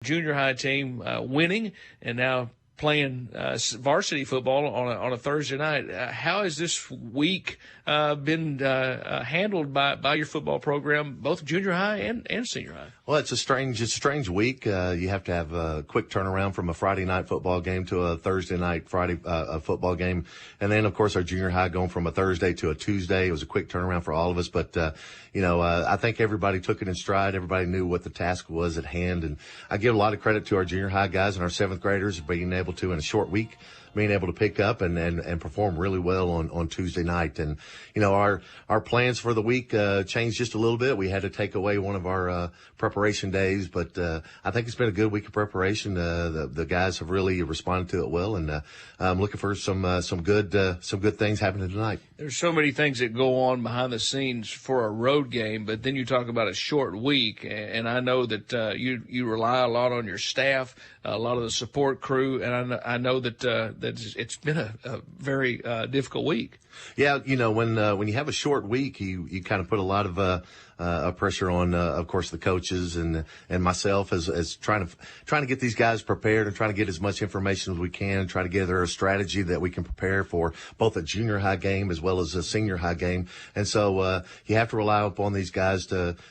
junior high team winning and now playing varsity football on a Thursday night. How has this week been handled by your football program, both junior high and senior high? Well, it's a strange week. You have to have a quick turnaround from a Friday night football game to a Thursday night a football game. And then, of course, our junior high going from a Thursday to a Tuesday. It was a quick turnaround for all of us. But, I think everybody took it in stride. Everybody knew what the task was at hand. And I give a lot of credit to our junior high guys and our seventh graders being able to, in a short week, being able to pick up and perform really well on Tuesday night. And, our plans for the week changed just a little bit. We had to take away one of our preparation days, but I think it's been a good week of preparation. The guys have really responded to it well, and I'm looking for some good things happening tonight. There's so many things that go on behind the scenes for a road game, but then you talk about a short week, and I know that you rely a lot on your staff, a lot of the support crew, and I know that it's been a very difficult week. Yeah, when you have a short week, you kind of put a lot of pressure on, of course, the coaches and myself as trying to get these guys prepared and trying to get as much information as we can, try to gather a strategy that we can prepare for both a junior high game as well as a senior high game. And so you have to rely upon these guys,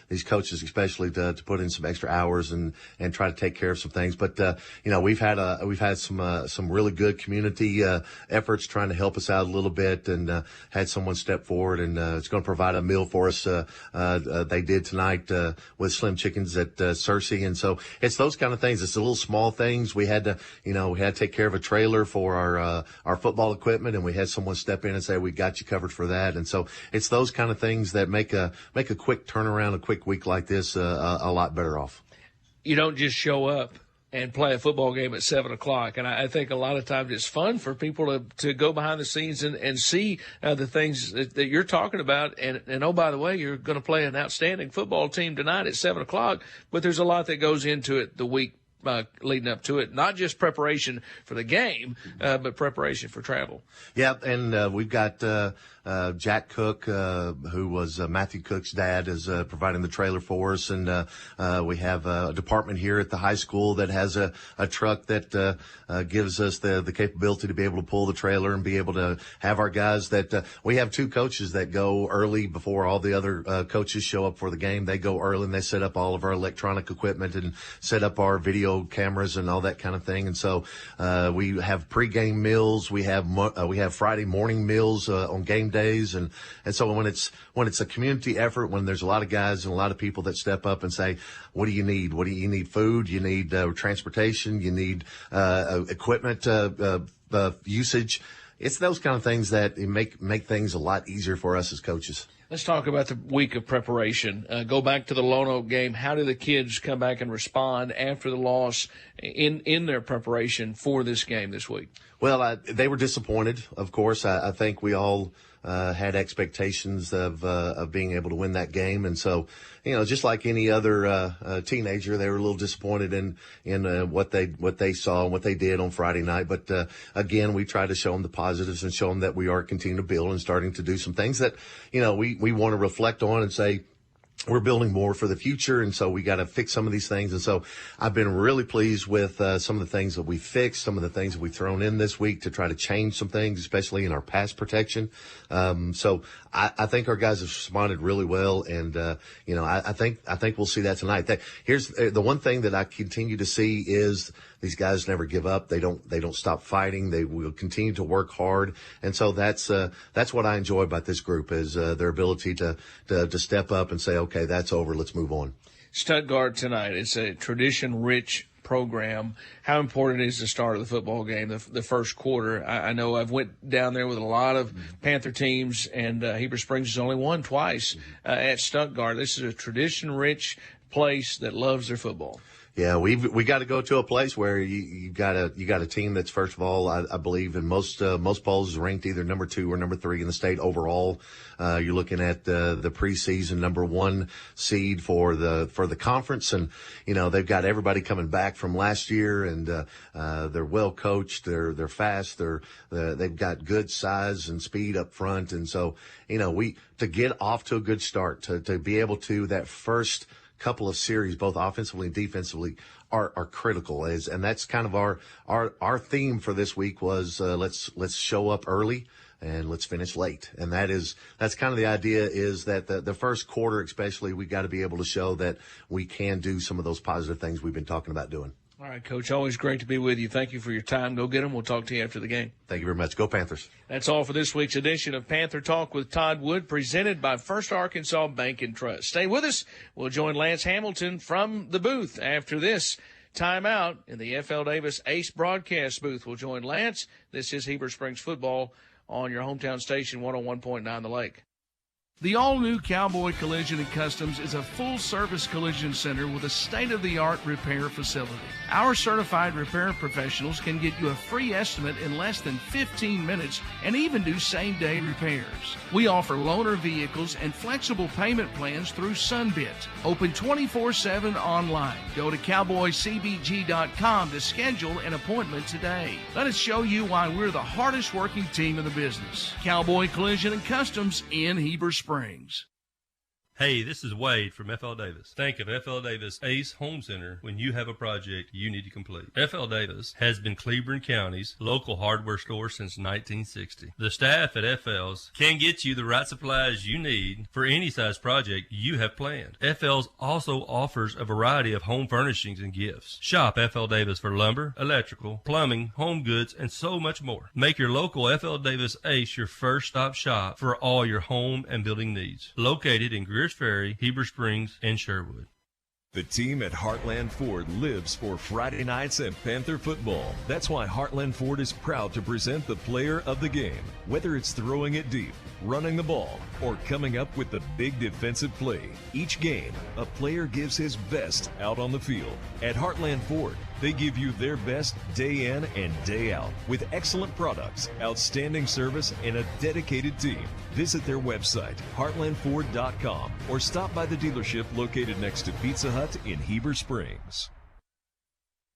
these coaches especially, to put in some extra hours and try to take care of some things. But we've had some really good community efforts trying to help us out a little bit, and had someone step forward and it's going to provide a meal for us. They did tonight with Slim Chickens at Cersei. And so it's those kind of things. It's the little small things. We had to take care of a trailer for our football equipment, and we had someone step in and say, we got you covered for that. And so it's those kind of things that make a quick turnaround, a quick week like this, a lot better off. You don't just show up and play a football game at 7:00. And I think a lot of times it's fun for people to go behind the scenes and see the things that you're talking about. And oh, by the way, you're going to play an outstanding football team tonight at 7:00, but there's a lot that goes into it the week leading up to it, not just preparation for the game, but preparation for travel. Yeah, and we've got Jack Cook, who was Matthew Cook's dad, is providing the trailer for us, and we have a department here at the high school that has a truck that gives us the capability to be able to pull the trailer and be able to have our guys that we have two coaches that go early before all the other coaches show up for the game. They go early and they set up all of our electronic equipment and set up our video cameras and all that kind of thing. And so we have pregame meals. We have Friday morning meals on game days, and so when it's a community effort, when there's a lot of guys and a lot of people that step up and say, what do you need? What do you need? Food? You need transportation? You need equipment usage? It's those kind of things that make things a lot easier for us as coaches. Let's talk about the week of preparation. Go back to the Lone Oak game. How did the kids come back and respond after the loss in their preparation for this game this week? Well, they were disappointed, of course. I think we all had expectations of being able to win that game. And so, just like any other teenager, they were a little disappointed in what they saw and what they did on Friday night. But again, we try to show them the positives and show them that we are continuing to build and starting to do some things that, we want to reflect on and say, we're building more for the future, and so we got to fix some of these things. And so I've been really pleased with some of the things that we fixed, some of the things that we've thrown in this week to try to change some things, especially in our pass protection. So I think our guys have responded really well, and I think we'll see that tonight. Here's the one thing that I continue to see is these guys never give up. They don't stop fighting. They will continue to work hard. And so that's what I enjoy about this group is their ability to step up and say, okay, that's over. Let's move on. Stuttgart tonight. It's a tradition-rich program. How important is the start of the football game, the first quarter? I know I've went down there with a lot of Panther teams, and Heber Springs has only won twice at Stuttgart. This is a tradition-rich place that loves their football. Yeah, we got to go to a place where you got a team that's, first of all, I believe in most polls is ranked either number 2 or number 3 in the state overall. You're looking at the preseason number 1 seed for the conference, and they've got everybody coming back from last year, and they're well coached, they're fast, they've got good size and speed up front, and so to get off to a good start, to be able to that first couple of series, both offensively and defensively, are critical. And that's kind of our theme for this week was let's show up early and let's finish late. And that's kind of the idea, is that the first quarter especially, we got to be able to show that we can do some of those positive things we've been talking about doing. All right, Coach, always great to be with you. Thank you for your time. Go get them. We'll talk to you after the game. Thank you very much. Go Panthers. That's all for this week's edition of Panther Talk with Todd Wood, presented by First Arkansas Bank and Trust. Stay with us. We'll join Lance Hamilton from the booth after this timeout in the FL Davis Ace broadcast booth. We'll join Lance. This is Heber Springs football on your hometown station, 101.9 The Lake. The all-new Cowboy Collision & Customs is a full-service collision center with a state-of-the-art repair facility. Our certified repair professionals can get you a free estimate in less than 15 minutes and even do same-day repairs. We offer loaner vehicles and flexible payment plans through Sunbit. Open 24/7 online. Go to cowboycbg.com to schedule an appointment today. Let us show you why we're the hardest-working team in the business. Cowboy Collision & Customs in Heber Springs. Hey, this is Wade from FL Davis. Think of FL Davis Ace Home Center when you have a project you need to complete. FL Davis has been Cleburne County's local hardware store since 1960. The staff at FL's can get you the right supplies you need for any size project you have planned. FL's also offers a variety of home furnishings and gifts. Shop FL Davis for lumber, electrical, plumbing, home goods, and so much more. Make your local FL Davis Ace your first stop shop for all your home and building needs. Located in Greer Ferry, Heber Springs, and Sherwood. The team at Heartland Ford lives for Friday nights at Panther Football. That's why Heartland Ford is proud to present the player of the game. Whether it's throwing it deep, running the ball, or coming up with the big defensive play, each game, a player gives his best out on the field. At Heartland Ford, they give you their best day in and day out with excellent products, outstanding service, and a dedicated team. Visit their website, heartlandford.com, or stop by the dealership located next to Pizza Hut in Heber Springs.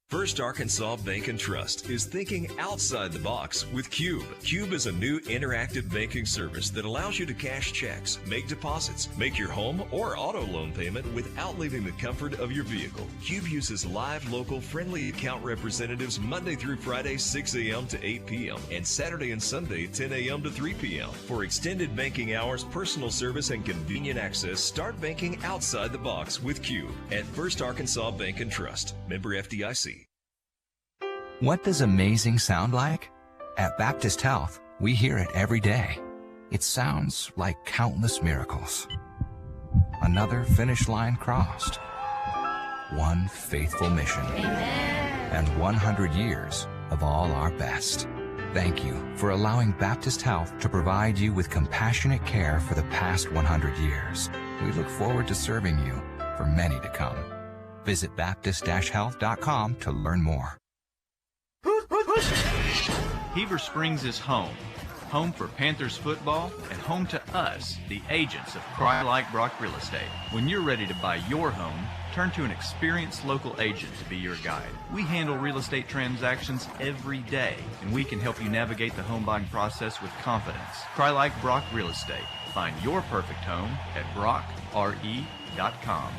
First Arkansas Bank and Trust is thinking outside the box with Cube. Cube is a new interactive banking service that allows you to cash checks, make deposits, make your home or auto loan payment without leaving the comfort of your vehicle. Cube uses live, local, friendly account representatives Monday through Friday, 6 a.m. to 8 p.m. and Saturday and Sunday, 10 a.m. to 3 p.m. For extended banking hours, personal service, and convenient access, start banking outside the box with Cube at First Arkansas Bank and Trust. Member FDIC. What does amazing sound like? At Baptist Health, we hear it every day. It sounds like countless miracles. Another finish line crossed. One faithful mission. Amen. And 100 years of all our best. Thank you for allowing Baptist Health to provide you with compassionate care for the past 100 years. We look forward to serving you for many to come. Visit Baptist-Health.com to learn more. Heber Springs is home. Home for Panthers football and home to us, the agents of Cry Like Brock Real Estate. When you're ready to buy your home, turn to an experienced local agent to be your guide. We handle real estate transactions every day, and we can help you navigate the home buying process with confidence. Cry Like Brock Real Estate. Find your perfect home at brockre.com.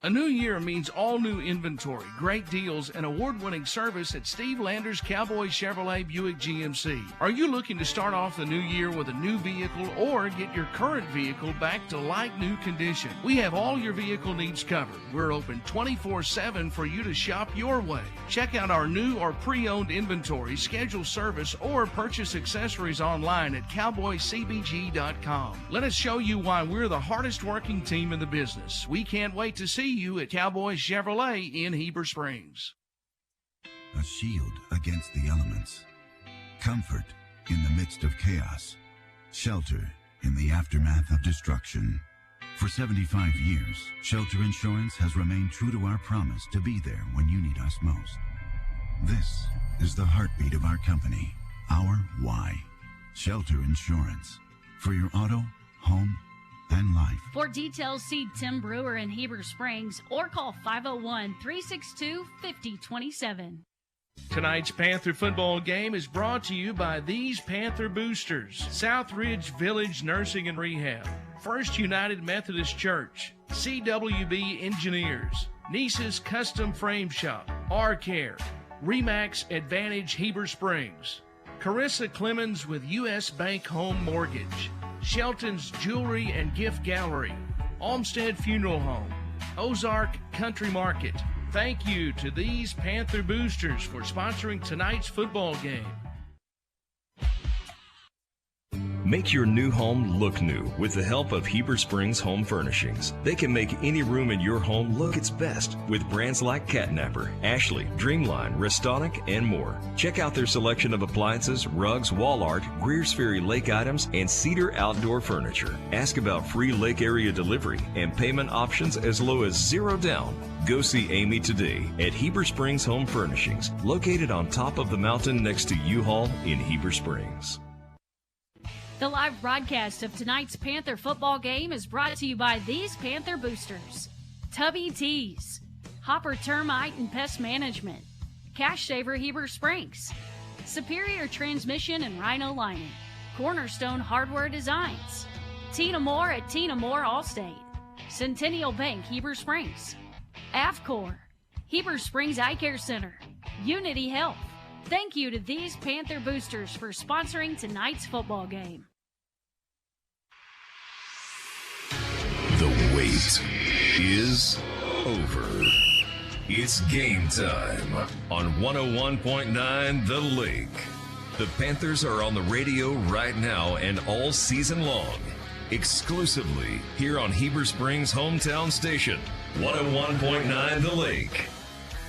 A new year means all new inventory, great deals, and award-winning service at Steve Landers Cowboy Chevrolet Buick GMC. Are you looking to start off the new year with a new vehicle or get your current vehicle back to like-new condition? We have all your vehicle needs covered. We're open 24/7 for you to shop your way. Check out our new or pre-owned inventory, schedule service, or purchase accessories online at cowboycbg.com. Let us show you why we're the hardest-working team in the business. We can't wait to see you at Cowboy Chevrolet in Heber Springs. A shield against the elements. Comfort in the midst of chaos. Shelter in the aftermath of destruction. For 75 years, Shelter Insurance has remained true to our promise to be there when you need us most. This is the heartbeat of our company, our why. Shelter Insurance. For your auto, home, and life. For details, see Tim Brewer in Heber Springs or call 501-362-5027. Tonight's Panther football game is brought to you by these Panther boosters. Southridge Village Nursing and Rehab. First United Methodist Church, CWB Engineers, Niece's Custom Frame Shop, R-Care, Remax Advantage Heber Springs, Carissa Clemens with U.S. Bank Home Mortgage, Shelton's Jewelry and Gift Gallery, Olmsted Funeral Home, Ozark Country Market. Thank you to these Panther boosters for sponsoring tonight's football game. Make your new home look new with the help of Heber Springs Home Furnishings. They can make any room in your home look its best with brands like Catnapper, Ashley, Dreamline, Restonic, and more. Check out their selection of appliances, rugs, wall art, Greer's Ferry Lake items, and Cedar outdoor furniture. Ask about free lake area delivery and payment options as low as $0 down. Go see Amy today at Heber Springs Home Furnishings, located on top of the mountain next to U-Haul in Heber Springs. The live broadcast of tonight's Panther football game is brought to you by these Panther boosters: Tubby Tees, Hopper Termite and Pest Management, Cash Saver Heber Springs, Superior Transmission and Rhino Lining, Cornerstone Hardware Designs, Tina Moore at Tina Moore Allstate, Centennial Bank Heber Springs, AFCOR, Heber Springs Eye Care Center, Unity Health. Thank you to these Panther boosters for sponsoring tonight's football game. The wait is over. It's game time on 101.9 The Lake. The Panthers are on the radio right now and all season long, exclusively here on Heber Springs' hometown station, 101.9 The Lake.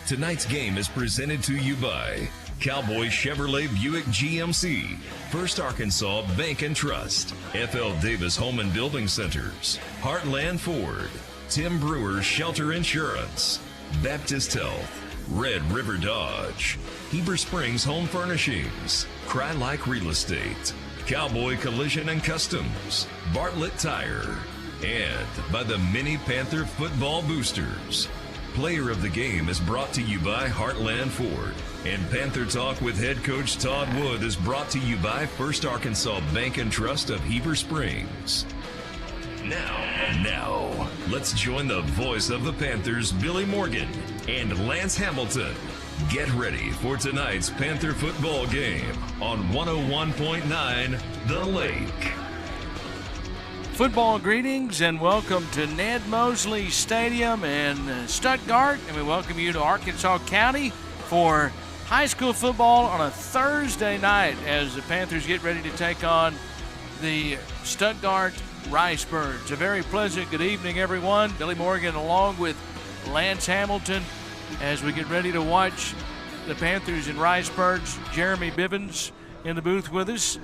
Tonight's game is presented to you by Cowboy Chevrolet Buick GMC, First Arkansas Bank and Trust, F.L. Davis Home and Building Centers, Heartland Ford, Tim Brewer Shelter Insurance, Baptist Health, Red River Dodge, Heber Springs Home Furnishings, Cry-Like Real Estate, Cowboy Collision and Customs, Bartlett Tire, and by the Mini Panther Football Boosters. Player of the Game is brought to you by Heartland Ford. And Panther Talk with head coach Todd Wood is brought to you by First Arkansas Bank and Trust of Heber Springs. Now, let's join the voice of the Panthers, Billy Morgan, and Lance Hamilton. Get ready for tonight's Panther football game on 101.9 The Lake. Football greetings and welcome to Ned Mosley Stadium in Stuttgart. And we welcome you to Arkansas County for high school football on a Thursday night as the Panthers get ready to take on the Stuttgart Ricebirds. A very pleasant good evening, everyone. Billy Morgan along with Lance Hamilton as we get ready to watch the Panthers and Ricebirds. Jeremy Bivens in the booth with us,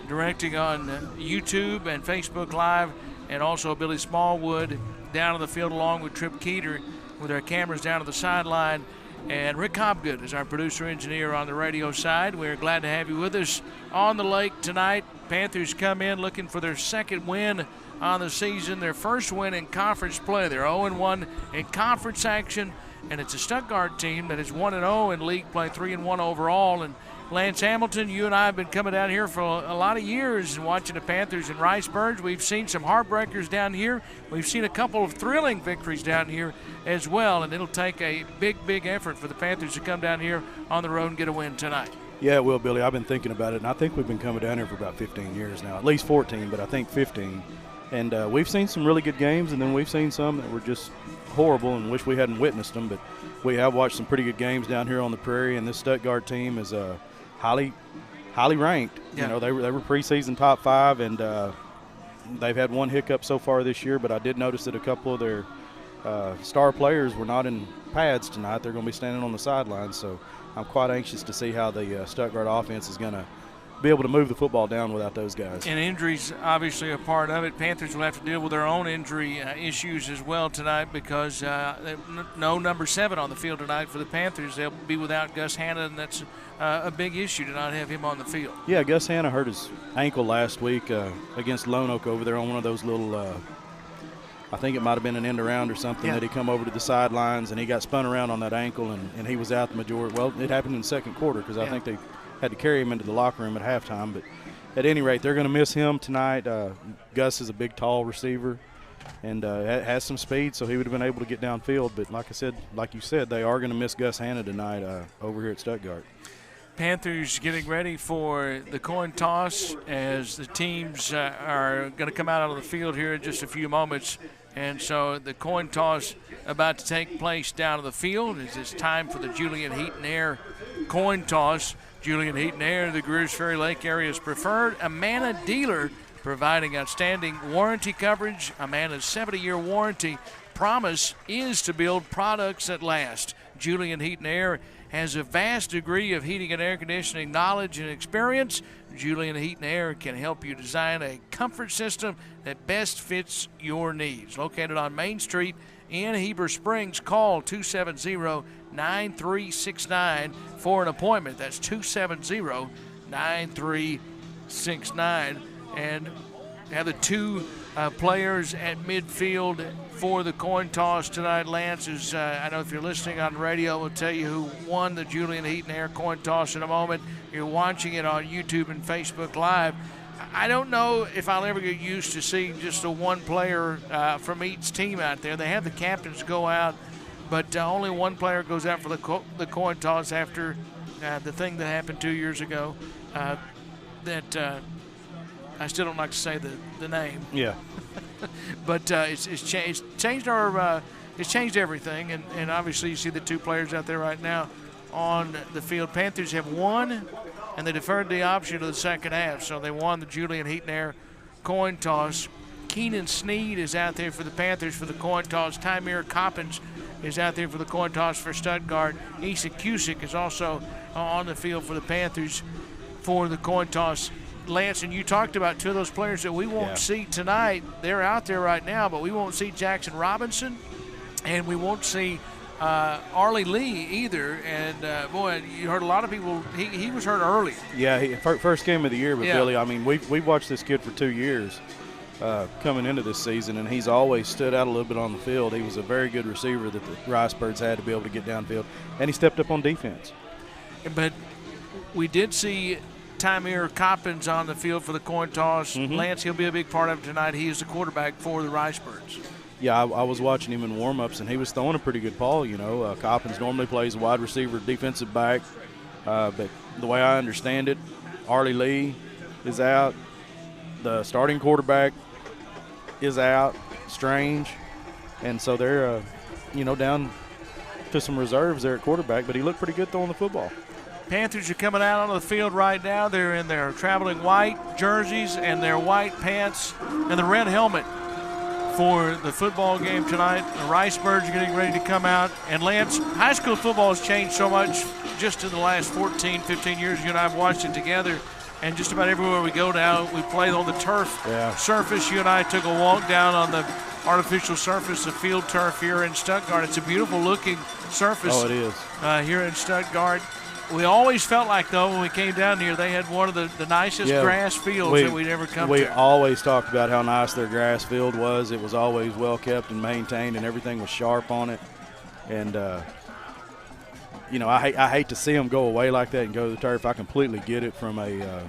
directing on YouTube and Facebook Live, and also Billy Smallwood down on the field along with Trip Keeter with our cameras down to the sideline. And Rick Hobgood is our producer-engineer on the radio side. We're glad to have you with us on the lake tonight. Panthers come in looking for their second win on the season, their first win in conference play. They're 0-1 in conference action, and it's a Stuttgart team that is 1-0 in league play, 3-1 overall. And Lance Hamilton, you and I have been coming down here for a lot of years and watching the Panthers and Ricebirds. We've seen some heartbreakers down here. We've seen a couple of thrilling victories down here as well, and it'll take a big effort for the Panthers to come down here on the road and get a win tonight. Yeah, it will, Billy. I've been thinking about it, and I think we've been coming down here for about 15 years now, at least 14, but I think 15. And we've seen some really good games, and then we've seen some that were just horrible and wish we hadn't witnessed them, but we have watched some pretty good games down here on the Prairie, and this Stuttgart team is highly ranked. Yeah. You know, they were preseason top 5, and they've had one hiccup so far this year, but I did notice that a couple of their star players were not in pads tonight. They're going to be standing on the sidelines, so I'm quite anxious to see how the Stuttgart offense is going to be able to move the football down without those guys. And injuries obviously a part of it. Panthers will have to deal with their own injury issues as well tonight because no number 7 on the field tonight for the Panthers. They'll be without Gus Hanna, and that's a big issue to not have him on the field. Yeah, Gus Hanna hurt his ankle last week against Lone Oak over there on one of those little I think it might have been an end around or something that he come over to the sidelines, and he got spun around on that ankle, and he was out the majority. Well, it happened in the second quarter because I think they had to carry him into the locker room at halftime. But at any rate, they're going to miss him tonight. Gus is a big, tall receiver and has some speed, so he would have been able to get downfield. But like you said, they are going to miss Gus Hanna tonight over here at Stuttgart. Panthers getting ready for the coin toss as the teams are going to come out on the field here in just a few moments. And so the coin toss about to take place down on the field. It's time for the Julian Heaton Air coin toss. Julian Heaton Air, the Greers Ferry Lake area's preferred Amana dealer, providing outstanding warranty coverage. Amana's 70-year warranty promise is to build products that last. Julian Heaton Air has a vast degree of heating and air conditioning knowledge and experience. Julian Heaton Air can help you design a comfort system that best fits your needs. Located on Main Street in Heber Springs, call 270-9369 for an appointment. That's 270-9369. And have the two players at midfield for the coin toss tonight. Lance is, I know if you're listening on radio, we'll tell you who won the Julian Heaton Air coin toss in a moment. You're watching it on YouTube and Facebook Live. I don't know if I'll ever get used to seeing just the one player from each team out there. They have the captains go out, but only one player goes out for the coin toss after the thing that happened 2 years ago. That I still don't like to say the name. Yeah. But it's changed our it's changed everything, and obviously you see the two players out there right now on the field. Panthers have won, and they deferred the option to the second half, so they won the Julian Heaton Air coin toss. Keenan Sneed is out there for the Panthers for the coin toss. Tymir Coppins is out there for the coin toss for Stuttgart. Issa Cusick is also on the field for the Panthers for the coin toss. Lance, and you talked about two of those players that we won't see tonight. They're out there right now, but we won't see Jackson Robinson, and we won't see Arlie Lee either. And, boy, you heard a lot of people. He was hurt early. Yeah, first game of the year with Billy. I mean, we've watched this kid for 2 years coming into this season, and he's always stood out a little bit on the field. He was a very good receiver that the Ricebirds had to be able to get downfield, and he stepped up on defense. But we did see Tymir Coppins on the field for the coin toss. Lance, he'll be a big part of it tonight. He is the quarterback for the Ricebirds. Yeah, I was watching him in warm-ups, and he was throwing a pretty good ball. Coppins normally plays wide receiver, defensive back. But the way I understand it, Arlie Lee is out. The starting quarterback is out, Strange. And so they're, down to some reserves there at quarterback. But he looked pretty good throwing the football. Panthers are coming out onto the field right now. They're in their traveling white jerseys and their white pants and the red helmet for the football game tonight. The Ricebirds are getting ready to come out. And Lance, high school football has changed so much just in the last 14, 15 years. You and I have watched it together. And just about everywhere we go now, we play on the turf surface. You and I took a walk down on the artificial surface, the field turf here in Stuttgart. It's a beautiful looking surface. Oh, it is. Here in Stuttgart. We always felt like, though, when we came down here, they had one of the nicest grass fields that we'd ever come to. We always talked about how nice their grass field was. It was always well kept and maintained, and everything was sharp on it. And, I hate to see them go away like that and go to the turf. I completely get it from a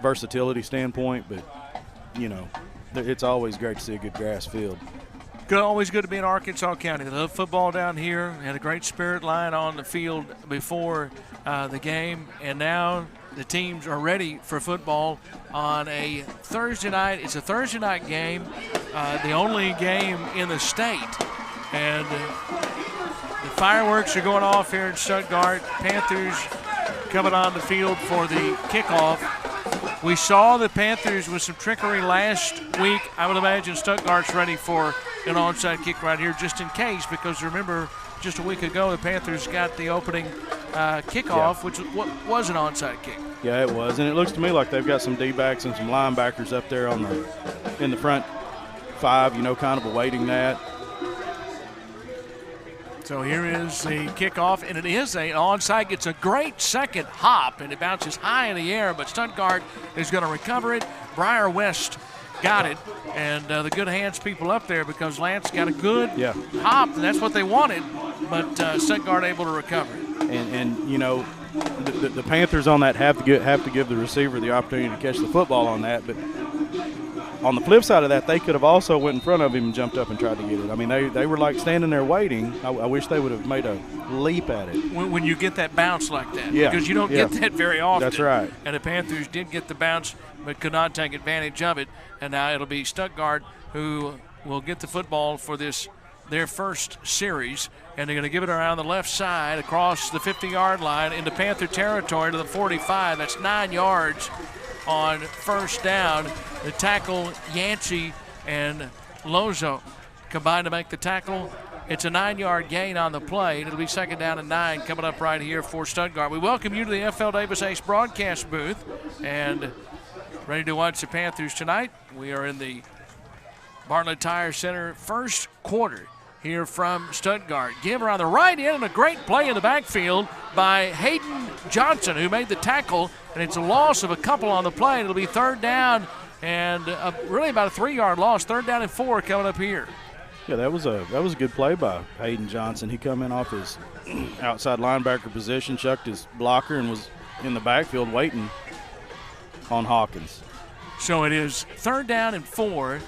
versatility standpoint, but, it's always great to see a good grass field. Always good to be in Arkansas County. They love football down here. Had a great spirit line on the field before the game, and now the teams are ready for football on a Thursday night. It's a Thursday night game, the only game in the state, and the fireworks are going off here in Stuttgart. Panthers coming on the field for the kickoff. We saw the Panthers with some trickery last week. I would imagine Stuttgart's ready for an onside kick right here just in case, because remember, just a week ago the Panthers got the opening kickoff, which was an onside kick. Yeah, it was, and it looks to me like they've got some D-backs and some linebackers up there in the front five, kind of awaiting that. So here is the kickoff, and it is an onside. It's a great second hop, and it bounces high in the air, but Stuttgart is going to recover it. Briar West got it, and the good hands people up there, because Lance got a good hop, and that's what they wanted. but Stuttgart able to recover. And you know, the Panthers on that have to give the receiver the opportunity to catch the football on that. But on the flip side of that, they could have also went in front of him and jumped up and tried to get it. I mean, they were like standing there waiting. I wish they would have made a leap at it. When you get that bounce like that, yeah, because you don't get that very often. That's right. And the Panthers did get the bounce, but could not take advantage of it. And now it'll be Stuttgart who will get the football for their first series, and they're going to give it around the left side across the 50-yard line into Panther territory to the 45. That's 9 yards on first down. The tackle, Yancey and Lozo combined to make the tackle. It's a 9-yard gain on the play. It'll be 2nd down and 9 coming up right here for Stuttgart. We welcome you to the FL Davis Ace broadcast booth and ready to watch the Panthers tonight. We are in the Bartlett Tire Center first quarter here from Stuttgart. Give around the right end and a great play in the backfield by Hayden Johnson, who made the tackle, and it's a loss of a couple on the play. It'll be 3rd down and really about a 3-yard loss. 3rd down and 4 coming up here. Yeah, that was a good play by Hayden Johnson. He come in off his outside linebacker position, chucked his blocker, and was in the backfield waiting on Hawkins. So it is 3rd down and 4.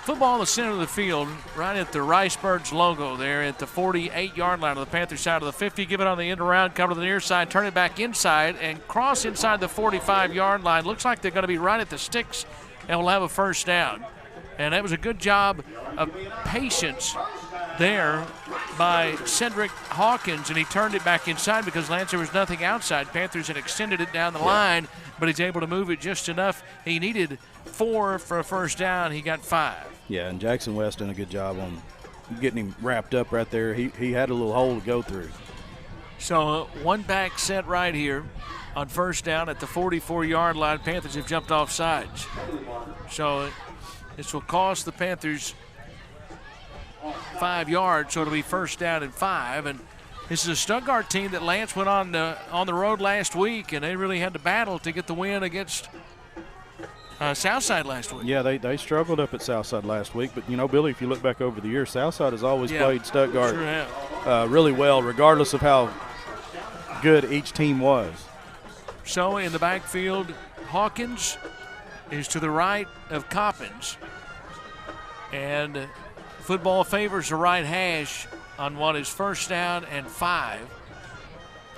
Football in the center of the field, right at the Ricebirds logo there at the 48-yard line of the Panther side of the 50. Give it on the end around, come to the near side, turn it back inside, and cross inside the 45-yard line. Looks like they're going to be right at the sticks and will have a first down. And that was a good job of patience there by Cedric Hawkins, and he turned it back inside because Lance, there was nothing outside. Panthers had extended it down the line, but he's able to move it just enough. He needed 4 for a first down. He got 5. Yeah, and Jackson West done a good job on getting him wrapped up right there. He had a little hole to go through. So one back set right here on first down at the 44-yard line. Panthers have jumped off sides. So this will cost the Panthers 5 yards, so it'll be 1st down and 5. And this is a Stuttgart team that Lance went on the road last week, and they really had to battle to get the win against Southside last week. Yeah, they struggled up at Southside last week, but, you know, Billy, if you look back over the years, Southside has always played Stuttgart really well, regardless of how good each team was. So in the backfield, Hawkins is to the right of Coppins, and football favors the right hash on what is 1st down and 5.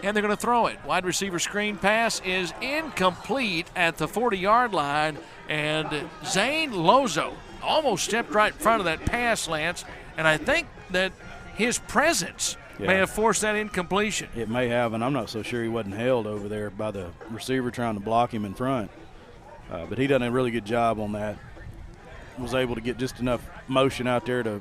And they're going to throw it. Wide receiver screen pass is incomplete at the 40-yard line, and Zane Lozo almost stepped right in front of that pass, Lance, and I think that his presence may have forced that incompletion. It may have, and I'm not so sure he wasn't held over there by the receiver trying to block him in front. But he done a really good job on that. Was able to get just enough motion out there to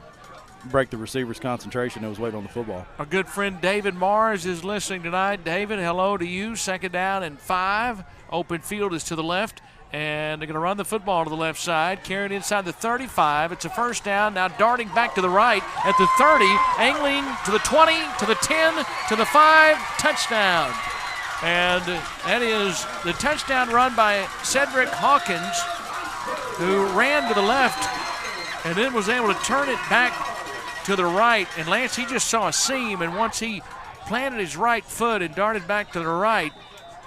break the receiver's concentration that was waiting on the football. Our good friend David Mars is listening tonight. David, hello to you. 2nd down and 5. Open field is to the left, and they're going to run the football to the left side. Carried inside the 35. It's a 1st down. Now darting back to the right at the 30. Angling to the 20, to the 10, to the 5. Touchdown. And that is the touchdown run by Cedric Hawkins, who ran to the left and then was able to turn it back to the right. And Lance, he just saw a seam, and once he planted his right foot and darted back to the right,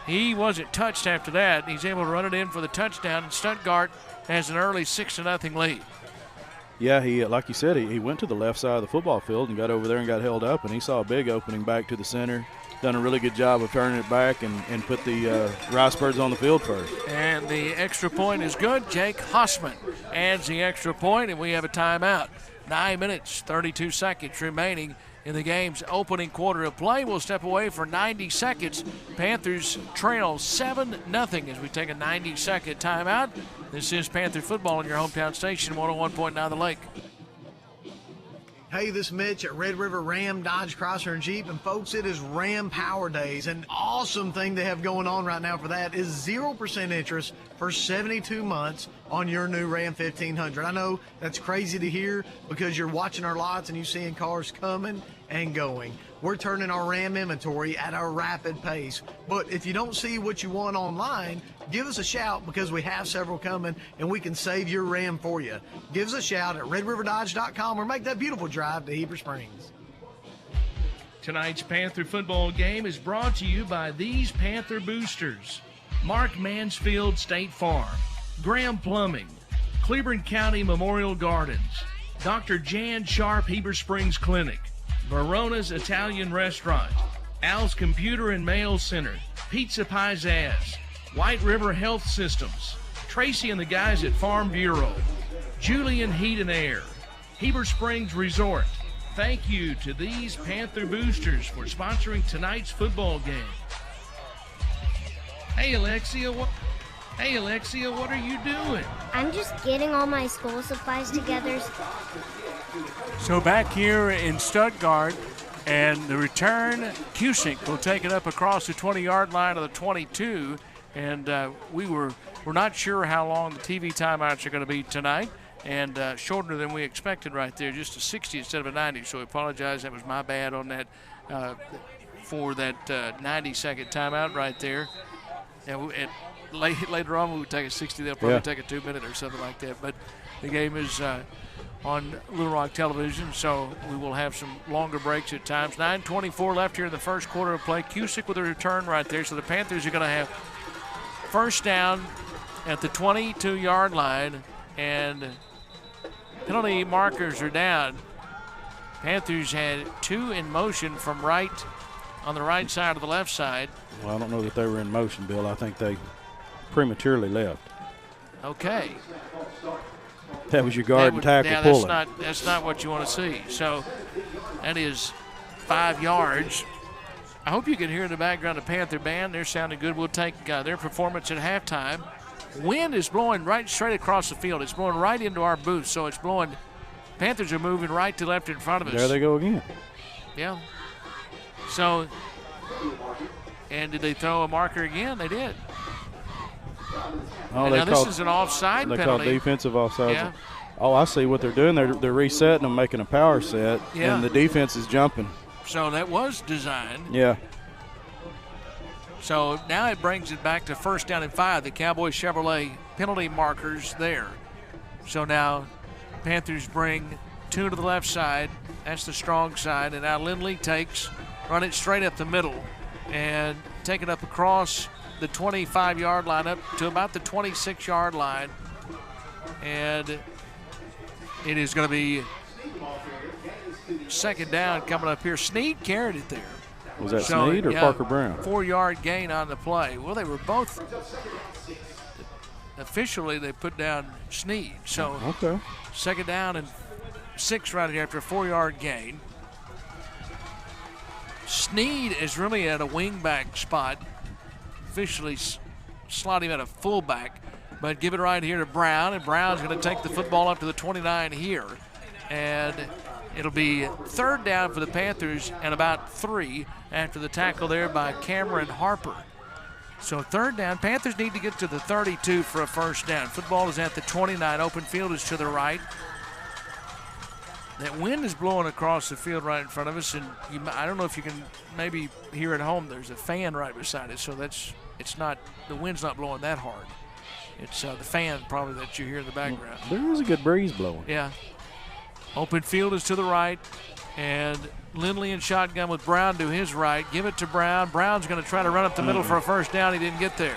he wasn't touched after that. He's able to run it in for the touchdown, and Stuttgart has an early 6-0 lead. Yeah, he, like you said, he went to the left side of the football field and got over there and got held up, and he saw a big opening back to the center. Done a really good job of turning it back and put the Ricebirds on the field first. And the extra point is good. Jake Hossman adds the extra point, and we have a timeout. 9 minutes, 32 seconds remaining in the game's opening quarter of play. We'll step away for 90 seconds. Panthers trail 7-0 as we take a 90-second timeout. This is Panther Football on your hometown station, 101.9 The Lake. Hey, this is Mitch at Red River Ram, Dodge, Chrysler, and Jeep. And, folks, it is Ram Power Days. An awesome thing they have going on right now for that is 0% interest for 72 months on your new Ram 1500. I know that's crazy to hear because you're watching our lots and you're seeing cars coming and going. We're turning our Ram inventory at a rapid pace. But if you don't see what you want online, give us a shout because we have several coming and we can save your Ram for you. Give us a shout at redriverdodge.com or make that beautiful drive to Heber Springs. Tonight's Panther football game is brought to you by these Panther boosters: Mark Mansfield State Farm, Graham Plumbing, Cleveland County Memorial Gardens, Dr. Jan Sharp Heber Springs Clinic, Verona's Italian Restaurant, Al's Computer and Mail Center, Pizza Pizzazz, White River Health Systems, Tracy and the guys at Farm Bureau, Julian Heat and Air, Heber Springs Resort. Thank you to these Panther boosters for sponsoring tonight's football game. Hey Alexia, what are you doing? I'm just getting all my school supplies together. So back here in Stuttgart, and the return, Cusick will take it up across the 20-yard line of the 22. And we're not sure how long the TV timeouts are going to be tonight. And shorter than we expected right there, just a 60 instead of a 90. So I apologize, that was my bad on that for that 90-second timeout right there. And later on, we would take a 60. They'll probably take a 2-minute or something like that. But the game is on Little Rock Television, so we will have some longer breaks at times. 9:24 left here in the first quarter of play. Cusick with a return right there. So the Panthers are going to have first down at the 22-yard line, and penalty markers are down. Panthers had 2 in motion from right on the right side of the left side. Well, I don't know that they were in motion, Bill. I think they prematurely left. Okay. That was your guard and tackle pulling. That's not what you want to see. So that is 5 yards. I hope you can hear in the background the Panther band. They're sounding good. We'll take their performance at halftime. Wind is blowing right straight across the field. It's blowing right into our booth, so it's blowing. Panthers are moving right to left in front of us. There they go again. Yeah. So, and did they throw a marker again? They did. Oh, now this is an offside penalty. They call defensive offside. Yeah. Oh, I see what they're doing. They're resetting them, making a power set, yeah. And the defense is jumping. So that was designed. Yeah. So now it brings it back to first down and 5. The Cowboy Chevrolet penalty markers there. So now Panthers bring 2 to the left side. That's the strong side. And now Lindley run it straight up the middle and take it up across the 25-yard line up to about the 26-yard line. And it is going to be second down coming up here. Snead carried it there. Was that Snead or Parker Brown? 4-yard gain on the play. Well, they were both. Officially, they put down Snead. So okay. Second down and 6 right here after a 4-yard gain. Snead is really at a wingback spot. Officially slot him at a fullback. But give it right here to Brown, and Brown's going to take the football up to the 29 here. And it'll be third down for the Panthers and about 3 after the tackle there by Cameron Harper. So third down. Panthers need to get to the 32 for a first down. Football is at the 29. Open field is to the right. That wind is blowing across the field right in front of us, and I don't know if you can maybe hear at home. There's a fan right beside it, so the wind's not blowing that hard. It's the fan probably that you hear in the background. There is a good breeze blowing. Yeah. Open field is to the right, and Lindley in shotgun with Brown to his right. Give it to Brown. Brown's going to try to run up the middle for a first down. He didn't get there.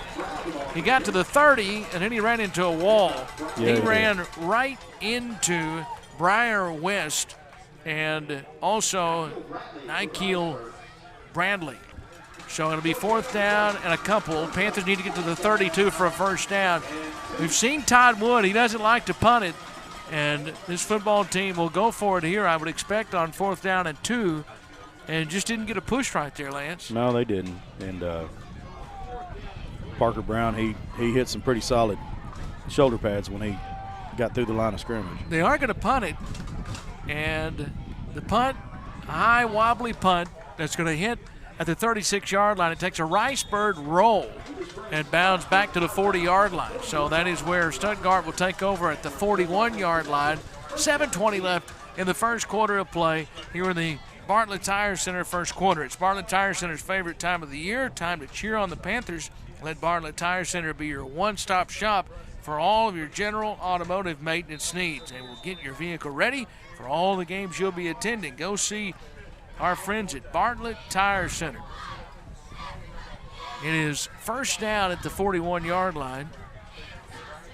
He got to the 30, and then he ran into a wall. Yeah, he ran right into Briar West and also Nikeel Bradley. So it'll be fourth down and a couple. Panthers need to get to the 32 for a first down. We've seen Todd Wood. He doesn't like to punt it. And this football team will go for it here, I would expect, on fourth down and 2. And just didn't get a push right there, Lance. No, they didn't. And Parker Brown, he hit some pretty solid shoulder pads when he got through the line of scrimmage. They are going to punt it. And the punt, a high wobbly punt that's going to hit at the 36-yard line. It takes a Ricebird roll and bounds back to the 40-yard line. So that is where Stuttgart will take over at the 41-yard line. 7:20 left in the first quarter of play here in the Bartlett Tire Center first quarter. It's Bartlett Tire Center's favorite time of the year. Time to cheer on the Panthers. Let Bartlett Tire Center be your one-stop shop for all of your general automotive maintenance needs. And will get your vehicle ready for all the games you'll be attending. Go see our friends at Bartlett Tire Center. It is first down at the 41-yard line.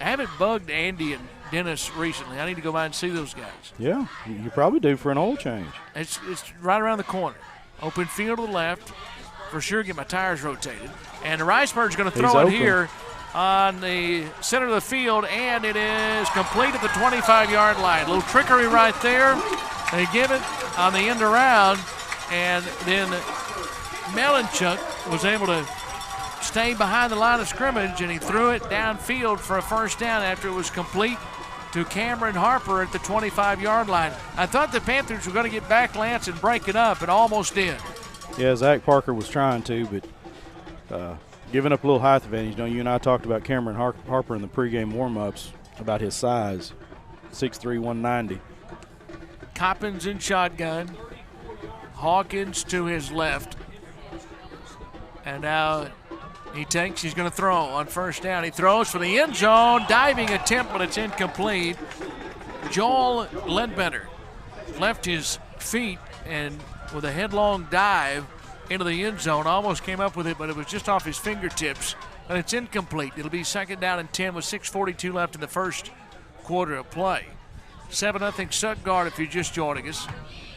I haven't bugged Andy and Dennis recently. I need to go by and see those guys. Yeah, you probably do for an oil change. It's right around the corner. Open field to the left. For sure, get my tires rotated. And the Riceburg's going to throw it here on the center of the field, and it is complete at the 25-yard line. A little trickery right there. They give it on the end around, and then Melanchuk was able to stay behind the line of scrimmage, and he threw it downfield for a first down after it was complete to Cameron Harper at the 25-yard line. I thought the Panthers were going to get back, Lance, and break it up, and almost did. Yeah, Zach Parker was trying to, but giving up a little height advantage. You and I talked about Cameron Harper in the pregame warm-ups about his size, 6'3", 190. Coppins in shotgun. Hawkins to his left. And now he's going to throw on first down. He throws for the end zone. Diving attempt, but it's incomplete. Joel Ledbetter left his feet and with a headlong dive into the end zone. Almost came up with it, but it was just off his fingertips. And it's incomplete. It'll be second down and 10 with 6:42 left in the first quarter of play. 7-0 Stuttgart if you're just joining us.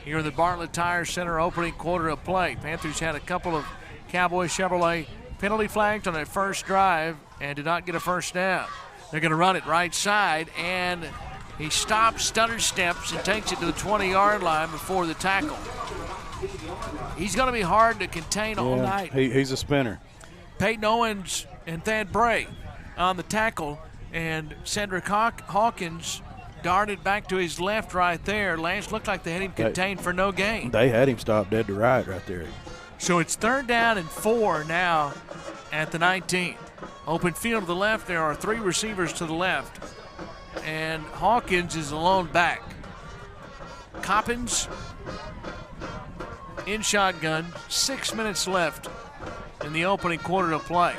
Here in the Bartlett Tire Center opening quarter of play. Panthers had a couple of Cowboy Chevrolet penalty flags on their first drive and did not get a first down. They're going to run it right side, and he stops, stutter steps, and takes it to the 20-yard line before the tackle. He's going to be hard to contain all night. He's a spinner. Peyton Owens and Thad Bray on the tackle, and Cedric Hawkins darted back to his left right there. Lance looked like they had him contained for no gain. They had him stopped dead to right there. So it's third down and 4 now at the 19. Open field to the left. There are 3 receivers to the left. And Hawkins is alone back. Coppins in shotgun. 6 minutes left in the opening quarter of play.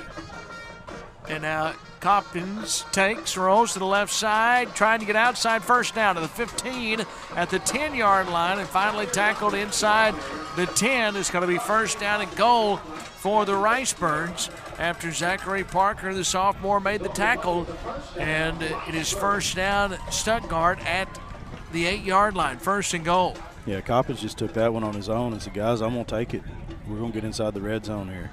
And now Coppins rolls to the left side, trying to get outside, first down to the 15 at the 10-yard line, and finally tackled inside the 10. It's going to be first down and goal for the Riceburgs after Zachary Parker, the sophomore, made the tackle, and it is first down Stuttgart at the 8-yard line, first and goal. Yeah, Coppins just took that one on his own and said, guys, I'm going to take it. We're going to get inside the red zone here.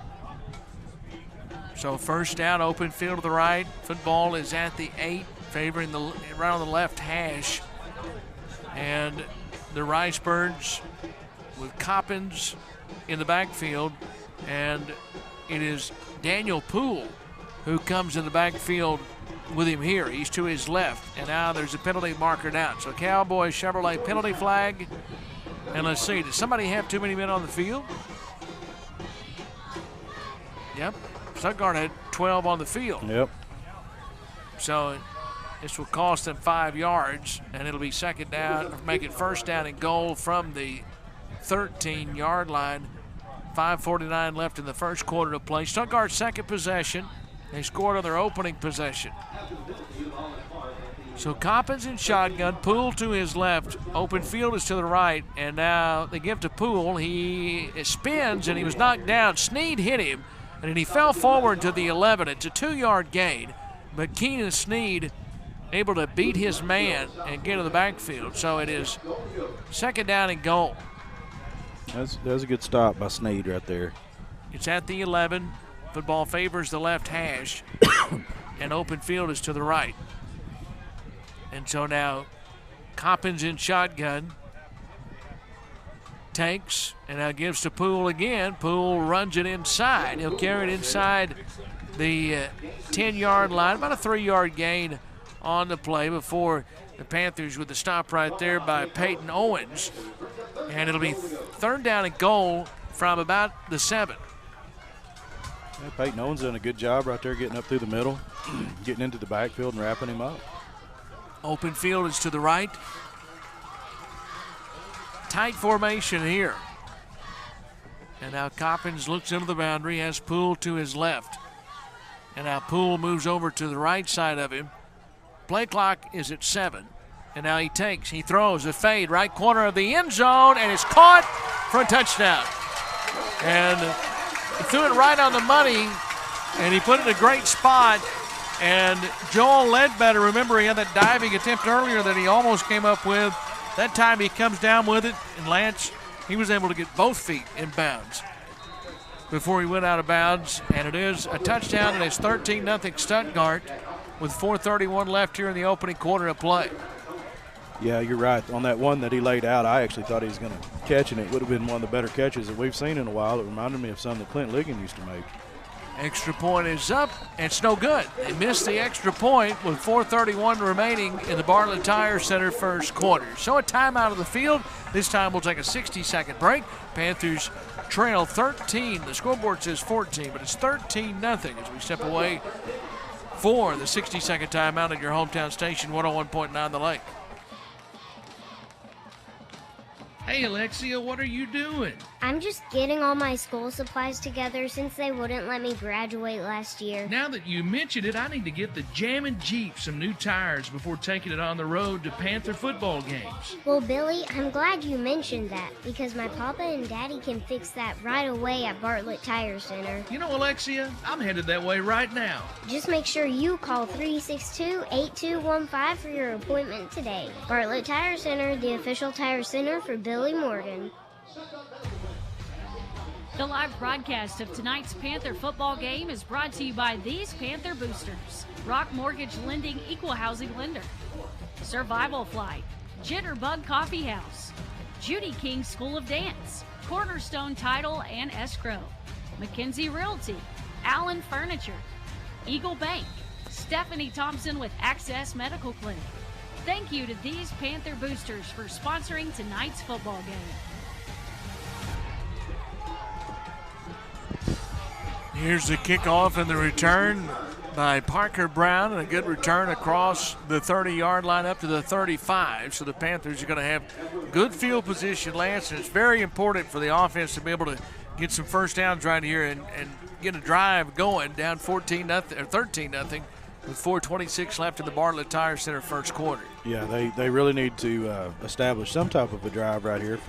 So first down, open field to the right. Football is at the 8, favoring right on the left hash. And the Riceburgs with Coppins in the backfield. And it is Daniel Poole who comes in the backfield with him here. He's to his left. And now there's a penalty marker down. So Cowboy Chevrolet penalty flag. And let's see, did somebody have too many men on the field? Yep. Stuttgart had 12 on the field. Yep. So this will cost them 5 yards, and it'll be second down, make it first down and goal from the 13-yard line. 5:49 left in the first quarter of play. Stuttgart's second possession. They scored on their opening possession. So Coppins in shotgun, Poole to his left, open field is to the right, and now they give to Poole. He spins, and he was knocked down. Sneed hit him. And then he fell forward to the 11. It's a 2-yard gain, but Keenan Sneed able to beat his man and get to the backfield. So it is second down and goal. That was a good stop by Sneed right there. It's at the 11. Football favors the left hash, and open field is to the right. And so now Coppins in shotgun. Takes and now gives to Poole again. Poole runs it inside. He'll carry it inside the 10-yard line, about a 3-yard gain on the play before the Panthers with the stop right there by Peyton Owens. And it'll be third down and goal from about the 7. Yeah, Peyton Owens doing a good job right there getting up through the middle, getting into the backfield and wrapping him up. Open field is to the right. Tight formation here. And now Coppins looks into the boundary, has Poole to his left. And now Poole moves over to the right side of him. Play clock is at 7. And now he throws a fade, right corner of the end zone, and it's caught for a touchdown. And he threw it right on the money, and he put it in a great spot. And Joel Ledbetter, remember he had that diving attempt earlier that he almost came up with. That time he comes down with it, and Lance, he was able to get both feet in bounds before he went out of bounds. And it is a touchdown, and it's 13-0 Stuttgart with 4:31 left here in the opening quarter of play. Yeah, you're right. On that one that he laid out, I actually thought he was going to catch, and it would have been one of the better catches that we've seen in a while. It reminded me of some that Clint Ligon used to make. Extra point is up, and it's no good. They missed the extra point with 4:31 remaining in the Bartlett Tire Center first quarter. So a timeout of the field. This time we'll take a 60-second break. Panthers trail 13. The scoreboard says 14, but it's 13-0 as we step away for the 60-second timeout at your hometown station, 101.9 The Lake. Hey, Alexia, what are you doing? I'm just getting all my school supplies together since they wouldn't let me graduate last year. Now that you mentioned it, I need to get the Jammin' Jeep some new tires before taking it on the road to Panther football games. Well, Billy, I'm glad you mentioned that because my papa and daddy can fix that right away at Bartlett Tire Center. You know, Alexia, I'm headed that way right now. Just make sure you call 362-8215 for your appointment today. Bartlett Tire Center, the official tire center for Billy Morgan. The live broadcast of tonight's Panther football game is brought to you by these Panther boosters. Rock Mortgage Lending Equal Housing Lender. Survival Flight. Jitterbug Coffee House. Judy King School of Dance. Cornerstone Title and Escrow. McKenzie Realty. Allen Furniture. Eagle Bank. Stephanie Thompson with Access Medical Clinic. Thank you to these Panther boosters for sponsoring tonight's football game. Here's the kickoff and the return by Parker Brown, and a good return across the 30-yard line up to the 35. So the Panthers are going to have good field position, Lance, and it's very important for the offense to be able to get some first downs right here and get a drive going down 13-0 with 4:26 left in the Bartlett Tire Center first quarter. Yeah, they really need to establish some type of a drive right here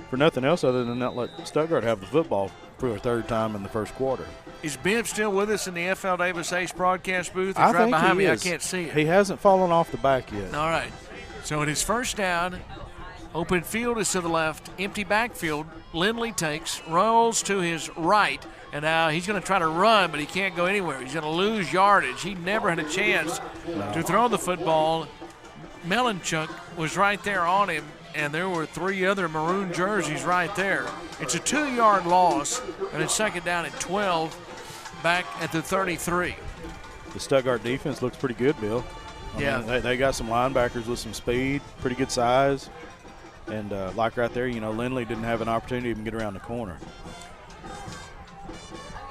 for nothing else other than not let Stuttgart have the football for a third time in the first quarter. Is Bibb still with us in the FL Davis Ace broadcast booth? He's right behind me. I can't see it. He hasn't fallen off the back yet. All right. So it is first down. Open field is to the left. Empty backfield. Lindley takes, rolls to his right, and now he's going to try to run, but he can't go anywhere. He's going to lose yardage. He never had a chance to throw the football. Melanchuk was right there on him, and there were three other maroon jerseys right there. It's a 2-yard loss, and it's second down at 12, back at the 33. The Stuttgart defense looks pretty good, Bill. I mean, they got some linebackers with some speed, pretty good size. And like right there, you know, Lindley didn't have an opportunity to even get around the corner.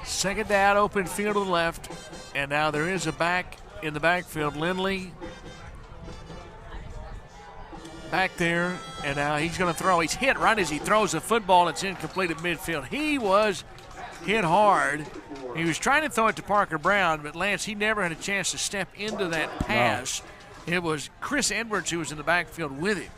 Second down, open field to the left. And now there is a back in the backfield. Lindley back there. And now he's going to throw. He's hit right as he throws the football. It's incomplete at midfield. He was hit hard. He was trying to throw it to Parker Brown, but Lance, he never had a chance to step into that pass. No. It was Chris Edwards who was in the backfield with him.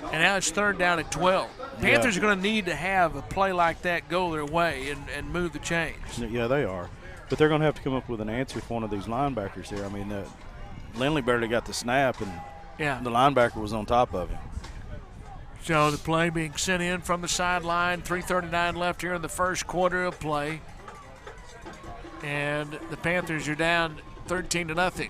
And now it's third down at 12. Panthers are going to need to have a play like that go their way and move the chains. Yeah, they are. But they're going to have to come up with an answer for one of these linebackers here. I mean, Lindley barely got the snap, and the linebacker was on top of him. So the play being sent in from the sideline. 3:39 left here in the first quarter of play. And the Panthers are down 13-0.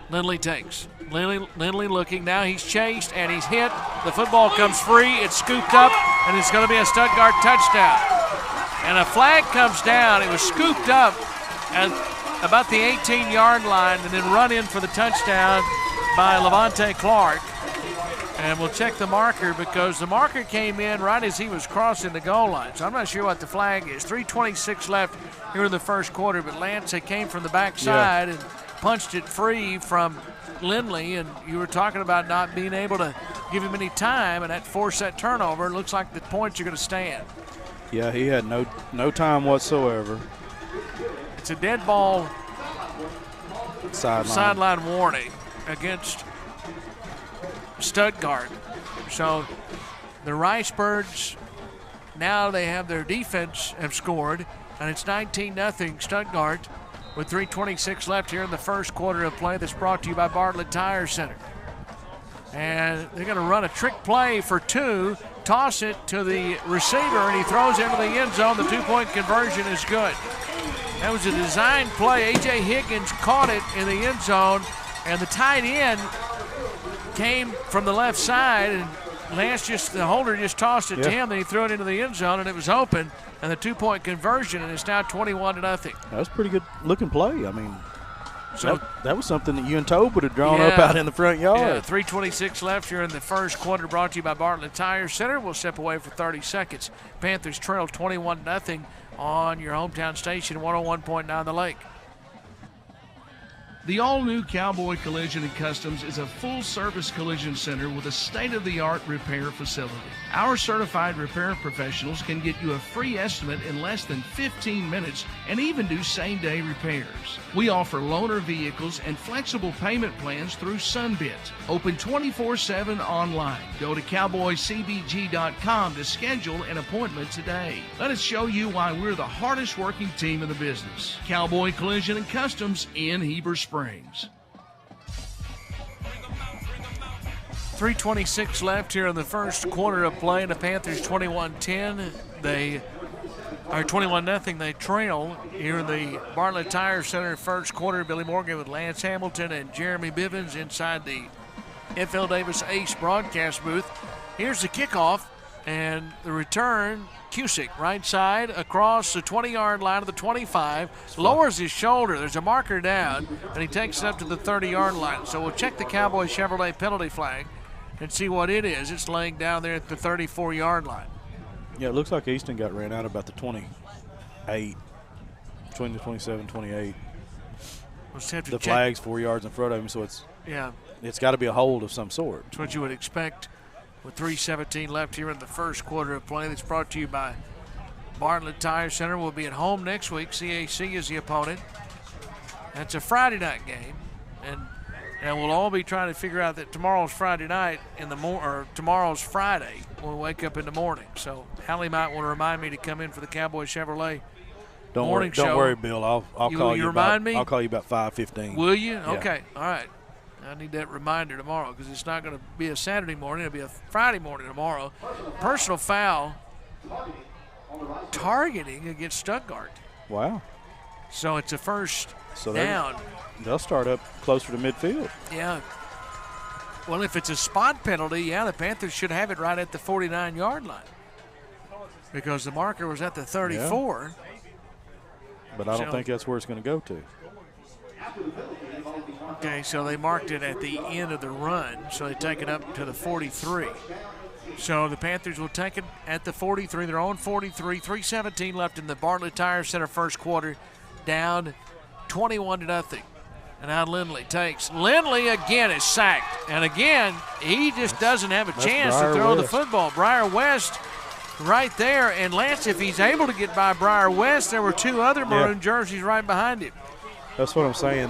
Lindley takes. Lindley looking. Now he's chased and he's hit. The football comes free. It's scooped up, and it's going to be a Stuttgart touchdown. And a flag comes down. It was scooped up at about the 18-yard line and then run in for the touchdown by Levante Clark. And we'll check the marker because the marker came in right as he was crossing the goal line. So I'm not sure what the flag is. 3:26 left here in the first quarter, but Lance came from the backside and punched it free from Lindley, and you were talking about not being able to give him any time, and that forced that turnover. It looks like the points are going to stand. Yeah, he had no time whatsoever. It's a dead ball sideline warning against Stuttgart. So the Ricebirds now they have their defense have scored, and it's 19-0 Stuttgart with 3:26 left here in the first quarter of play. That's brought to you by Bartlett Tire Center. And they're going to run a trick play for 2, toss it to the receiver, and he throws it into the end zone. The 2-point conversion is good. That was a design play. A.J. Higgins caught it in the end zone, and the tight end came from the left side, and the holder just tossed it to him, then he threw it into the end zone, and it was open, and the 2-point conversion, and it's now 21-0. That was a pretty good looking play. I mean, so that was something that you and Tobe would have drawn up out in the front yard. Yeah, 3:26 left here in the first quarter, brought to you by Bartlett Tire Center. We'll step away for 30 seconds. Panthers trail 21-0 on your hometown station, 101.9 The Lake. The all-new Cowboy Collision and Customs is a full-service collision center with a state-of-the-art repair facility. Our certified repair professionals can get you a free estimate in less than 15 minutes and even do same-day repairs. We offer loaner vehicles and flexible payment plans through Sunbit. Open 24/7 online. Go to cowboycbg.com to schedule an appointment today. Let us show you why we're the hardest working team in the business. Cowboy Collision and Customs in Heber Springs. 3:26 left here in the first quarter of play, and the Panthers 21-10. They are 21-0. They trail here in the Bartlett Tire Center first quarter. Billy Morgan with Lance Hamilton and Jeremy Bivens inside the FL Davis Ace broadcast booth. Here's the kickoff and the return. Cusick, right side, across the 20-yard line of the 25, lowers his shoulder. There's a marker down, and he takes it up to the 30-yard line. So we'll check the Cowboy Chevrolet penalty flag and see what it is. It's laying down there at the 34-yard line. Yeah, it looks like Easton got ran out about the 28, between the 27 28. The flag's 4 yards in front of him, so it's got to be a hold of some sort. That's what you would expect. With 3:17 left here in the first quarter of play. That's brought to you by Bartlett Tire Center. We'll be at home next week. CAC is the opponent. That's a Friday night game, and we'll all be trying to figure out that tomorrow's Friday night or tomorrow's Friday when we wake up in the morning. So Hallie might want to remind me to come in for the Cowboy Chevrolet morning show. Don't worry, Bill. I'll call you. Remind me. I'll call you about 5:15. Will you? Yeah. Okay. All right. I need that reminder tomorrow because it's not going to be a Saturday morning. It'll be a Friday morning tomorrow. Personal foul targeting against Stuttgart. Wow. So it's a first down. They'll start up closer to midfield. Yeah. Well, if it's a spot penalty, the Panthers should have it right at the 49-yard line because the marker was at the 34. Yeah. But I don't think that's where it's going to go to. Okay, so they marked it at the end of the run, so they take it up to the 43. So the Panthers will take it at the 43, their own 43, 3:17 left in the Bartlett Tire Center first quarter, down 21-0. And now Lindley takes. Lindley again is sacked, and again, he just doesn't have a chance to throw the football. Briar West right there, and Lance, if he's able to get by Briar West, there were two other maroon jerseys right behind him. That's what I'm saying.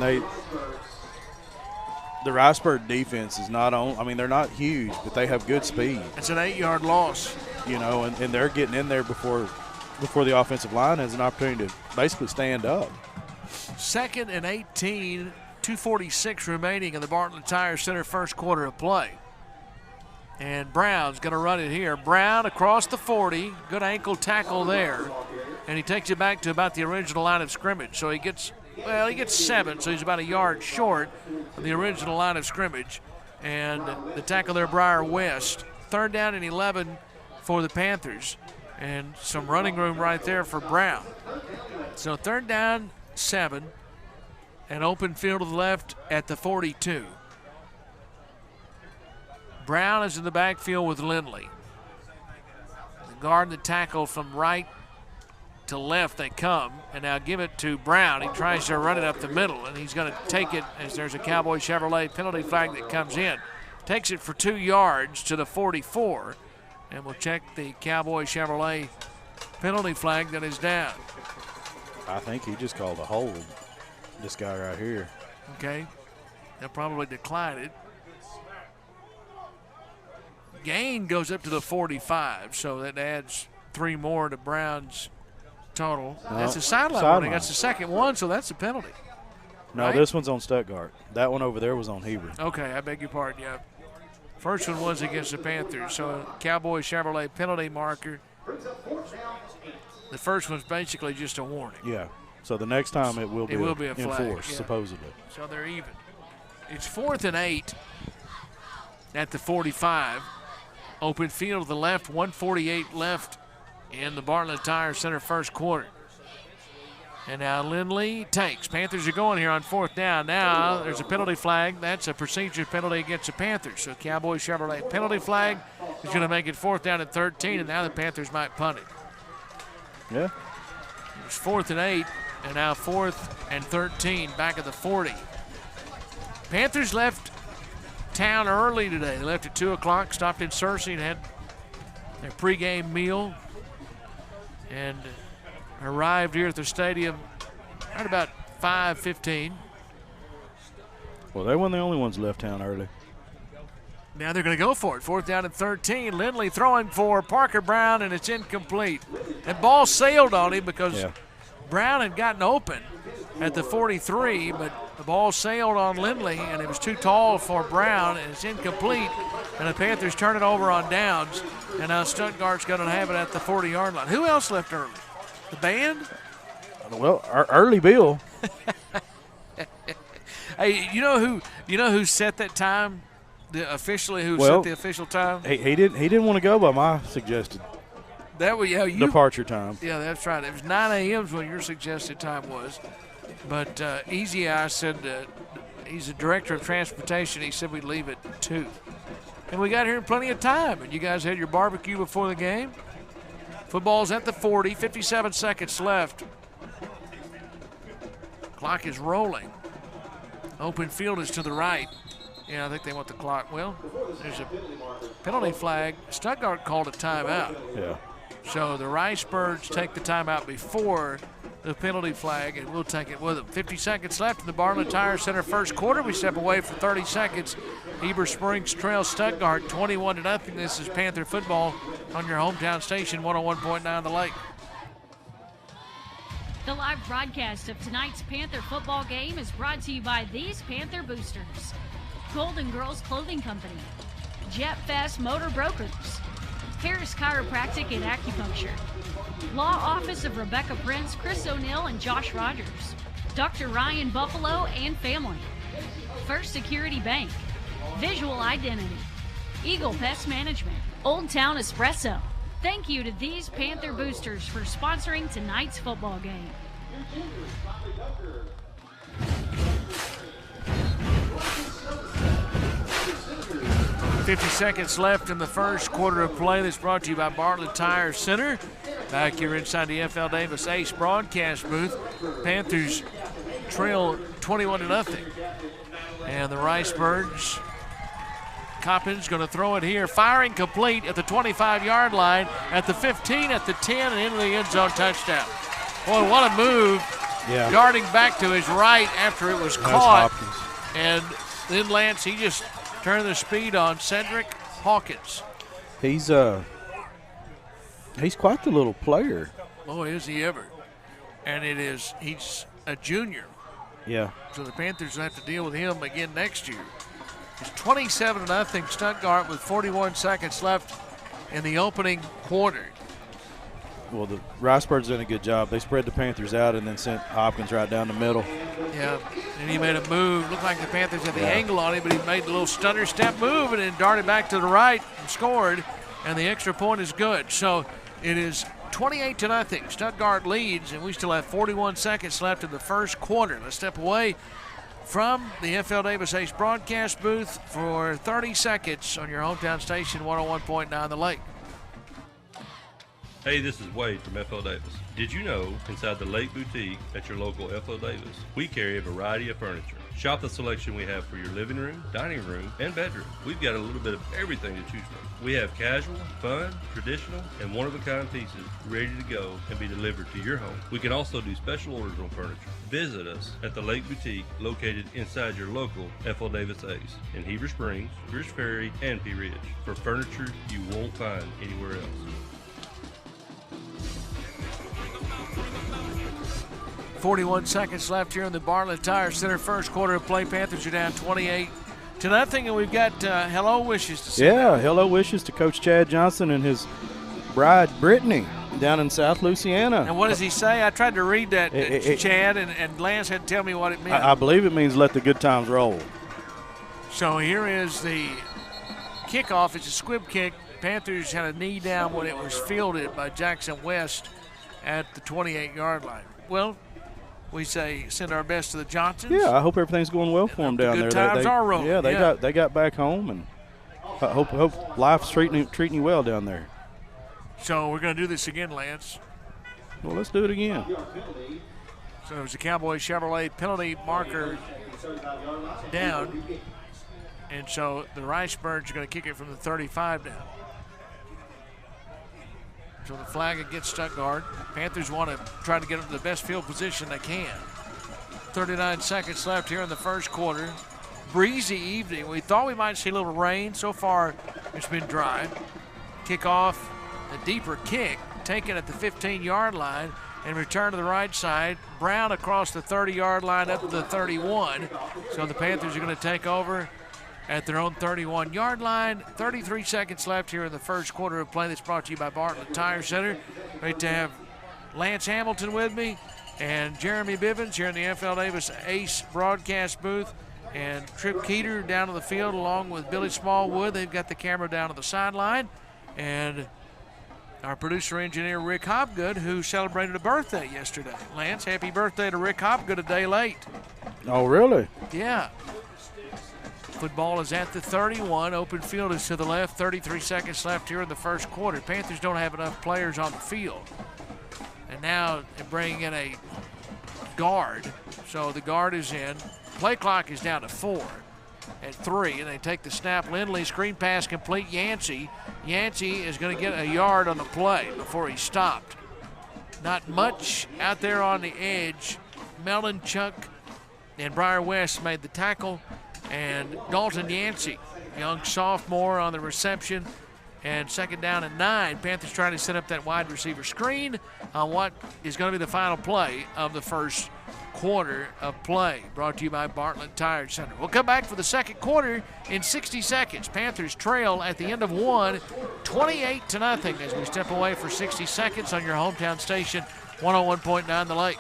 The Riceburg defense is not on. I mean, they're not huge, but they have good speed. It's an 8-yard loss. And they're getting in there before the offensive line has an opportunity to basically stand up. 2nd and 18, 2:46 remaining in the Bartlett Tire Center first quarter of play. And Brown's going to run it here. Brown across the 40, good ankle tackle there. And he takes it back to about the original line of scrimmage. So he gets 7, so he's about a yard short of the original line of scrimmage. And the tackle there, Briar West. 3rd down and 11 for the Panthers. And some running room right there for Brown. So 3rd down, 7, and open field to the left at the 42. Brown is in the backfield with Lindley. The guard and the tackle from right to left they come, and now give it to Brown. He tries to run it up the middle, and he's going to take it as there's a Cowboy Chevrolet penalty flag that comes in. Takes it for 2 yards to the 44, and we'll check the Cowboy Chevrolet penalty flag that is down. I think he just called a hold, this guy right here. Okay. They'll probably decline it. Gain goes up to the 45, so that adds 3 more to Brown's total. That's a sideline warning. That's the second one, so that's a penalty. No, right? This one's on Stuttgart. That one over there was on Heber. Okay, I beg your pardon, yeah. First one was against the Panthers, so Cowboy Chevrolet penalty marker. The first one's basically just a warning. Yeah. So the next time it will be a flag, enforced, supposedly. So they're even. It's 4th and 8 at the 45. Open field to the left, 1:48 left in the Bartlett Tire Center first quarter. And now Lindley takes. Panthers are going here on 4th down. Now there's a penalty flag. That's a procedure penalty against the Panthers. So Cowboy Chevrolet penalty flag is going to make it 4th down and 13, and now the Panthers might punt it. Yeah. It's 4th and 8, and now 4th and 13 back at the 40. Panthers left town early today. They left at 2 o'clock, stopped in Searcy and had their pregame meal, and arrived here at the stadium at about 5:15. Well, they weren't the only ones left town early. Now they're going to go for it. 4th down and 13. Lindley throwing for Parker Brown, and it's incomplete. That ball sailed on him because Brown had gotten open at the 43, but the ball sailed on Lindley, and it was too tall for Brown, and it's incomplete. And the Panthers turn it over on downs, and now Stuttgart's going to have it at the 40-yard line. Who else left early? The band? Well, Early Bill. Hey, you know who set that time? Set the official time? He didn't want to go by my suggested departure time. Yeah, that's right. It was 9 a.m. is what your suggested time was. But Easy Eye said he's the director of transportation. He said we'd leave at 2. And we got here in plenty of time. And you guys had your barbecue before the game. Football's at the 40, 57 seconds left. Clock is rolling. Open field is to the right. Yeah, I think they want the clock. Well, there's a penalty flag. Stuttgart called a timeout. Yeah. So the Ricebirds take the timeout before the penalty flag, and we'll take it with them. 50 seconds left in the Bartlett Tire Center first quarter. We step away for 30 seconds. Heber Springs trails Stuttgart 21-0. This is Panther Football on your hometown station, 101.9 The Lake. The live broadcast of tonight's Panther football game is brought to you by these Panther boosters. Golden Girls Clothing Company, Jet Fast Motor Brokers, Harris Chiropractic and Acupuncture, Law Office of Rebecca Prince, Chris O'Neill, and Josh Rogers, Dr. Ryan Buffalo and Family, First Security Bank, Visual Identity, Eagle Pest Management, Old Town Espresso. Thank you to these Panther boosters for sponsoring tonight's football game. 50 seconds left in the first quarter of play. That's brought to you by Bartlett Tire Center. Back here inside the FL Davis Ace broadcast booth. Panthers trail 21-0. And the Ricebirds, Coppins going to throw it here. Firing complete at the 25-yard line, at the 15, at the 10, and into the end zone touchdown. Boy, what a move. Yeah. Darting back to his right after it was caught. And then Lance, he just turned the speed on Cedric Hawkins. He's quite the little player. Oh, is he ever. And he's a junior. Yeah. So the Panthers will have to deal with him again next year. It's 27-0 Stuttgart with 41 seconds left in the opening quarter. Well, the Ricebirds did a good job. They spread the Panthers out and then sent Hopkins right down the middle. Yeah, and he made a move. Looked like the Panthers had the angle on him, but he made a little stunner step move and then darted back to the right and scored, and the extra point is good. So it is 28-0. Stuttgart leads, and we still have 41 seconds left in the first quarter. Let's step away from the FL Davis Ace broadcast booth for 30 seconds on your hometown station, 101.9 The Lake. Hey, this is Wade from FL Davis. Did you know inside the Lake Boutique at your local FL Davis, we carry a variety of furniture. Shop the selection we have for your living room, dining room, and bedroom. We've got a little bit of everything to choose from. We have casual, fun, traditional, and one-of-a-kind pieces ready to go and be delivered to your home. We can also do special orders on furniture. Visit us at the Lake Boutique located inside your local FL Davis Ace in Heber Springs, Pierce Ferry, and Pea Ridge for furniture you won't find anywhere else. 41 seconds left here in the Bartlett Tire Center first quarter of play. Panthers are down 28-0, and we've got hello wishes to say. Yeah, hello wishes to Coach Chad Johnson and his bride, Brittany, down in South Louisiana. And what does he say? I tried to read that, Chad, and Lance had to tell me what it meant. I believe it means let the good times roll. So here is the kickoff. It's a squib kick. Panthers had a knee down when it was fielded by Jackson West at the 28-yard line. Well, we say send our best to the Johnsons. Yeah, I hope everything's going well for them down there. Good times are rolling. Yeah, they got back home, and I hope life's treating you well down there. So we're going to do this again, Lance. Well, let's do it again. So there's a Cowboy Chevrolet penalty marker down. And so the Riceburns are going to kick it from the 35 down. So the flag against Stuttgart. Panthers want to try to get them to the best field position they can. 39 seconds left here in the first quarter. Breezy evening. We thought we might see a little rain. So far, it's been dry. Kickoff, a deeper kick, taken at the 15-yard line and return to the right side. Brown across the 30-yard line up to the 31. So the Panthers are going to take over at their own 31-yard line. 33 seconds left here in the first quarter of play. That's brought to you by Bartlett Tire Center. Great to have Lance Hamilton with me and Jeremy Bivens here in the FL Davis Ace broadcast booth, and Trip Keeter down on the field along with Billy Smallwood. They've got the camera down on the sideline, and our producer-engineer Rick Hopgood, who celebrated a birthday yesterday. Lance, happy birthday to Rick Hopgood, a day late. Oh, really? Yeah. Football is at the 31. Open field is to the left. 33 seconds left here in the first quarter. Panthers don't have enough players on the field. And now they're bringing in a guard. So the guard is in. Play clock is down to 4 at 3. And they take the snap. Lindley, screen pass complete. Yancey is going to get a yard on the play before he stopped. Not much out there on the edge. Melonchuk and Briar West made the tackle. And Dalton Yancey, young sophomore, on the reception. And second down and 9. Panthers trying to set up that wide receiver screen on what is going to be the final play of the first quarter of play. Brought to you by Bartlett Tire Center. We'll come back for the second quarter in 60 seconds. Panthers trail at the end of one, 28-0, as we step away for 60 seconds on your hometown station, 101.9 The Lake.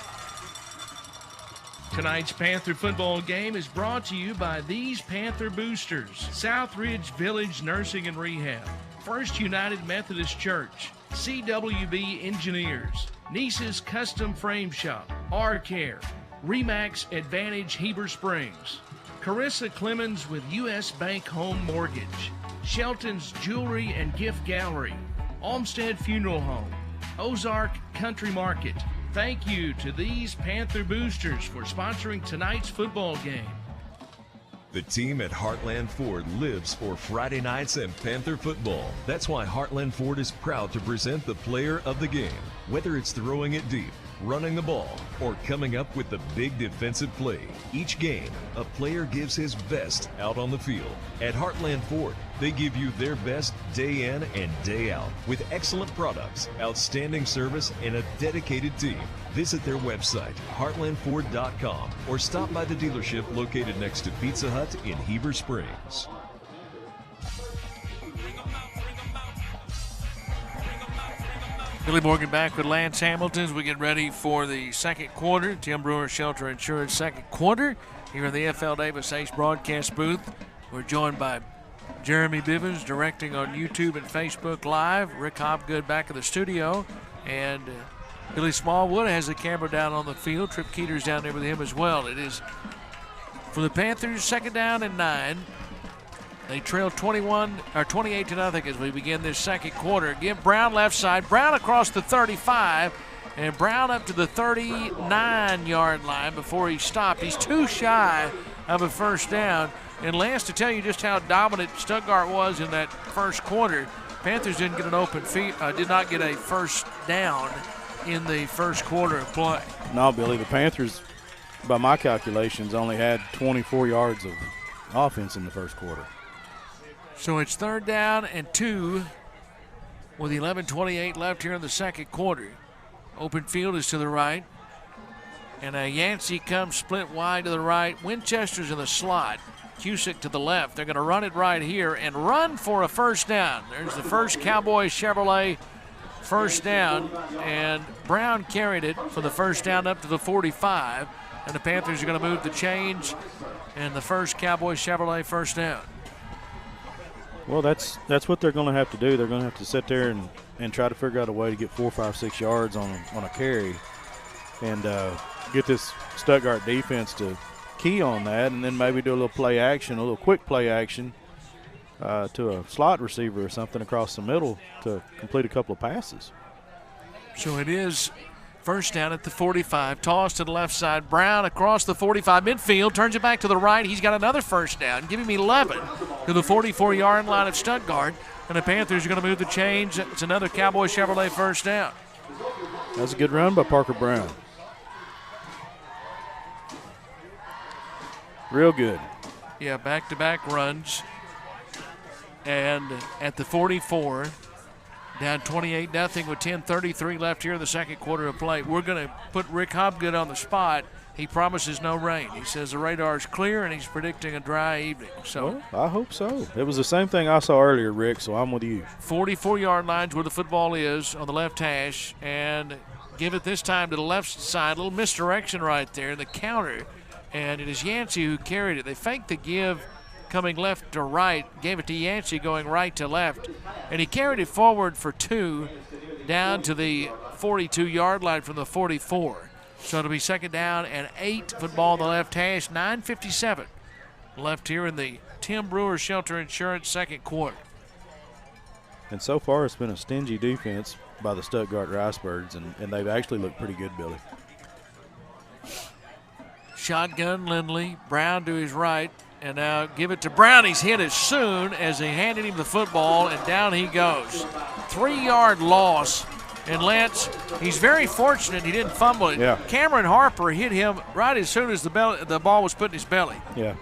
Tonight's Panther football game is brought to you by these Panther boosters: Southridge Village Nursing and Rehab, First United Methodist Church, CWB Engineers, Niece's Custom Frame Shop, R-Care, Remax Advantage Heber Springs, Carissa Clemens with U.S. Bank Home Mortgage, Shelton's Jewelry and Gift Gallery, Olmsted Funeral Home, Ozark Country Market. Thank you to these Panther boosters for sponsoring tonight's football game. The team at Heartland Ford lives for Friday nights and Panther football. That's why Heartland Ford is proud to present the player of the game. Whether it's throwing it deep, running the ball, or coming up with the big defensive play, each game, a player gives his best out on the field. At Heartland Ford, they give you their best day in and day out with excellent products, outstanding service, and a dedicated team. Visit their website, heartlandford.com, or stop by the dealership located next to Pizza Hut in Heber Springs. Billy Morgan back with Lance Hamilton as we get ready for the second quarter. Tim Brewer Shelter Insurance second quarter here in the FL Davis Ace broadcast booth. We're joined by Jeremy Bivens directing on YouTube and Facebook Live. Rick Hopgood back in the studio. And Billy Smallwood has the camera down on the field. Trip Keeter's down there with him as well. It is for the Panthers, second down and 9. They trail 28-0 as we begin this second quarter. Again, Brown left side. Brown across the 35. And Brown up to the 39-yard line before he stopped. He's too shy of a first down. And Lance, to tell you just how dominant Stuttgart was in that first quarter, Panthers didn't get an open did not get a first down in the first quarter of play. No, Billy, the Panthers, by my calculations, only had 24 yards of offense in the first quarter. So it's third down and 2 with 11:28 left here in the second quarter. Open field is to the right. And Yancey comes split wide to the right. Winchester's in the slot. Cusick to the left. They're going to run it right here and run for a first down. There's the first Cowboy Chevrolet first down. And Brown carried it for the first down up to the 45. And the Panthers are going to move the change. And the first Cowboy Chevrolet first down. Well, that's what they're going to have to do. They're going to have to sit there and try to figure out a way to get 4, 5, 6 yards on a carry. And get this Stuttgart defense to key on that, and then maybe do a little play action, a little quick play action to a slot receiver or something across the middle to complete a couple of passes. So it is first down at the 45. Toss to the left side. Brown across the 45 midfield. Turns it back to the right. He's got another first down. Give him 11 to the 44-yard line of Stuttgart. And the Panthers are going to move the change. It's another Cowboy Chevrolet first down. That's a good run by Parker Brown. Real good. Yeah, back-to-back runs. And at the 44, down 28-0 with 10:33 left here in the second quarter of play. We're going to put Rick Hobgood on the spot. He promises no rain. He says the radar's clear, and he's predicting a dry evening. So well, I hope so. It was the same thing I saw earlier, Rick, so I'm with you. 44-yard line's where the football is on the left hash. And give it this time to the left side. A little misdirection right there in the counter. And it is Yancey who carried it. They faked the give coming left to right, gave it to Yancey going right to left. And he carried it forward for 2 down to the 42-yard line from the 44. So it'll be second down and 8, football on the left hash, 9:57 left here in the Tim Brewer Shelter Insurance second quarter. And so far it's been a stingy defense by the Stuttgart Ricebirds, and they've actually looked pretty good, Billy. Shotgun Lindley, Brown to his right, and now give it to Brown. He's hit as soon as they handed him the football, and down he goes. 3-yard loss, and Lance, he's very fortunate he didn't fumble it. Yeah. Cameron Harper hit him right as soon as the ball was put in his belly. Yeah.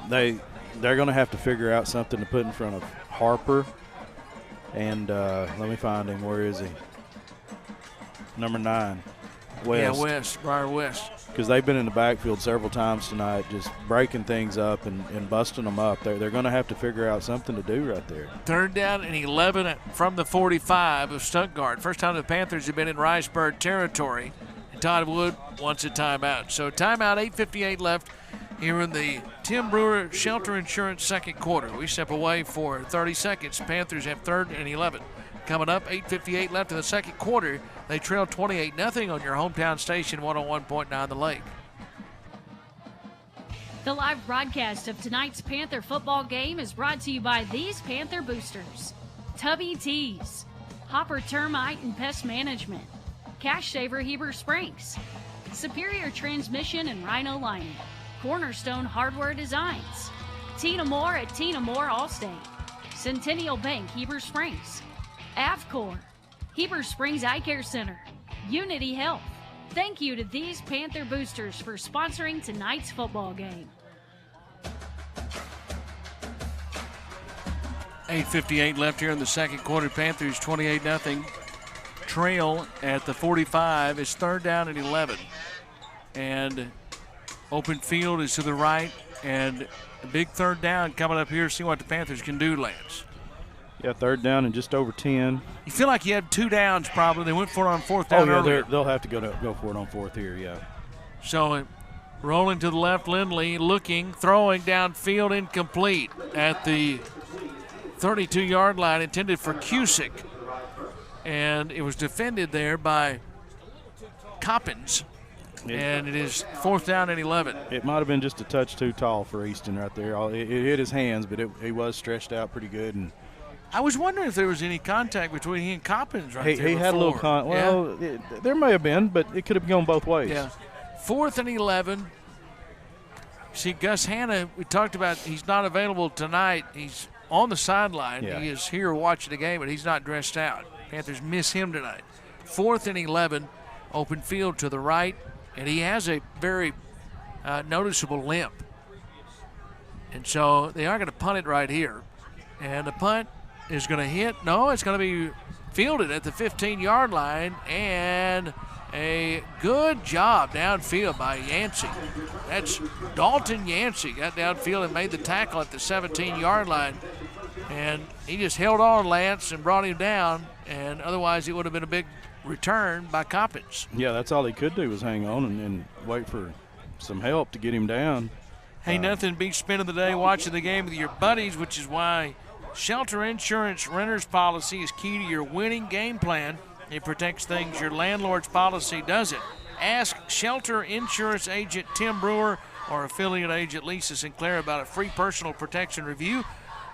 They're going to have to figure out something to put in front of Harper, and let me find him. Where is he? Number 9, West. Yeah, West, Briar West. Because they've been in the backfield several times tonight, just breaking things up and busting them up. They're going to have to figure out something to do right there. Third down and 11 from the 45 of Stuttgart. First time the Panthers have been in Riceburg territory. And Todd Wood wants a timeout. So timeout, 8:58 left here in the Tim Brewer Shelter Insurance second quarter. We step away for 30 seconds. Panthers have third and 11. Coming up, 8:58 left in the second quarter. They trail 28-0 on your hometown station, 101.9 The Lake. The live broadcast of tonight's Panther football game is brought to you by these Panther boosters: Tubby Tees, Hopper Termite and Pest Management, Cash Saver Heber Springs, Superior Transmission and Rhino Lining, Cornerstone Hardware Designs, Tina Moore at Tina Moore Allstate, Centennial Bank Heber Springs, Avcor, Heber Springs Eye Care Center, Unity Health. Thank you to these Panther boosters for sponsoring tonight's football game. 8:58 left here in the second quarter. Panthers 28-0 trail at the 45. It's third down and 11. And open field is to the right. And a big third down coming up here. See what the Panthers can do, Lance. Yeah, third down and just over 10. You feel like you had 2 downs probably. They went for it on fourth down earlier. They'll have to go for it on fourth here, yeah. So rolling to the left, Lindley looking, throwing downfield, incomplete at the 32-yard line, intended for Cusick. And it was defended there by Coppins. And it is fourth down and 11. It might have been just a touch too tall for Easton right there. It hit his hands, but he was stretched out pretty good. And I was wondering if there was any contact between he and Coppins right there. He had a little there may have been, but it could have gone both ways. Yeah. Fourth and 11. See, Gus Hanna, we talked about he's not available tonight. He's on the sideline. Yeah. He is here watching the game, but he's not dressed out. Panthers miss him tonight. Fourth and 11, open field to the right, and he has a very noticeable limp. And so they are going to punt it right here. And the punt is going to hit. No, it's going to be fielded at the 15-yard line, and A good job downfield by Yancey. That's Dalton Yancey got downfield and made the tackle at the 17-yard line. And he just held on Lance and brought him down, and otherwise it would have been a big return by Coppins. Yeah, that's all he could do was hang on and wait for some help to get him down. Hey, nothing beats spending the day watching the game with your buddies, which is why Shelter Insurance Renter's Policy is key to your winning game plan. It protects things your landlord's policy doesn't. Ask Shelter Insurance Agent Tim Brewer or affiliate agent Lisa Sinclair about a free personal protection review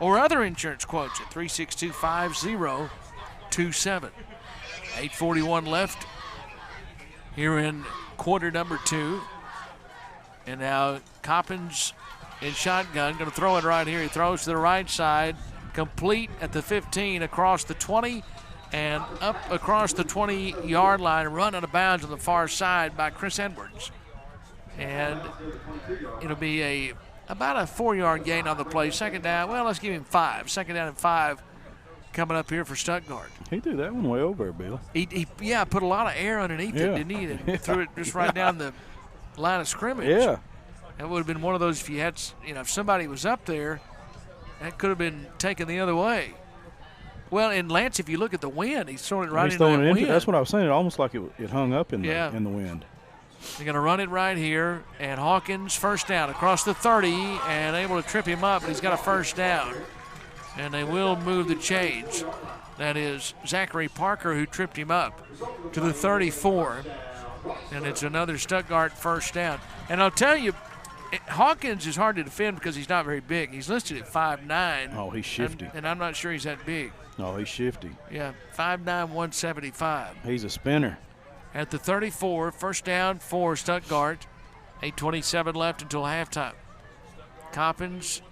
or other insurance quotes at 362-5027. 8:41 left here in quarter number 2. And now Coppins in shotgun, going to throw it right here. He throws to the right side, complete at the 15, across the 20, and up across the 20-yard line, run out of bounds on the far side by Chris Edwards. And it'll be about a 4-yard gain on the play. Second down, well, let's give him 5. Second down and 5 coming up here for Stuttgart. He threw that one way over, Bill. He put a lot of air underneath it, didn't he? And threw it just right down the line of scrimmage. Yeah. That would have been one of those, if you had, if somebody was up there, that could have been taken the other way. Well, and Lance, if you look at the wind, he's throwing it right into that wind. That's what I was saying. It almost like it hung up in the wind. They're going to run it right here, and Hawkins first down across the 30 and able to trip him up, but he's got a first down. And they will move the change. That is Zachary Parker who tripped him up to the 34. And it's another Stuttgart first down. And I'll tell you, Hawkins is hard to defend because he's not very big. He's listed at 5'9". Oh, he's shifty. And I'm not sure he's that big. Oh, he's shifty. Yeah, 5'9", 175. He's a spinner. At the 34, first down for Stuttgart. 8:27 left until halftime. Coppins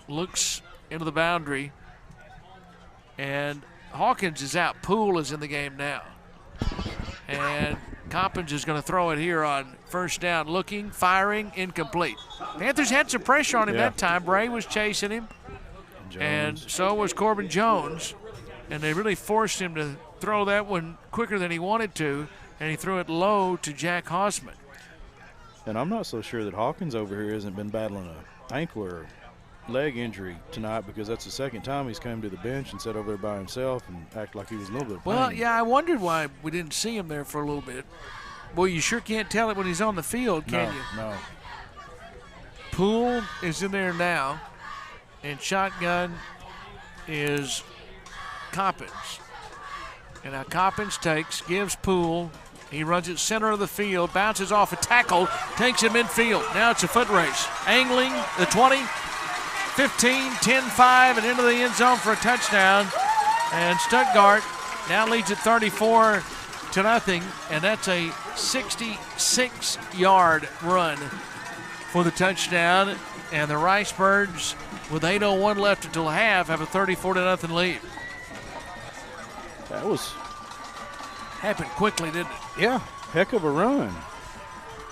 looks into the boundary. And Hawkins is out. Poole is in the game now. And Coppins is going to throw it here on first down. Looking, firing, incomplete. Panthers had some pressure on him that time. Bray was chasing him. And so was Corbin Jones. And they really forced him to throw that one quicker than he wanted to. And he threw it low to Jack Hausman. And I'm not so sure that Hawkins over here hasn't been battling an ankle or leg injury tonight, because that's the second time he's come to the bench and sat over there by himself and acted like he was a little bit of pain. Well, yeah, I wondered why we didn't see him there for a little bit. Boy, you sure can't tell it when he's on the field, can you? No. Poole is in there now, and shotgun is Coppins. And now Coppins gives Poole. He runs it center of the field, bounces off a tackle, takes it midfield. Now it's a foot race. Angling the 20, 15, 10-5, and into the end zone for a touchdown. And Stuttgart now leads at 34-0, and that's a 66-yard run for the touchdown. And the Ricebirds, with 8:01 left until half, have a 34-0 lead. That was happened quickly, didn't it? Yeah, heck of a run.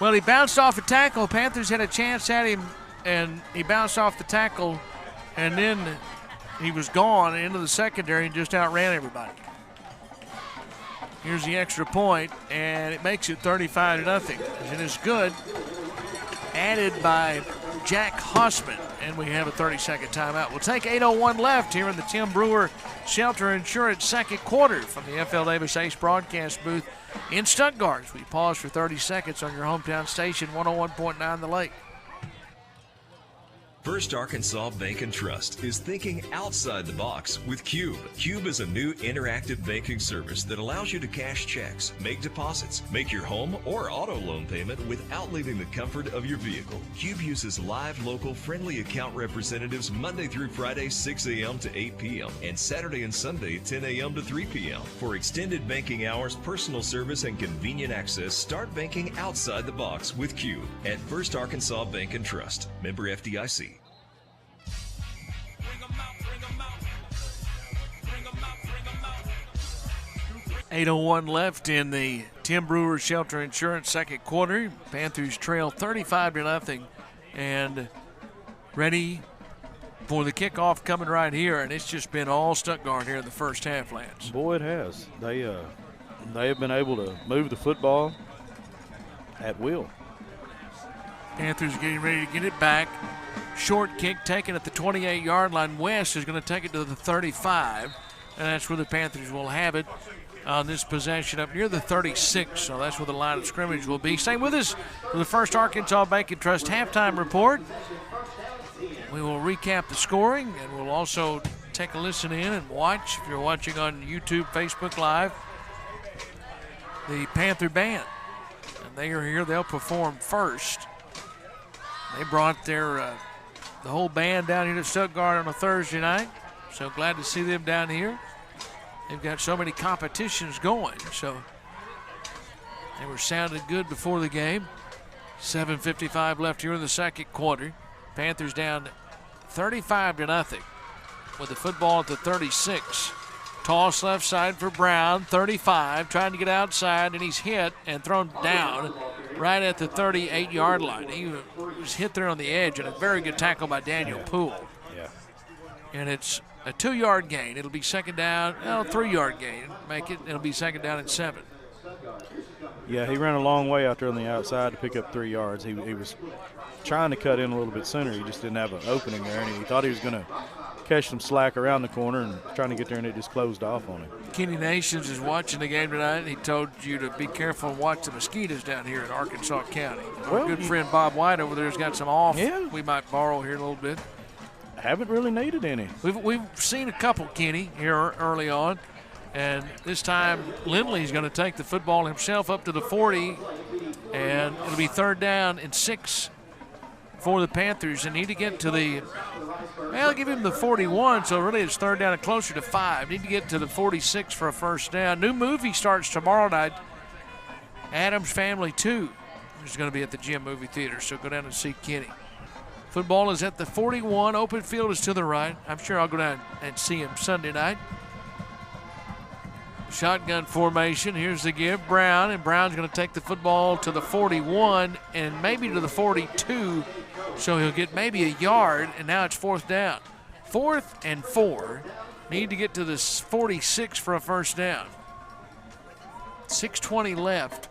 Well, he bounced off a tackle. Panthers had a chance at him, and he bounced off the tackle, and then he was gone into the secondary and just outran everybody. Here's the extra point, and it makes it 35-0. It is good. Added by Jack Hausman, and we have a 30-second timeout. We'll take 8:01 left here in the Tim Brewer Shelter Insurance second quarter from the FL Davis Ace broadcast booth in Stuttgart. We pause for 30 seconds on your hometown station, 101.9 The Lake. First Arkansas Bank and Trust is thinking outside the box with Cube. Cube is a new interactive banking service that allows you to cash checks, make deposits, make your home or auto loan payment without leaving the comfort of your vehicle. Cube uses live, local, friendly account representatives Monday through Friday, 6 a.m. to 8 p.m. and Saturday and Sunday, 10 a.m. to 3 p.m. For extended banking hours, personal service, and convenient access, start banking outside the box with Cube at First Arkansas Bank and Trust. Member FDIC. 8:01 left in the Tim Brewer Shelter Insurance second quarter. Panthers trail 35-0 and ready for the kickoff coming right here. And it's just been all Stuttgart here in the first half, Lance. Boy, it has. They They have been able to move the football at will. Panthers getting ready to get it back. Short kick taken at the 28-yard line. West is going to take it to the 35, and that's where the Panthers will have it on this possession up near the 36, so that's where the line of scrimmage will be. Stay with us for the First Arkansas Bank and Trust halftime report. We will recap the scoring, and we'll also take a listen in and watch, if you're watching on YouTube, Facebook Live, the Panther Band. And they are here. They'll perform first. They brought their the whole band down here to Stuttgart on a Thursday night, so glad to see them down here. They've got so many competitions going, so they were sounding good before the game. 7:55 left here in the second quarter. Panthers down 35-0 with the football at the 36. Toss left side for Brown, 35, trying to get outside, and he's hit and thrown down right at the 38-yard line. He was hit there on the edge, and a very good tackle by Daniel Poole. Yeah. And it's a 2-yard gain. It'll be second down, 3-yard gain. It'll be second down and 7. Yeah, he ran a long way out there on the outside to pick up 3 yards. He was trying to cut in a little bit sooner. He just didn't have an opening there, and he thought he was going to catch some slack around the corner and trying to get there, and it just closed off on him. Kenny Nations is watching the game tonight, and he told you to be careful and watch the mosquitoes down here in Arkansas County. Our good friend Bob White over there has got some off we might borrow here a little bit. Haven't really needed any. We've seen a couple, Kenny, here early on. And this time, Lindley's going to take the football himself up to the 40, and it'll be third down and 6 for the Panthers. They need to get to the, well, give him the 41, so really it's third down and closer to 5. Need to get to the 46 for a first down. New movie starts tomorrow night, Addams Family 2, which is going to be at the Gym Movie Theater, so go down and see Kenny. Football is at the 41. Open field is to the right. I'm sure I'll go down and see him Sunday night. Shotgun formation. Here's the give. Brown, and Brown's going to take the football to the 41 and maybe to the 42, so he'll get maybe a yard, and now it's fourth down. 4th and 4. Need to get to the 46 for a first down. 6:20 left.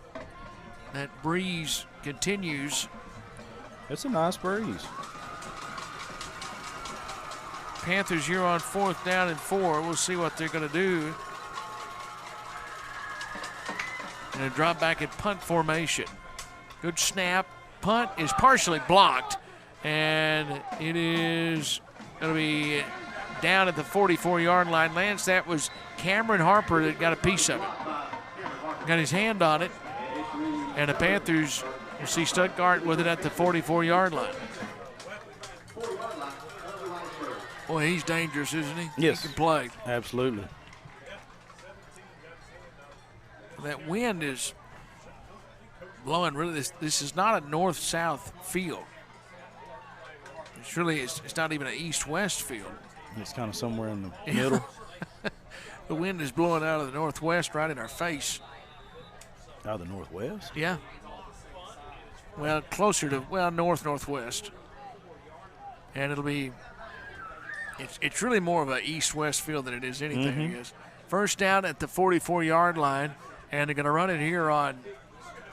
That breeze continues. It's a nice breeze. Panthers here on 4th down and 4. We'll see what they're going to do. And a drop back at punt formation. Good snap. Punt is partially blocked, and it is going to be down at the 44-yard line. Lance, that was Cameron Harper that got a piece of it. Got his hand on it, and the Panthers, you see Stuttgart with it at the 44-yard line. Boy, he's dangerous, isn't he? Yes. He can play. Absolutely. That wind is blowing really. This is not a north-south field. It's really, it's not even an east-west field. It's kind of somewhere in the middle. The wind is blowing out of the northwest right in our face. Out of the northwest? Yeah. Well, closer to, north-northwest. And it'll be, it's really more of an east-west field than it is anything, I guess. First down at the 44-yard line. And they're going to run it here on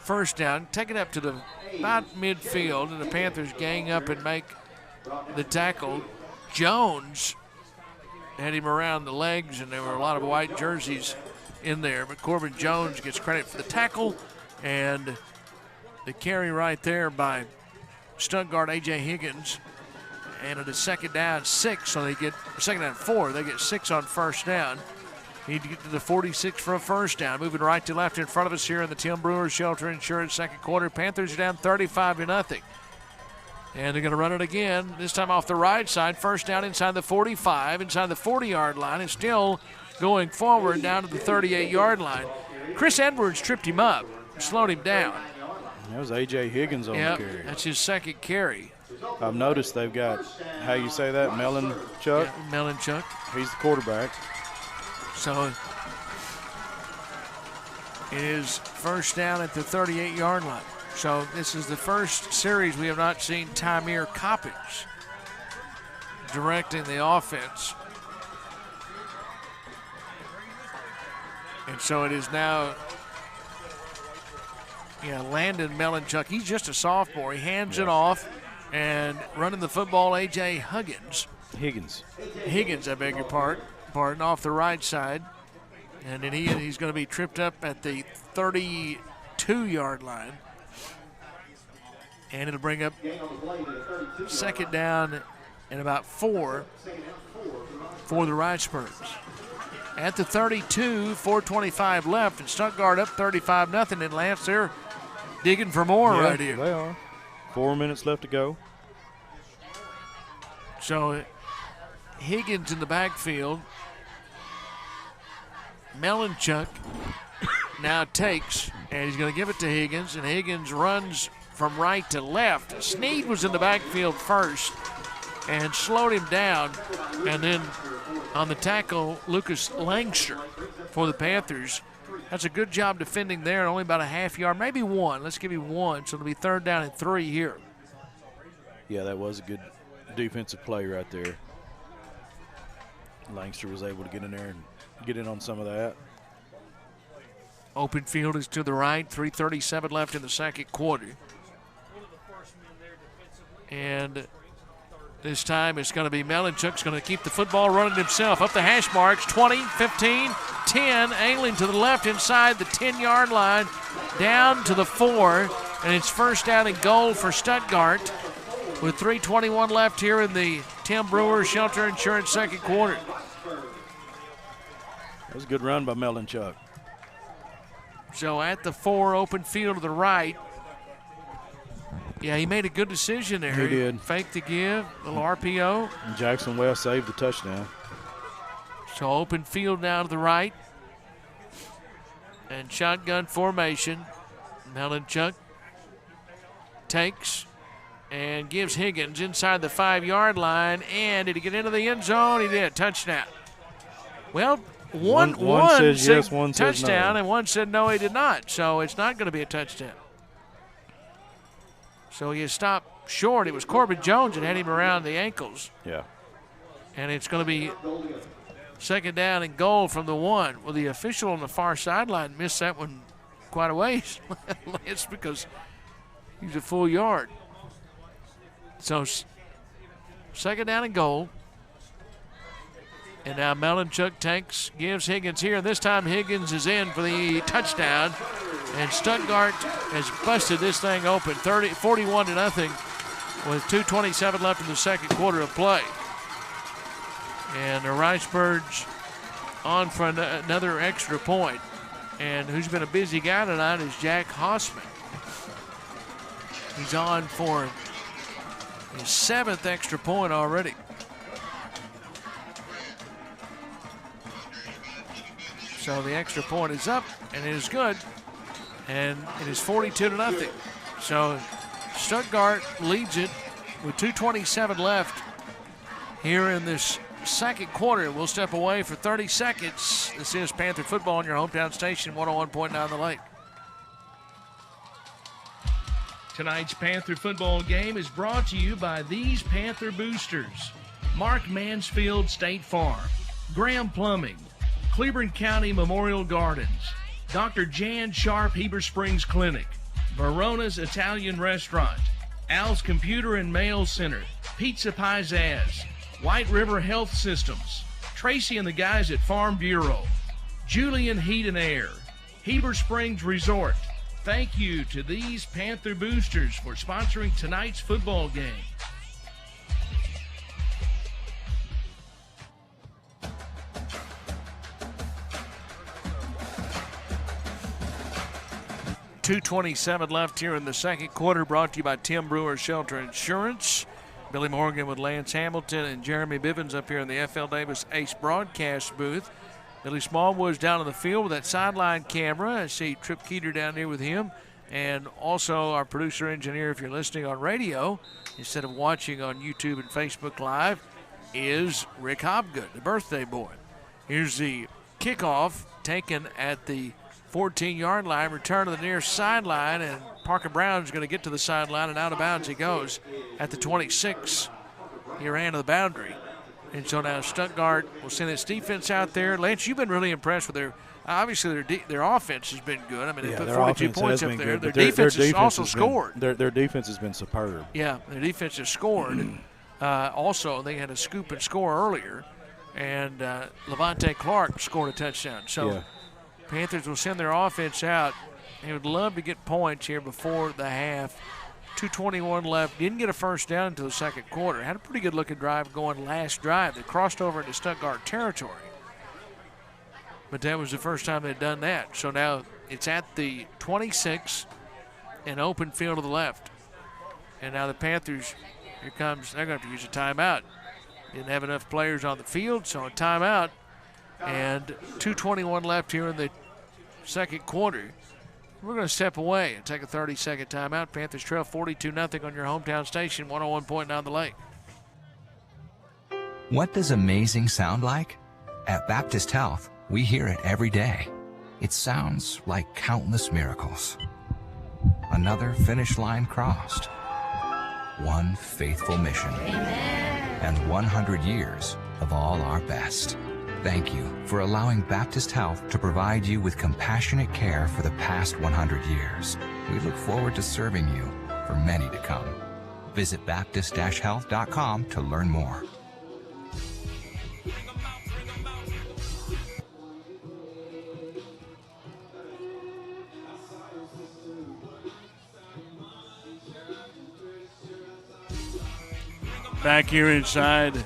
first down. Take it up to the about midfield, and the Panthers gang up and make the tackle. Jones had him around the legs, and there were a lot of white jerseys in there. But Corbin Jones gets credit for the tackle, and the carry right there by Stuttgart, A.J. Higgins. And at a second down, 6, so they get second down 4. They get 6 on first down. Need to get to the 46 for a first down. Moving right to left in front of us here in the Tim Brewer Shelter Insurance second quarter. Panthers are down 35-0. And they're going to run it again, this time off the right side. First down inside the 45, inside the 40-yard line. And still going forward down to the 38-yard line. Chris Edwards tripped him up, slowed him down. That was A.J. Higgins on the carry. That's his second carry. I've noticed they've got, how you say that, Melon Chuck? Yeah, Melon Chuck. He's the quarterback. So it is first down at the 38-yard line. So this is the first series we have not seen Tamir Coppins directing the offense. And so it is now Landon Melanchuk. He's just a sophomore. He hands it off, and running the football, A.J. Higgins, I beg your pardon, off the right side. And then he's going to be tripped up at the 32-yard line. And it'll bring up second down and about 4 for the Wrightsburgs. At the 32, 4:25 left, and Stuttgart up 35-0. And Lance, they're digging for more right here. They are. 4 minutes left to go. So Higgins in the backfield. Melanchuk now takes, and he's going to give it to Higgins, and Higgins runs from right to left. Sneed was in the backfield first and slowed him down, and then on the tackle, Lucas Langster for the Panthers. That's a good job defending there, only about a half yard, maybe 1. Let's give him 1, so it'll be 3rd down and 3 here. Yeah, that was a good defensive play right there. Langster was able to get in there and get in on some of that. Open field is to the right, 3:37 left in the second quarter. And this time it's going to be Melanchuk's going to keep the football running himself. Up the hash marks, 20, 15, 10, angling to the left inside the 10-yard line, down to the 4, and it's first down and goal for Stuttgart with 3:21 left here in the Tim Brewer Shelter Insurance second quarter. That was a good run by Melanchuk. So at the 4, open field to the right. Yeah, he made a good decision there. He did. Fake the give, little RPO. And Jackson West saved the touchdown. So open field now to the right. And shotgun formation. Melanchuk takes and gives Higgins inside the 5-yard line. And did he get into the end zone? He did. Touchdown. Well, one says yes, one touchdown, says no. and one said no, he did not. So it's not going to be a touchdown. So he stopped short. It was Corbin Jones that had him around the ankles. Yeah. And it's going to be second down and goal from the 1. Well, the official on the far sideline missed that one quite a ways. It's because he's a full yard. So second down and goal. And now Melanchuk gives Higgins here. And this time Higgins is in for the touchdown. And Stuttgart has busted this thing open, 41-0 with 2:27 left in the second quarter of play. And the Wrightsburgs on for another extra point. And who's been a busy guy tonight is Jack Hossman. He's on for his 7th extra point already. So the extra point is up, and it is good. And it is 42-0. So Stuttgart leads it with 2:27 left here in this second quarter. We'll step away for 30 seconds. This is Panther Football on your hometown station, 101.9 The Lake. Tonight's Panther Football game is brought to you by these Panther boosters: Mark Mansfield State Farm, Graham Plumbing, Cleburne County Memorial Gardens, Dr. Jan Sharp Heber Springs Clinic, Verona's Italian Restaurant, Al's Computer and Mail Center, Pizza Pizzazz, White River Health Systems, Tracy and the guys at Farm Bureau, Julian Heat and Air, Heber Springs Resort. Thank you to these Panther boosters for sponsoring tonight's football game. .227 left here in the second quarter, brought to you by Tim Brewer Shelter Insurance. Billy Morgan with Lance Hamilton and Jeremy Bivens up here in the FL Davis Ace broadcast booth. Billy Smallwood's down on the field with that sideline camera. I see Trip Keeter down there with him. And also our producer engineer, if you're listening on radio, instead of watching on YouTube and Facebook Live, is Rick Hobgood, the birthday boy. Here's the kickoff taken at the 14-yard line, return to the near sideline, and Parker Brown's going to get to the sideline, and out of bounds he goes at the 26. He ran to the boundary. And so now Stuttgart will send its defense out there. Lance, you've been really impressed with obviously their offense has been good. I mean, they put 42 points up there. Their defense has also scored. Their defense has been superb. Yeah, their defense has scored. Also, they had a scoop and score earlier, and Levante Clark scored a touchdown. So Panthers will send their offense out. They would love to get points here before the half. 2:21 left. Didn't get a first down until the second quarter. Had a pretty good looking drive going last drive. They crossed over into Stuttgart territory. But that was the first time they'd done that. So now it's at the 26 and open field to the left. And now the Panthers, they're going to have to use a timeout. Didn't have enough players on the field, so a timeout. And 2:21 left here in the second quarter. We're going to step away and take a 30-second timeout. Panthers trail 42-0 on your hometown station, 101.9 The Lake. What does amazing sound like? At Baptist Health, we hear it every day. It sounds like countless miracles. Another finish line crossed. One faithful mission. And 100 years of all our best. Thank you for allowing Baptist Health to provide you with compassionate care for the past 100 years. We look forward to serving you for many to come. Visit Baptist-Health.com to learn more. Back here inside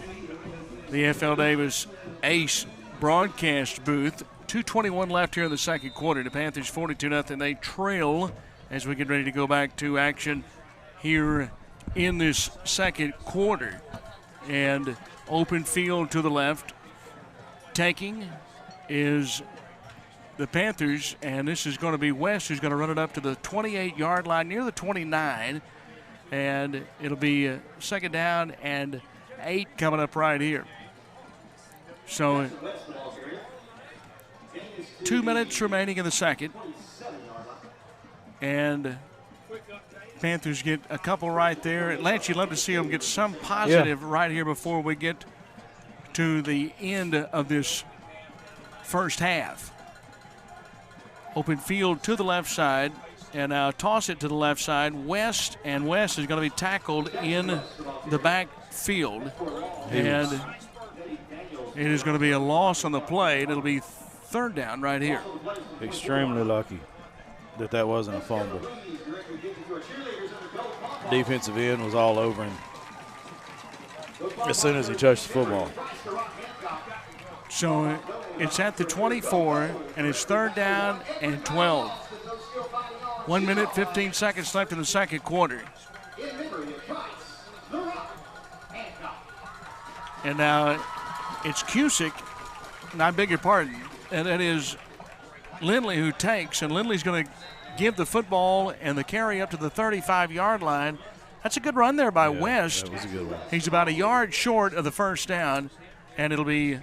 the FL Davis Ace broadcast booth. 2:21 left here in the second quarter. The Panthers 42-0. They trail as we get ready to go back to action here in this second quarter. And open field to the left. Taking is the Panthers, and this is going to be West who's going to run it up to the 28-yard line near the 29. And it'll be second down and 8 coming up right here. So 2 minutes remaining in the second. And Panthers get a couple right there. Lance, you'd love to see them get some positive right here before we get to the end of this first half. Open field to the left side. And now toss it to the left side. West is going to be tackled in the backfield. And it is going to be a loss on the play. It'll be third down right here. Extremely lucky that wasn't a fumble. Defensive end was all over him as soon as he touched the football. So it's at the 24, and it's third down and 12. 1 minute, 15 seconds left in the second quarter. And now it's Cusick, and I beg your pardon, and that is Lindley who takes, and Lindley's going to give the football and the carry up to the 35-yard line. That's a good run there by West. That was a good one. He's about a yard short of the first down, and it'll be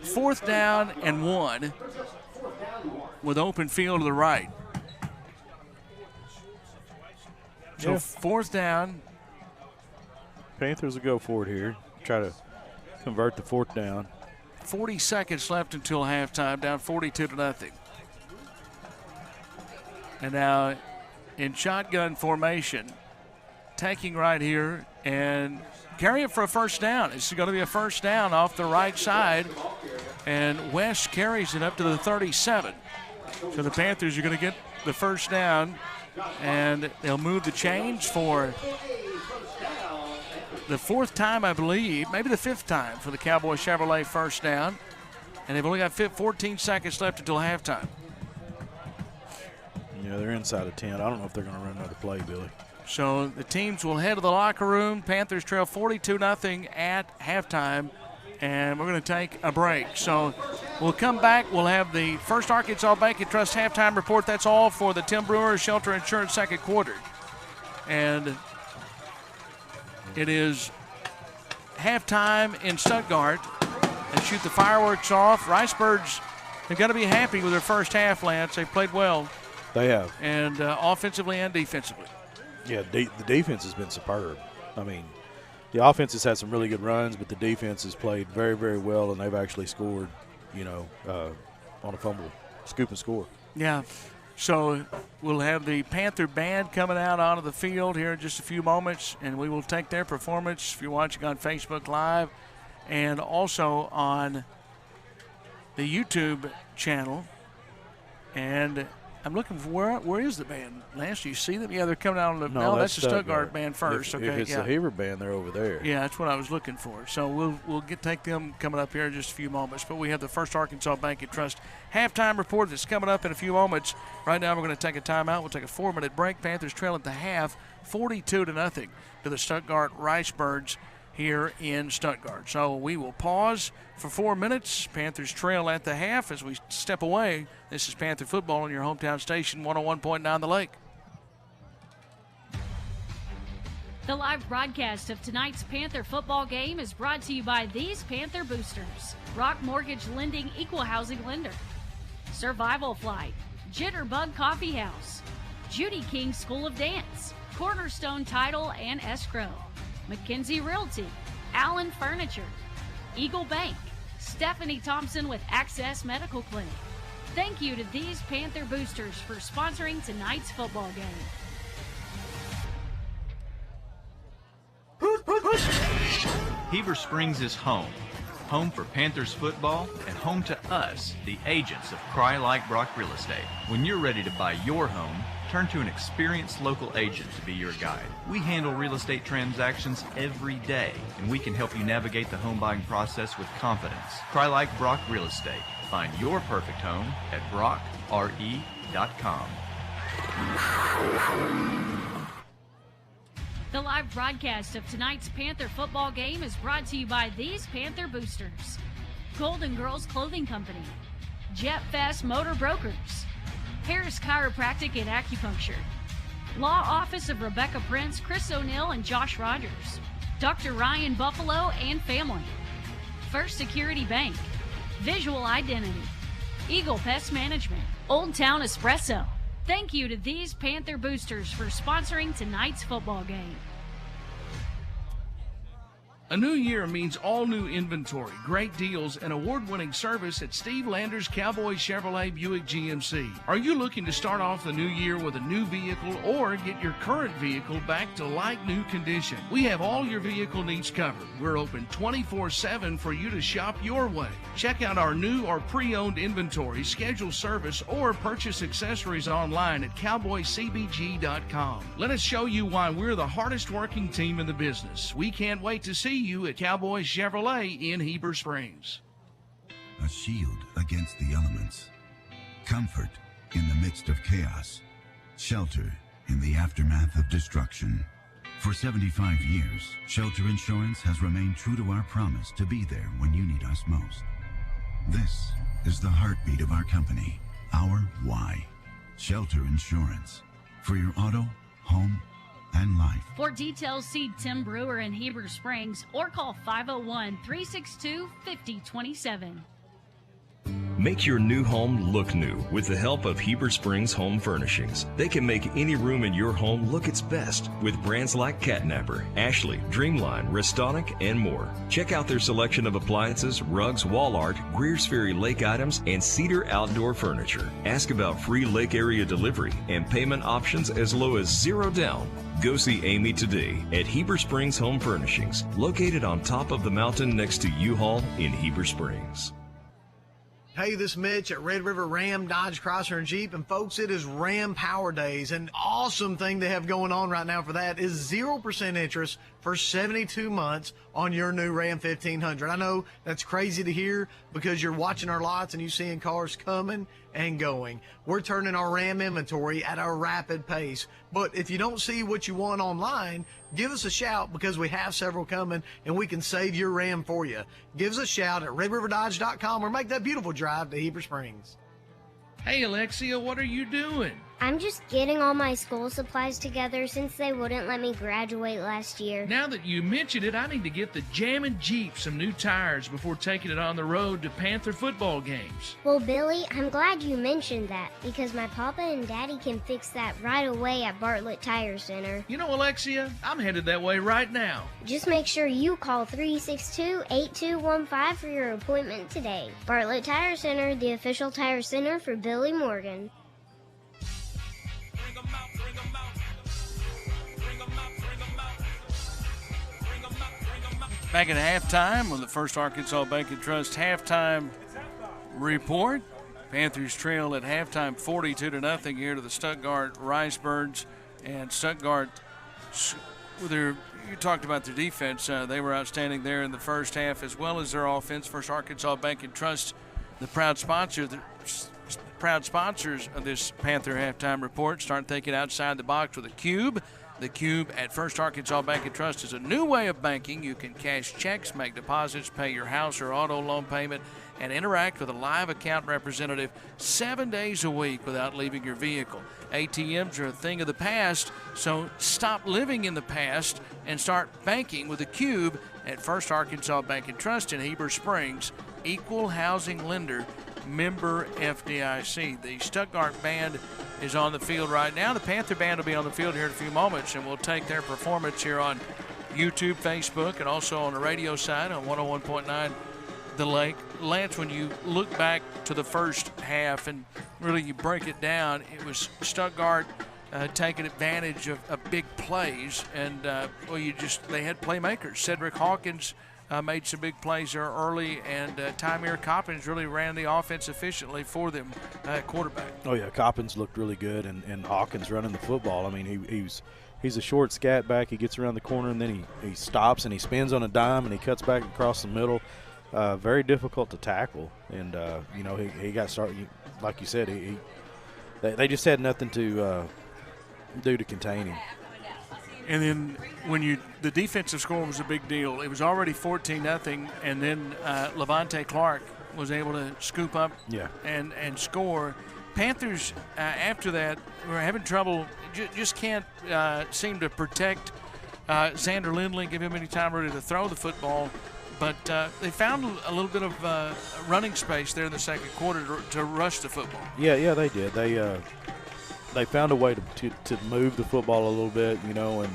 fourth down and 1 with open field to the right. So fourth down. Panthers will go for it here. Try to convert the fourth down. 40 seconds left until halftime, down 42-0. And now in shotgun formation, taking right here and carrying for a first down. This is going to be a first down off the right side. And West carries it up to the 37. So the Panthers are going to get the first down. And they'll move the change for the fourth time, I believe, maybe the fifth time for the Cowboy Chevrolet first down. And they've only got 14 seconds left until halftime. Yeah, they're inside of 10. I don't know if they're going to run another play, Billy. So the teams will head to the locker room. Panthers trail 42-0 at halftime. And we're going to take a break. So we'll come back. We'll have the First Arkansas Bank and Trust halftime report. That's all for the Tim Brewer Shelter Insurance second quarter. And it is halftime in Stuttgart. And shoot the fireworks off. Ricebirds have got to be happy with their first half, Lance. They've played well. They have. And offensively and defensively. Yeah, the defense has been superb. I mean, the offense has had some really good runs, but the defense has played very, very well, and they've actually scored, on a fumble, scoop and score. Yeah. So we'll have the Panther band coming out onto the field here in just a few moments, and we will take their performance if you're watching on Facebook Live and also on the YouTube channel. And I'm looking for where is the band? Lance, do you see them? Yeah, they're coming out on the. No, that's the Stuttgart band first. If it's the Heber band, they're over there. Yeah, that's what I was looking for. So we'll take them coming up here in just a few moments. But we have the First Arkansas Bank and Trust halftime report that's coming up in a few moments. Right now, we're going to take a timeout. We'll take a 4-minute break. Panthers trail at the half, 42-0 to the Stuttgart Ricebirds here in Stuttgart. So we will pause for 4 minutes. Panthers trail at the half. As we step away, this is Panther Football on your hometown station, 101.9 The Lake. The live broadcast of tonight's Panther football game is brought to you by these Panther boosters: Rock Mortgage Lending Equal Housing Lender, Survival Flight, Jitterbug Coffee House, Judy King School of Dance, Cornerstone Title and Escrow, McKenzie Realty, Allen Furniture, Eagle Bank, Stephanie Thompson with Access Medical Clinic. Thank you to these Panther boosters for sponsoring tonight's football game. Heber Springs is home. Home for Panthers football and home to us, the agents of Cry Like Brock Real Estate. When you're ready to buy your home, turn to an experienced local agent to be your guide. We handle real estate transactions every day, and we can help you navigate the home buying process with confidence. Cry Like Brock Real Estate. Find your perfect home at brockre.com. The live broadcast of tonight's Panther football game is brought to you by these Panther boosters: Golden Girls Clothing Company, Jet Fest Motor Brokers, Harris Chiropractic and Acupuncture, Law Office of Rebecca Prince, Chris O'Neill, and Josh Rogers, Dr. Ryan Buffalo and Family, First Security Bank, Visual Identity, Eagle Pest Management, Old Town Espresso. Thank you to these Panther boosters for sponsoring tonight's football game. A new year means all new inventory, great deals, and award-winning service at Steve Landers Cowboy Chevrolet Buick GMC. Are you looking to start off the new year with a new vehicle or get your current vehicle back to like-new condition? We have all your vehicle needs covered. We're open 24/7 for you to shop your way. Check out our new or pre-owned inventory, schedule service, or purchase accessories online at cowboycbg.com. Let us show you why we're the hardest working team in the business. We can't wait to see you at Cowboy Chevrolet in Heber Springs. A shield against the elements. Comfort in the midst of chaos. Shelter in the aftermath of destruction. For 75 years, Shelter Insurance has remained true to our promise to be there when you need us most. This is the heartbeat of our company, our why. Shelter Insurance. For your auto, home, and life. For details, see Tim Brewer in Heber Springs or call 501-362-5027. Make your new home look new with the help of Heber Springs Home Furnishings. They can make any room in your home look its best with brands like Catnapper, Ashley, Dreamline, Restonic, and more. Check out their selection of appliances, rugs, wall art, Greer's Ferry Lake items, and Cedar outdoor furniture. Ask about free lake area delivery and payment options as low as $0 down. Go see Amy today at Heber Springs Home Furnishings, located on top of the mountain next to U-Haul in Heber Springs. Hey, this is Mitch at Red River Ram, Dodge, Chrysler, and Jeep. And folks, it is Ram Power Days. An awesome thing they have going on right now for that is 0% interest for 72 months on your new Ram 1500. I know that's crazy to hear because you're watching our lots and you're seeing cars coming and going. We're turning our Ram inventory at a rapid pace. But if you don't see what you want online, give us a shout because we have several coming and we can save your Ram for you. Give us a shout at redriverdodge.com or make that beautiful drive to Heber Springs. Hey, Alexia, what are you doing? I'm just getting all my school supplies together since they wouldn't let me graduate last year. Now that you mentioned it, I need to get the Jammin' Jeep some new tires before taking it on the road to Panther football games. Well, Billy, I'm glad you mentioned that because my papa and daddy can fix that right away at Bartlett Tire Center. You know, Alexia, I'm headed that way right now. Just make sure you call 362-8215 for your appointment today. Bartlett Tire Center, the official tire center for Billy Morgan. Back at halftime on the First Arkansas Bank and Trust halftime report. Panthers trail at halftime 42-0 here to the Stuttgart Ricebirds. And Stuttgart, you talked about their defense. They were outstanding there in the first half as well as their offense. First Arkansas Bank and Trust, the proud sponsors of this Panther halftime report, start thinking outside the box with a cube. The Cube at First Arkansas Bank and Trust is a new way of banking. You can cash checks, make deposits, pay your house or auto loan payment, and interact with a live account representative 7 days a week without leaving your vehicle. ATMs are a thing of the past, so stop living in the past and start banking with the Cube at First Arkansas Bank and Trust in Heber Springs. Equal housing lender, member FDIC. The Stuttgart band is on the field right now. The Panther band will be on the field here in a few moments, and we'll take their performance here on YouTube, Facebook, and also on the radio side on 101.9 The Lake. Lance, when you look back to the first half and really you break it down, it was Stuttgart taking advantage of big plays, and they had playmakers. Cedric Hawkins made some big plays there early, and Tymir Coppins really ran the offense efficiently for them at quarterback. Oh, yeah, Coppins looked really good, and Hawkins running the football. I mean, he's a short scat back. He gets around the corner, and then he stops, and he spins on a dime, and he cuts back across the middle. Very difficult to tackle, and, he got started. Like you said, they just had nothing to do to contain him. And then the defensive score was a big deal. It was already 14-0, and then Levante Clark was able to scoop up and score. Panthers, after that, were having trouble, just can't seem to protect Xander Lindley, give him any time really to throw the football. But they found a little bit of running space there in the second quarter to rush the football. Yeah, they did. They found a way to move the football a little bit, and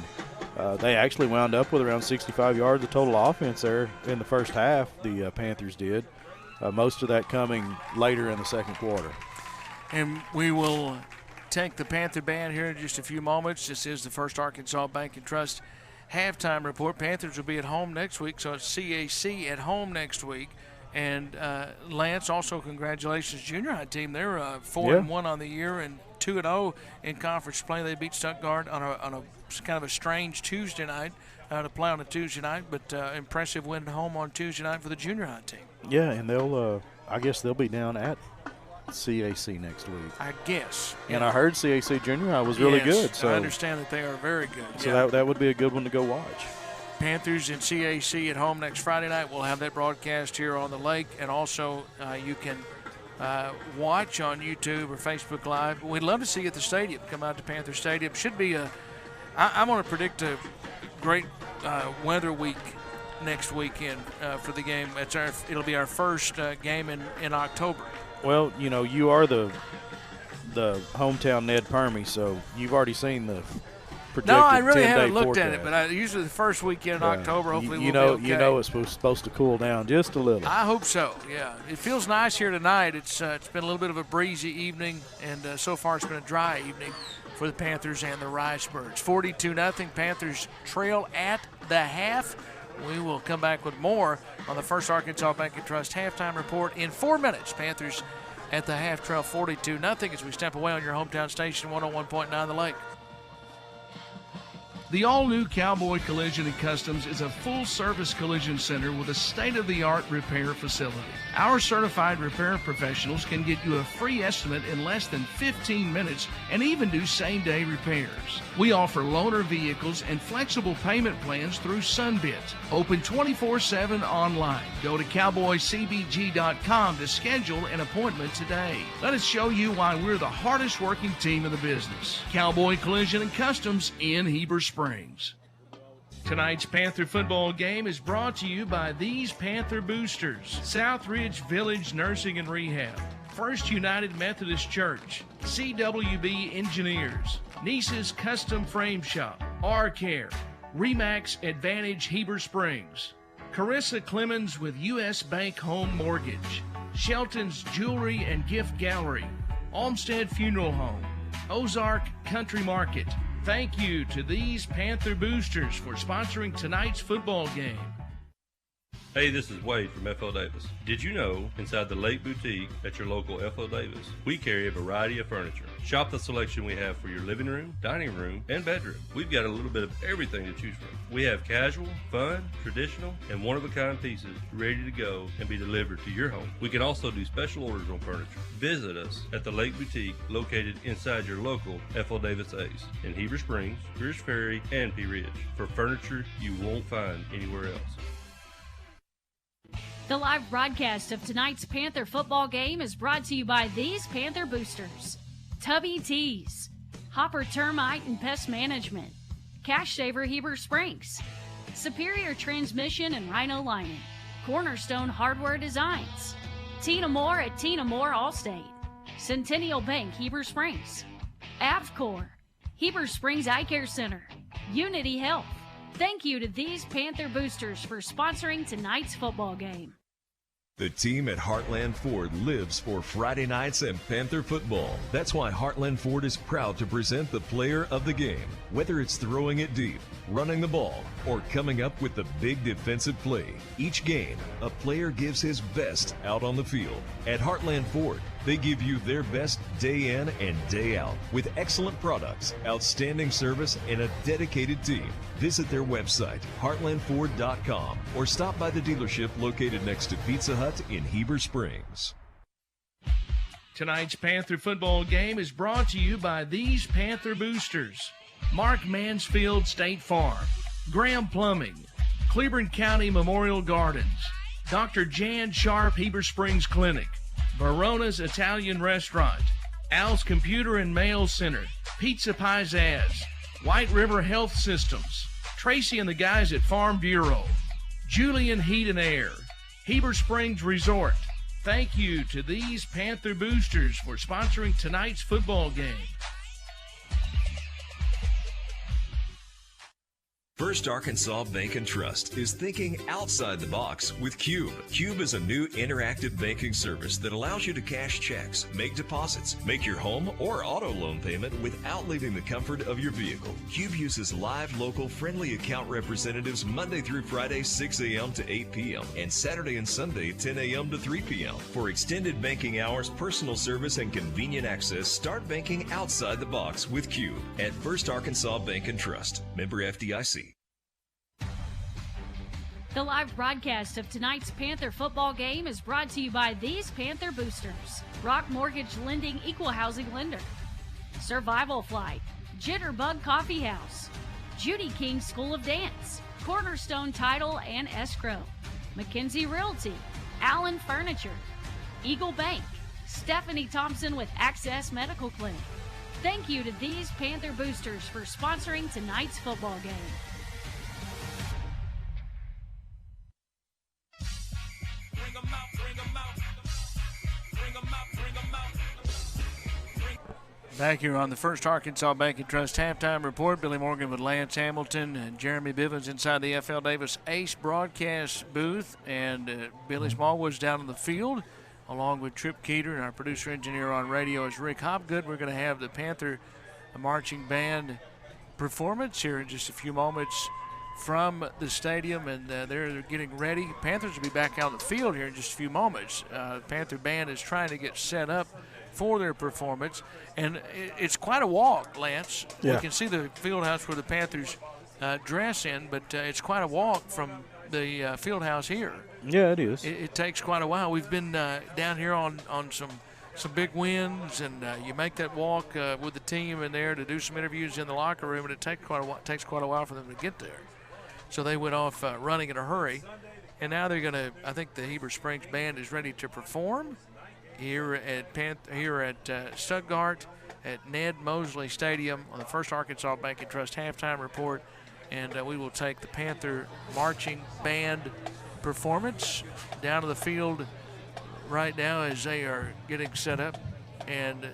they actually wound up with around 65 yards of total offense there in the first half, the Panthers did. Most of that coming later in the second quarter. And we will take the Panther band here in just a few moments. This is the First Arkansas Bank and Trust halftime report. Panthers will be at home next week, so it's CAC at home next week. And Lance, also congratulations, junior high team. They're 4-1 on the year and 2-0 in conference play. They beat Stuttgart on a kind of a strange Tuesday night to play on a Tuesday night, but impressive win at home on Tuesday night for the junior high team. Yeah, and I guess they'll be down at CAC next week. I guess. And I heard CAC junior high was really good. So I understand that they are very good. So that would be a good one to go watch. Panthers and CAC at home next Friday night. We'll have that broadcast here on the lake, and also you can watch on YouTube or Facebook Live. We'd love to see you at the stadium. Come out to Panther Stadium. Should be I'm going to predict a great weather week next weekend for the game. It'll be our first game in October. Well, you are the hometown Ned Permy, so you've already seen the projected 10-day No, I really haven't looked forecast. at it, but usually the first weekend in October, hopefully we'll be okay. It's supposed to cool down just a little. I hope so, yeah. It feels nice here tonight. It's been a little bit of a breezy evening, and so far it's been a dry evening for the Panthers and the Ricebirds. 42-0, Panthers trail at the half. We will come back with more on the First Arkansas Bank and Trust halftime report in 4 minutes. Panthers at the half trail 42-0 as we step away on your hometown station, 101.9 The Lake. The all-new Cowboy Collision and Customs is a full-service collision center with a state-of-the-art repair facility. Our certified repair professionals can get you a free estimate in less than 15 minutes and even do same-day repairs. We offer loaner vehicles and flexible payment plans through Sunbit. Open 24/7 online. Go to cowboycbg.com to schedule an appointment today. Let us show you why we're the hardest working team in the business. Cowboy Collision and Customs in Heber Springs. Tonight's Panther football game is brought to you by these Panther boosters: Southridge Village Nursing and Rehab, First United Methodist Church, CWB Engineers, Niece's Custom Frame Shop, R-Care, Remax Advantage Heber Springs, Carissa Clemens with U.S. Bank Home Mortgage, Shelton's Jewelry and Gift Gallery, Olmsted Funeral Home, Ozark Country Market. Thank you to these Panther boosters for sponsoring tonight's football game. Hey, this is Wade from F.L. Davis. Did you know inside the Lake Boutique at your local F.L. Davis, we carry a variety of furniture. Shop the selection we have for your living room, dining room, and bedroom. We've got a little bit of everything to choose from. We have casual, fun, traditional, and one-of-a-kind pieces ready to go and be delivered to your home. We can also do special orders on furniture. Visit us at the Lake Boutique located inside your local F.L. Davis Ace in Heber Springs, Greers Ferry, and Pea Ridge for furniture you won't find anywhere else. The live broadcast of tonight's Panther football game is brought to you by these Panther boosters: Tubby Tees, Hopper Termite and Pest Management, Cash Saver Heber Springs, Superior Transmission and Rhino Lining, Cornerstone Hardware Designs, Tina Moore at Tina Moore Allstate, Centennial Bank Heber Springs, Avcor, Heber Springs Eye Care Center, Unity Health. Thank you to these Panther boosters for sponsoring tonight's football game. The team at Heartland Ford lives for Friday nights and Panther football. That's why Heartland Ford is proud to present the player of the game. Whether it's throwing it deep, running the ball, or coming up with the big defensive play, each game, a player gives his best out on the field. At Heartland Ford, they give you their best day in and day out with excellent products, outstanding service, and a dedicated team. Visit their website, heartlandford.com, or stop by the dealership located next to Pizza Hut in Heber Springs. Tonight's Panther football game is brought to you by these Panther boosters: Mark Mansfield State Farm, Graham Plumbing, Cleburne County Memorial Gardens, Dr. Jan Sharp Heber Springs Clinic, Verona's Italian Restaurant, Al's Computer and Mail Center, Pizza Pizzazz, White River Health Systems, Tracy and the guys at Farm Bureau, Julian Heat and Air, Heber Springs Resort. Thank you to these Panther boosters for sponsoring tonight's football game. First Arkansas Bank and Trust is thinking outside the box with Cube. Cube is a new interactive banking service that allows you to cash checks, make deposits, make your home or auto loan payment without leaving the comfort of your vehicle. Cube uses live, local, friendly account representatives Monday through Friday, 6 a.m. to 8 p.m. and Saturday and Sunday, 10 a.m. to 3 p.m. For extended banking hours, personal service, and convenient access, start banking outside the box with Cube at First Arkansas Bank and Trust. Member FDIC. The live broadcast of tonight's Panther football game is brought to you by these Panther boosters: Rock Mortgage Lending Equal Housing Lender, Survival Flight, Jitterbug Coffee House, Judy King School of Dance, Cornerstone Title and Escrow, McKenzie Realty, Allen Furniture, Eagle Bank, Stephanie Thompson with Access Medical Clinic. Thank you to these Panther boosters for sponsoring tonight's football game. Back here on the First Arkansas Bank and Trust halftime report, Billy Morgan with Lance Hamilton and Jeremy Bivens inside the FL Davis Ace broadcast booth, and Billy Smallwood's down on the field along with Trip Keeter, and our producer engineer on radio is Rick Hopgood. We're going to have the Panther marching band performance here in just a few moments from the stadium, and they're getting ready. Panthers will be back out on the field here in just a few moments. Panther band is trying to get set up for their performance, and it's quite a walk, Lance. Yeah. We can see the field house where the Panthers dress in, but it's quite a walk from the field house here. Yeah, it is. It takes quite a while. We've been down here on some big wins, and you make that walk with the team in there to do some interviews in the locker room, and it takes quite a while for them to get there. So they went off running in a hurry, and now they're going to. I think the Heber Springs band is ready to perform here at Stuttgart at Ned Mosley Stadium on the First Arkansas Bank and Trust halftime report, and we will take the Panther marching band performance down to the field right now as they are getting set up, and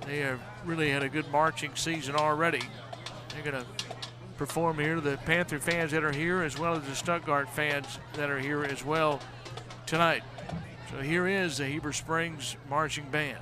they have really had a good marching season already. They're going to perform here. The Panther fans that are here, as well as the Stuttgart fans that are here as well tonight. So here is the Heber Springs marching band.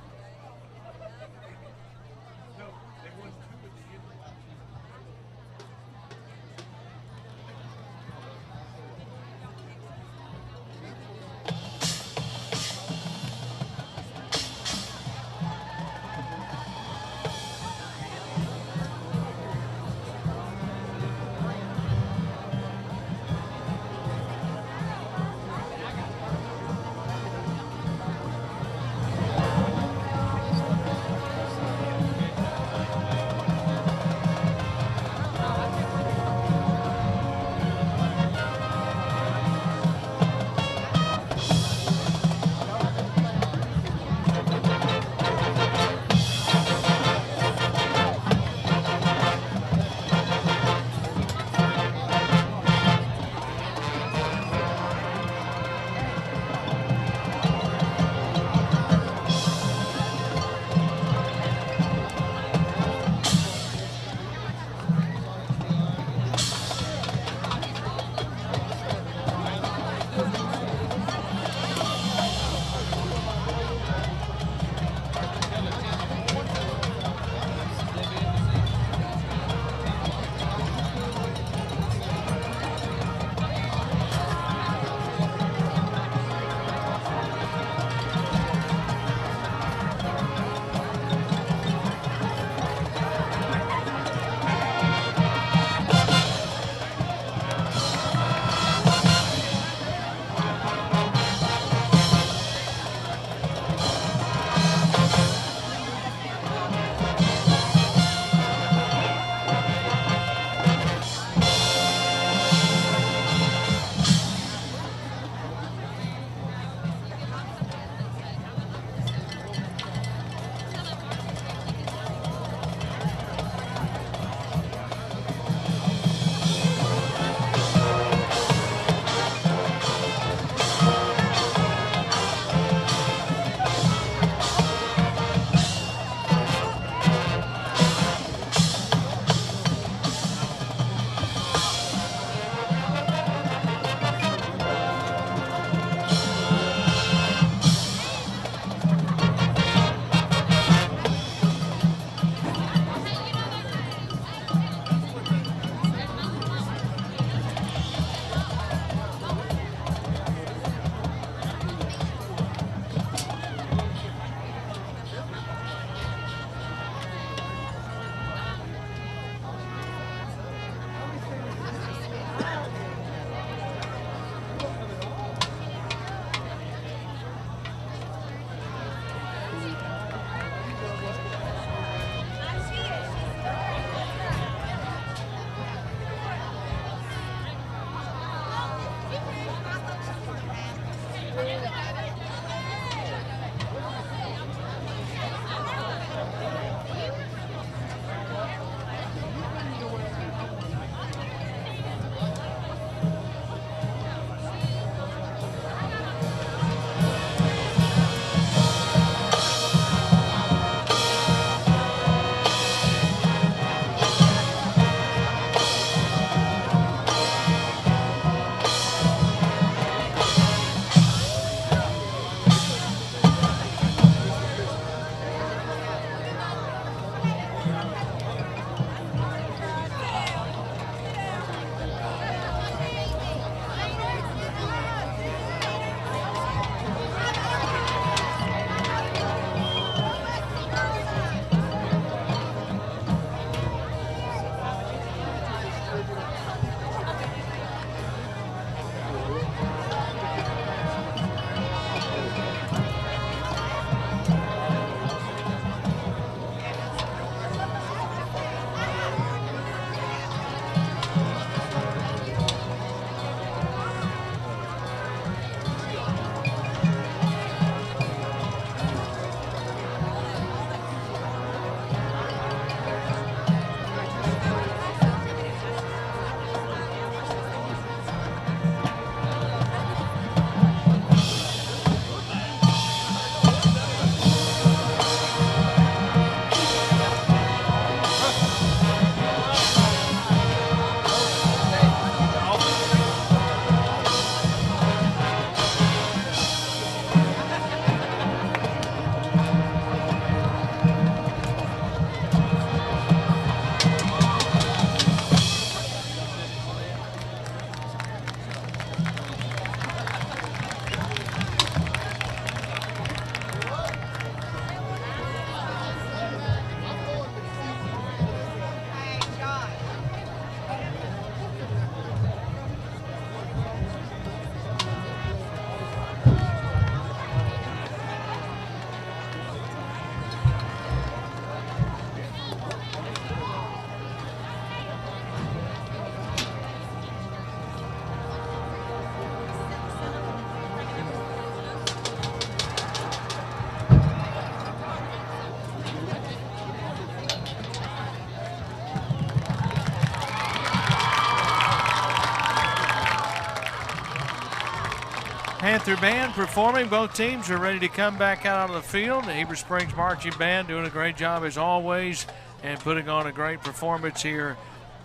Panther Band performing. Both teams are ready to come back out on the field. The Heber Springs Marching Band doing a great job as always and putting on a great performance here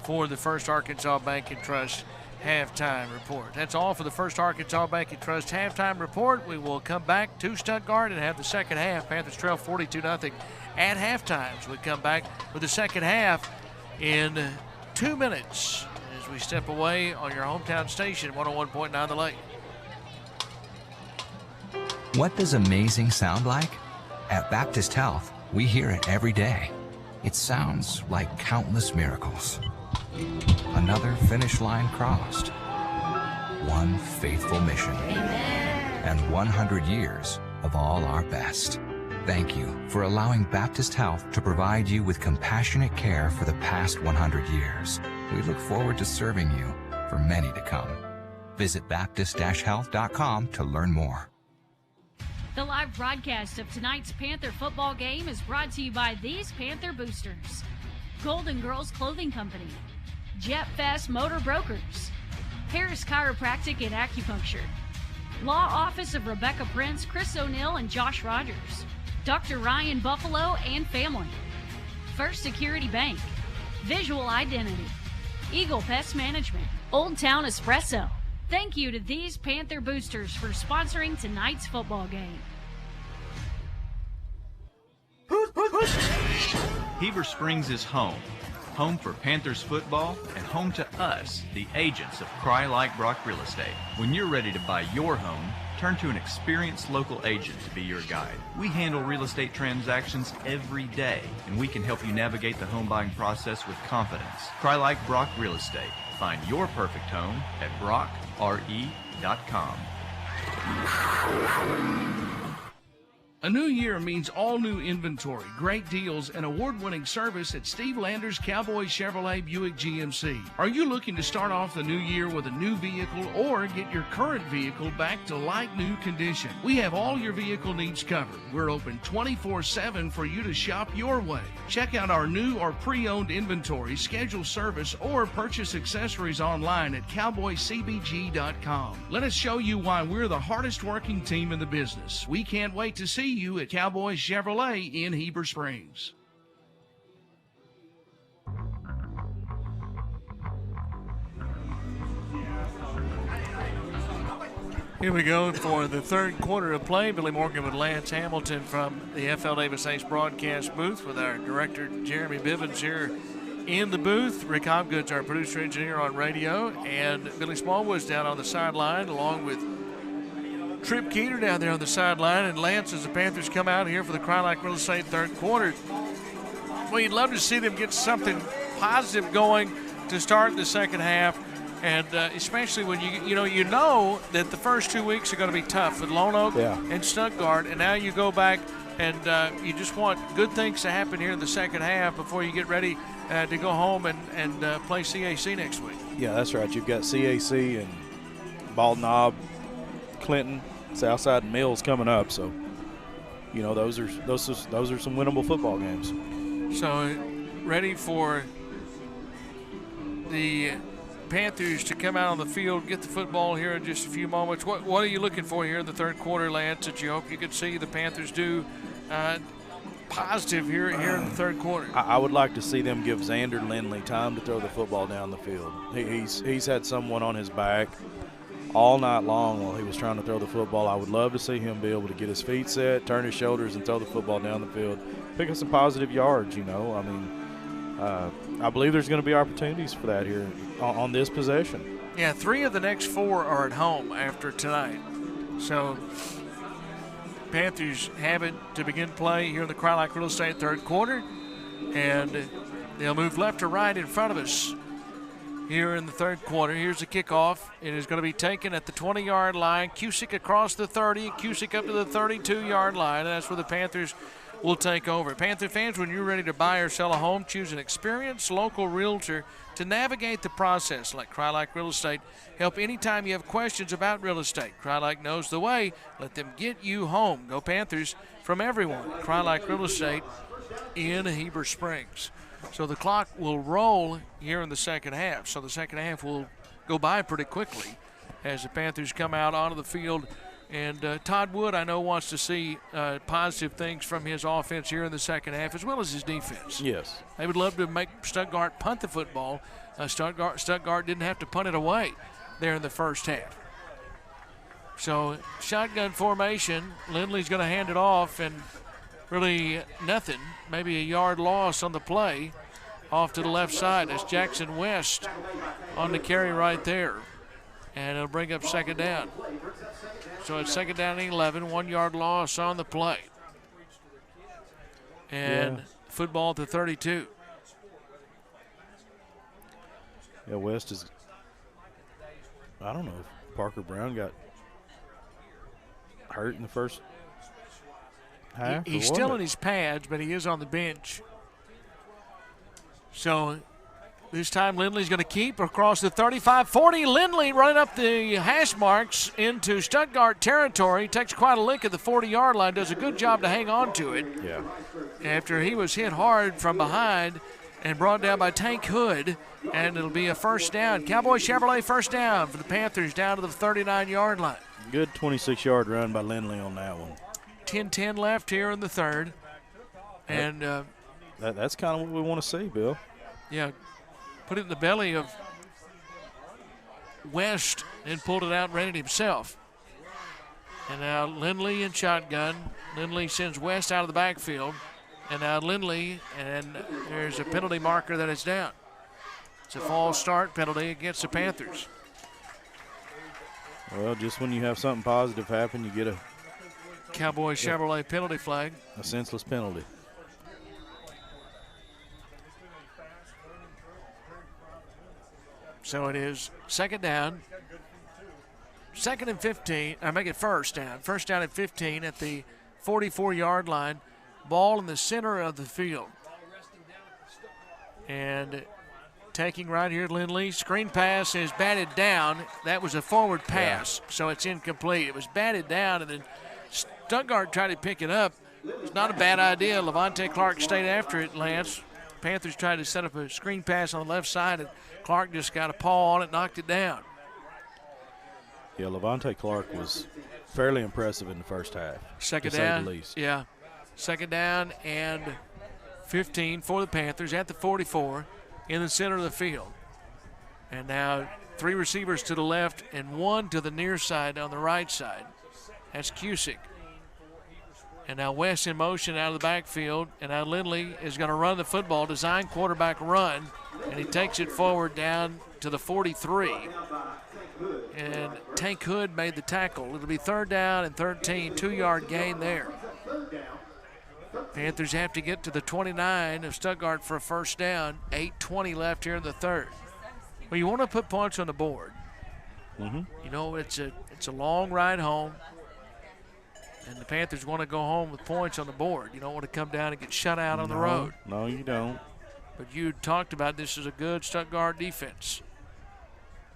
for the First Arkansas Bank and Trust halftime report. That's all for the First Arkansas Bank and Trust halftime report. We will come back to Stuttgart and have the second half. Panthers trail 42-0 at halftime. So we come back with the second half in 2 minutes as we step away on your hometown station, 101.9 The Lake. What does amazing sound like? At Baptist Health, we hear it every day. It sounds like countless miracles. Another finish line crossed. One faithful mission. And 100 years of all our best. Thank you for allowing Baptist Health to provide you with compassionate care for the past 100 years. We look forward to serving you for many to come. Visit Baptist-Health.com to learn more. The live broadcast of tonight's Panther football game is brought to you by these Panther boosters. Golden Girls Clothing Company, Jet Fast Motor Brokers, Harris Chiropractic and Acupuncture, Law Office of Rebecca Prince, Chris O'Neill, and Josh Rogers, Dr. Ryan Buffalo and Family, First Security Bank, Visual Identity, Eagle Pest Management, Old Town Espresso. Thank you to these Panther boosters for sponsoring tonight's football game. Heber Springs is home. Home for Panthers football and home to us, the agents of Cry Like Brock Real Estate. When you're ready to buy your home, turn to an experienced local agent to be your guide. We handle real estate transactions every day, and we can help you navigate the home buying process with confidence. Cry Like Brock Real Estate. Find your perfect home at brockre.com. A new year means all new inventory, great deals, and award-winning service at Steve Landers Cowboy Chevrolet Buick GMC. Are you looking to start off the new year with a new vehicle or get your current vehicle back to like new condition? We have all your vehicle needs covered. We're open 24/7 for you to shop your way. Check out our new or pre-owned inventory, schedule service, or purchase accessories online at cowboycbg.com. Let us show you why we're the hardest working team in the business. We can't wait to see you at Cowboy Chevrolet in Heber Springs. Here we go for the third quarter of play. Billy Morgan with Lance Hamilton from the FL Davis Ace broadcast booth with our director Jeremy Bivens here in the booth. Rick Hobgood's our producer engineer on radio, and Billy Smallwood's down on the sideline along with Trip Keeter down there on the sideline. And Lance, as the Panthers come out here for the Cry Like Real Estate third quarter, well, you'd love to see them get something positive going to start the second half. And especially when you know that the first 2 weeks are going to be tough with Lone Oak and Stuttgart, and now you go back and you just want good things to happen here in the second half before you get ready to go home and play CAC next week. Yeah, that's right. You've got CAC and Bald Knob, Clinton, Southside, and Mills coming up. So, you know, those are some winnable football games. So, ready for the Panthers to come out on the field, get the football here in just a few moments. What are you looking for here in the third quarter, Lance, that you hope you could see the Panthers do positive here in the third quarter? I would like to see them give Xander Lindley time to throw the football down the field. He's had someone on his back all night long while he was trying to throw the football. I would love to see him be able to get his feet set, turn his shoulders, and throw the football down the field. Pick up some positive yards, you know. I mean, I believe there's going to be opportunities for that here on this possession. Yeah, 3 of the next 4 are at home after tonight. So Panthers have it to begin play here in the Cry Like Real Estate third quarter. And they'll move left to right in front of us here in the third quarter. Here's the kickoff. It is going to be taken at the 20-yard line. Cusick across the 30. Cusick up to the 32-yard line. And that's where the Panthers will take over. Panther fans, when you're ready to buy or sell a home, choose an experienced local realtor to navigate the process. Let Cry Like Real Estate help anytime you have questions about real estate. Cry Like knows the way. Let them get you home. Go Panthers from everyone. Cry Like Real Estate in Heber Springs. So the clock will roll here in the second half. So the second half will go by pretty quickly as the Panthers come out onto the field And Todd Wood, I know, wants to see positive things from his offense here in the second half, as well as his defense. Yes. They would love to make Stuttgart punt the football. Stuttgart didn't have to punt it away there in the first half. So shotgun formation. Lindley's going to hand it off, and really nothing. Maybe a yard loss on the play off to the left side. That's Jackson West on the carry right there. And it'll bring up second down. So it's second down and 11, 1 yard loss on the play. And football to 32. Yeah, West is, I don't know if Parker Brown got hurt in the first half. He's still in his pads, but he is on the bench. So this time Lindley's going to keep across the 35-40. Lindley running up the hash marks into Stuttgart territory. Takes quite a lick at the 40-yard line. Does a good job to hang on to it. Yeah. After he was hit hard from behind and brought down by Tank Hood. And it'll be a first down. Cowboy Chevrolet first down for the Panthers down to the 39-yard line. Good 26-yard run by Lindley on that one. 10-10 left here in the third. And that's kind of what we want to see, Bill. Yeah. Put it in the belly of West and pulled it out and ran it himself. And now Lindley in shotgun. Lindley sends West out of the backfield. And now Lindley, and there's a penalty marker that is down. It's a false start penalty against the Panthers. Well, just when you have something positive happen, you get a Cowboy Chevrolet penalty flag. A senseless penalty. So it is second down. Second and 15. I make it first down. First down at 15 at the 44-yard line. Ball in the center of the field. And taking right here, Lindley. Screen pass is batted down. That was a forward pass, so it's incomplete. It was batted down, and then Stuttgart tried to pick it up. It's not a bad idea. Levante Clark stayed after it, Lance. Panthers tried to set up a screen pass on the left side, and Clark just got a paw on it, knocked it down. Yeah, Levante Clark was fairly impressive in the first half. Second to down, say the least. yeah. Second down and 15 for the Panthers at the 44 in the center of the field. And now 3 receivers to the left and 1 to the near side on the right side. That's Cusick. And now West in motion out of the backfield. And now Lindley is going to run the football, design quarterback run. And he takes it forward down to the 43. And Tank Hood made the tackle. It'll be third down and 13, 2-yard gain there. Panthers have to get to the 29 of Stuttgart for a first down. 8:20 left here in the third. Well, you want to put points on the board. Mm-hmm. You know, it's a long ride home. And the Panthers want to go home with points on the board. You don't want to come down and get shut out on the road. No, you don't. But you talked about this is a good Stuttgart defense.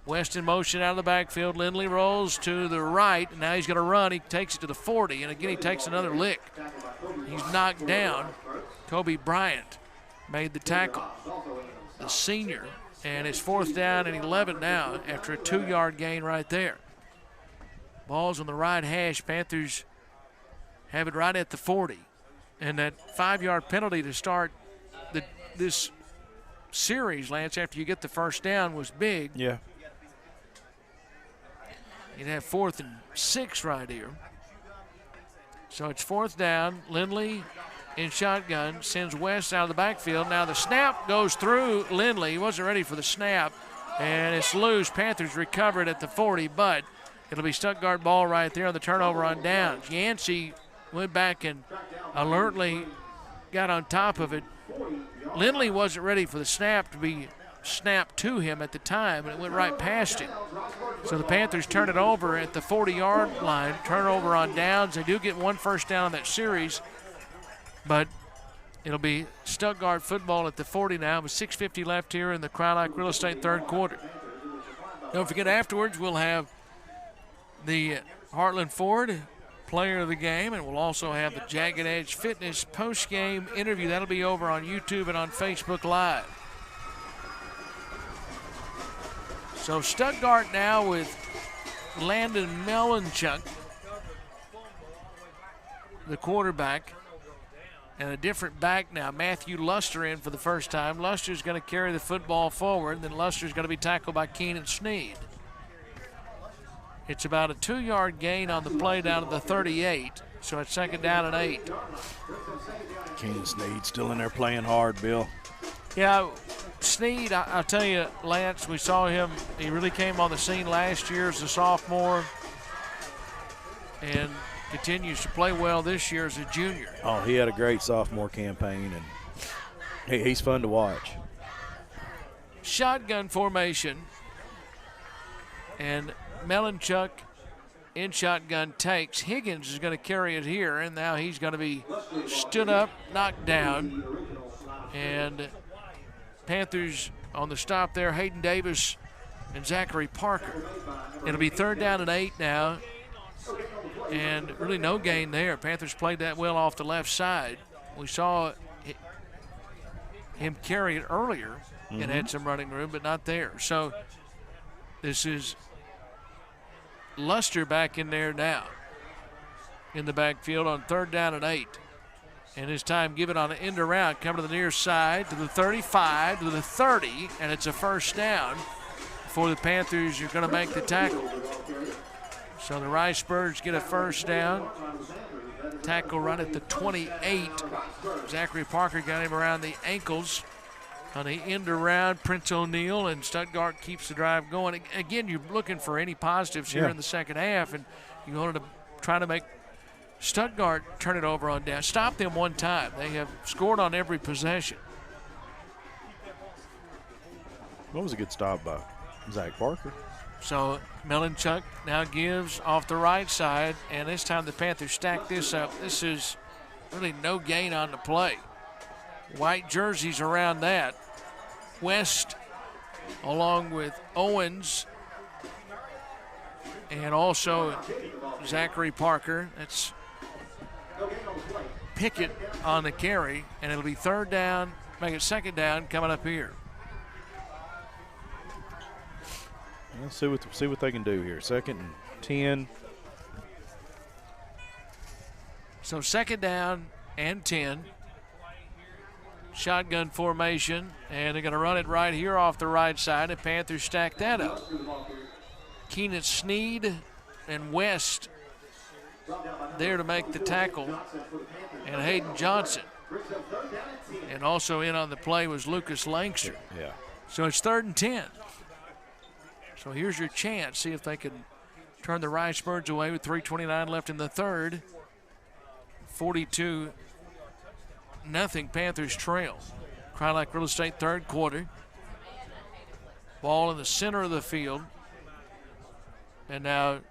West in motion out of the backfield. Lindley rolls to the right. And now he's going to run. He takes it to the 40. And again, he takes another lick. He's knocked down. Kobe Bryant made the tackle, the senior. And it's fourth down and 11 now after a 2-yard gain right there. Ball's on the right hash. Panthers have it right at the 40. And that 5-yard penalty to start this series, Lance, after you get the first down was big. Yeah. You'd have 4th and 6 right here. So it's fourth down. Lindley in shotgun sends West out of the backfield. Now the snap goes through Lindley. He wasn't ready for the snap, and it's loose. Panthers recovered at the 40, but it'll be Stuttgart ball right there on the turnover on downs. Yancey went back and alertly got on top of it. Lindley wasn't ready for the snap to be snapped to him at the time, and it went right past him. So the Panthers turn it over at the 40-yard line. Turnover on downs. They do get 1 first down in that series, but it'll be Stuttgart football at the 40 now with 6:50 left here in the Crye-Leike Real Estate third quarter. Don't forget, afterwards we'll have the Heartland Ford player of the game, and we'll also have the Jagged Edge Fitness post-game interview. That'll be over on YouTube and on Facebook Live. So Stuttgart now with Landon Melanchuk the quarterback. And a different back now. Matthew Luster in for the first time. Luster's going to carry the football forward. Then Luster's going to be tackled by Keenan Sneed. It's about a 2-yard gain on the play down to the 38. So it's second down and 8. Keenan Sneed still in there playing hard, Bill. Yeah, Sneed, I'll tell you, Lance, we saw him. He really came on the scene last year as a sophomore. And continues to play well this year as a junior. Oh, he had a great sophomore campaign, and he's fun to watch. Shotgun formation, and Melanchuk in shotgun takes. Higgins is going to carry it here, and now he's going to be stood up, knocked down, and Panthers on the stop there, Hayden Davis and Zachary Parker. It'll be third down and 8 now. And really no gain there. Panthers played that well off the left side. We saw him carry it earlier and had some running room, but not there. So this is Luster back in there now in the backfield on third down and 8. And this time given on an end around, coming to the near side to the 35, to the 30, and it's a first down for the Panthers. You're going to make the tackle. So the Ricebirds get a first down. Tackle run at the 28. Zachary Parker got him around the ankles on the end around. Prince O'Neill, and Stuttgart keeps the drive going. Again, you're looking for any positives here in the second half, and you wanted to try to make Stuttgart turn it over on down. Stop them one time. They have scored on every possession. That was a good stop by Zach Parker. So Melanchuk now gives off the right side, and this time the Panthers stack this up. This is really no gain on the play. White jerseys around that. West along with Owens and also Zachary Parker. That's Pickett on the carry, and it'll be third down, make it second down coming up here. Let's see what they can do here. Second and 10. So second down and 10. Shotgun formation, and they're going to run it right here off the right side, and Panthers stack that up. Keenan Sneed and West there to make the tackle, and Hayden Johnson. And also in on the play was Lucas Langster. Yeah. So it's third and 10. So here's your chance. See if they can turn the Ricebirds away with 3:29 left in the third. 42-0 Panthers trail. Crylak Real Estate third quarter. Ball in the center of the field. And now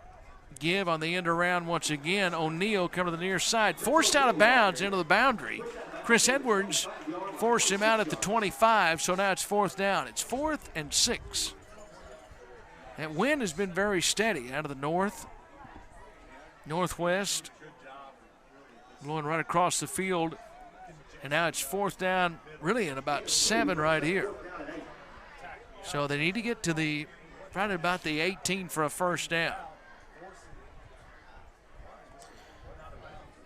give on the end around once again. O'Neal coming to the near side. Forced out of bounds into the boundary. Chris Edwards forced him out at the 25, so now it's fourth down. It's 4th and 6. That wind has been very steady out of the northwest, blowing right across the field. And now it's fourth down, really in about 7 right here. So they need to get to right about the 18 for a first down.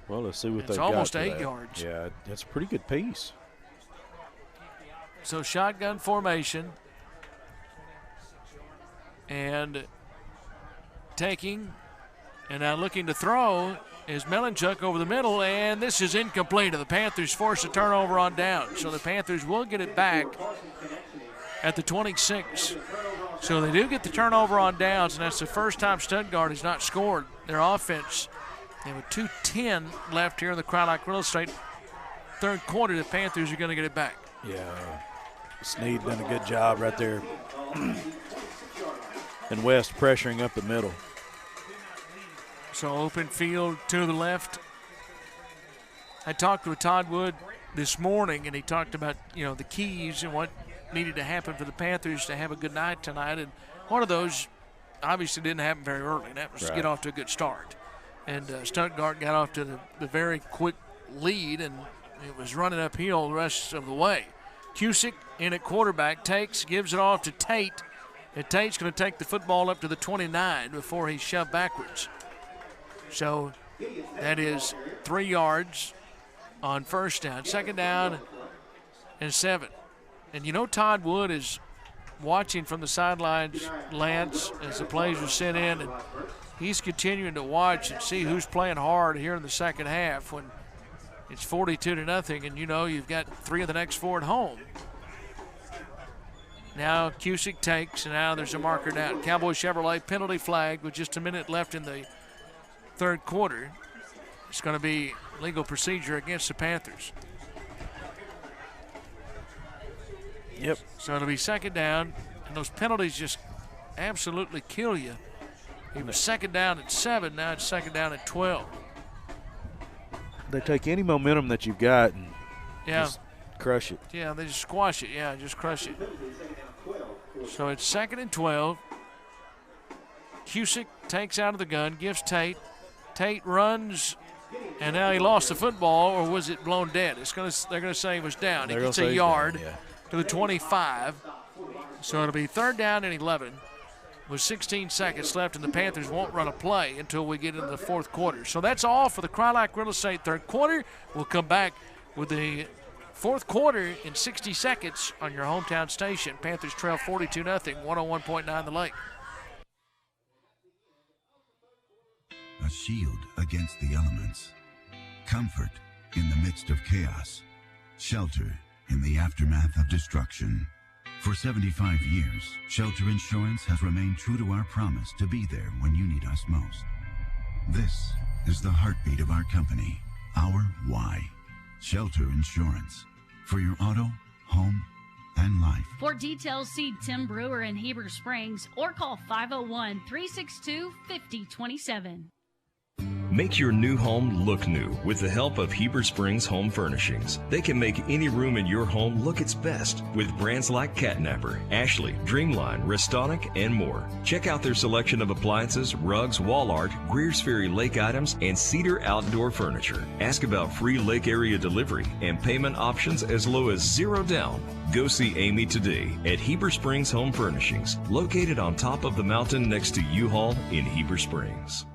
Well, let's see what they've got. It's almost 8 yards. Yeah, that's a pretty good piece. So shotgun formation. And taking, and now looking to throw is Melanchuk over the middle, and this is incomplete. The Panthers force a turnover on down. So the Panthers will get it back at the 26. So they do get the turnover on downs, and that's the first time Stuttgart has not scored their offense. And with 2:10 left here in the Crylak Real Estate third quarter, the Panthers are going to get it back. Yeah, Sneed done a good job right there. And West pressuring up the middle. So open field to the left. I talked with Todd Wood this morning, and he talked about, the keys and what needed to happen for the Panthers to have a good night tonight. And one of those obviously didn't happen very early, and that was to get off to a good start. And Stuttgart got off to the very quick lead, and it was running uphill the rest of the way. Cusick in at quarterback, gives it off to Tate. And Tate's going to take the football up to the 29 before he's shoved backwards. So That is 3 yards on first down. Second down and 7. And you know Todd Wood is watching from the sidelines, Lance, as the plays are sent in, and he's continuing to watch and see who's playing hard here in the second half when it's 42-0, and you know you've got 3 of the next 4 at home. Now Cusick takes, and now there's a marker down. Cowboy Chevrolet penalty flag with just a minute left in the third quarter. It's going to be legal procedure against the Panthers. Yep. So it'll be second down, and those penalties just absolutely kill you. It was second down at 7, now it's second down at 12. They take any momentum that you've got and just crush it. Yeah, they just squash it. Yeah, just crush it. So it's second and 12. Cusick takes out of the gun, gives Tate. Tate runs, and now he lost the football, or was it blown dead? They're going to say it was down. He gets a yard to the 25. So it'll be third down and 11 with 16 seconds left, and the Panthers won't run a play until we get into the fourth quarter. So that's all for the Crye-Leike Real Estate third quarter. We'll come back with the fourth quarter in 60 seconds on your hometown station. Panthers trail 42-0, 101.9 The Lake. A shield against the elements. Comfort in the midst of chaos. Shelter in the aftermath of destruction. For 75 years, Shelter Insurance has remained true to our promise to be there when you need us most. This is the heartbeat of our company, our why. Shelter Insurance. For your auto, home, and life. For details, see Tim Brewer in Heber Springs or call 501-362-5027. Make your new home look new with the help of Heber Springs Home Furnishings. They can make any room in your home look its best with brands like Catnapper, Ashley, Dreamline, Restonic, and more. Check out their selection of appliances, rugs, wall art, Greer's Ferry lake items, and Cedar outdoor furniture. Ask about free lake area delivery and payment options as low as $0 down. Go see Amy today at Heber Springs Home Furnishings, located on top of the mountain next to U-Haul in Heber Springs.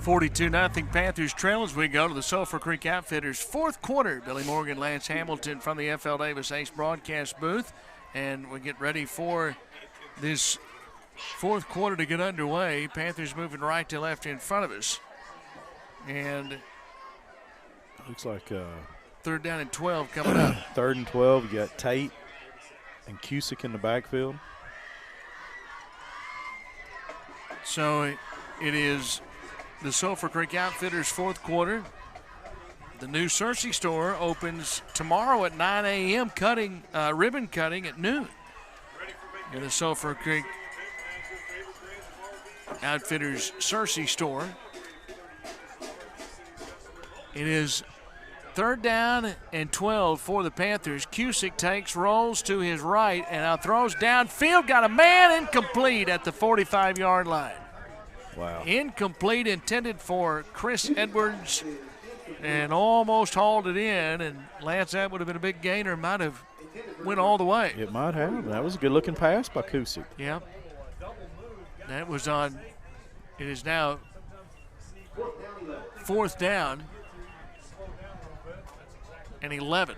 42-0 Panthers trail as we go to the Sulphur Creek Outfitters fourth quarter. Billy Morgan, Lance Hamilton from the FL Davis Ace broadcast booth. And we get ready for this fourth quarter to get underway. Panthers moving right to left in front of us. And looks like third down and 12 coming up. Third and 12, you got Tate and Cusick in the backfield. So it is the Sulphur Creek Outfitters fourth quarter. The new Cersei store opens tomorrow at 9 a.m. Ribbon cutting at noon in the Sulphur Creek Outfitters Cersei store. It is third down and 12 for the Panthers. Cusick takes, rolls to his right, and now throws downfield. Got a man incomplete at the 45-yard line. Wow. Incomplete, intended for Chris Edwards, and almost hauled it in. And Lance, that would have been a big gainer. Might have went all the way. It might have. That was a good-looking pass by Cusick. Yeah. That was on. It is now fourth down and 11.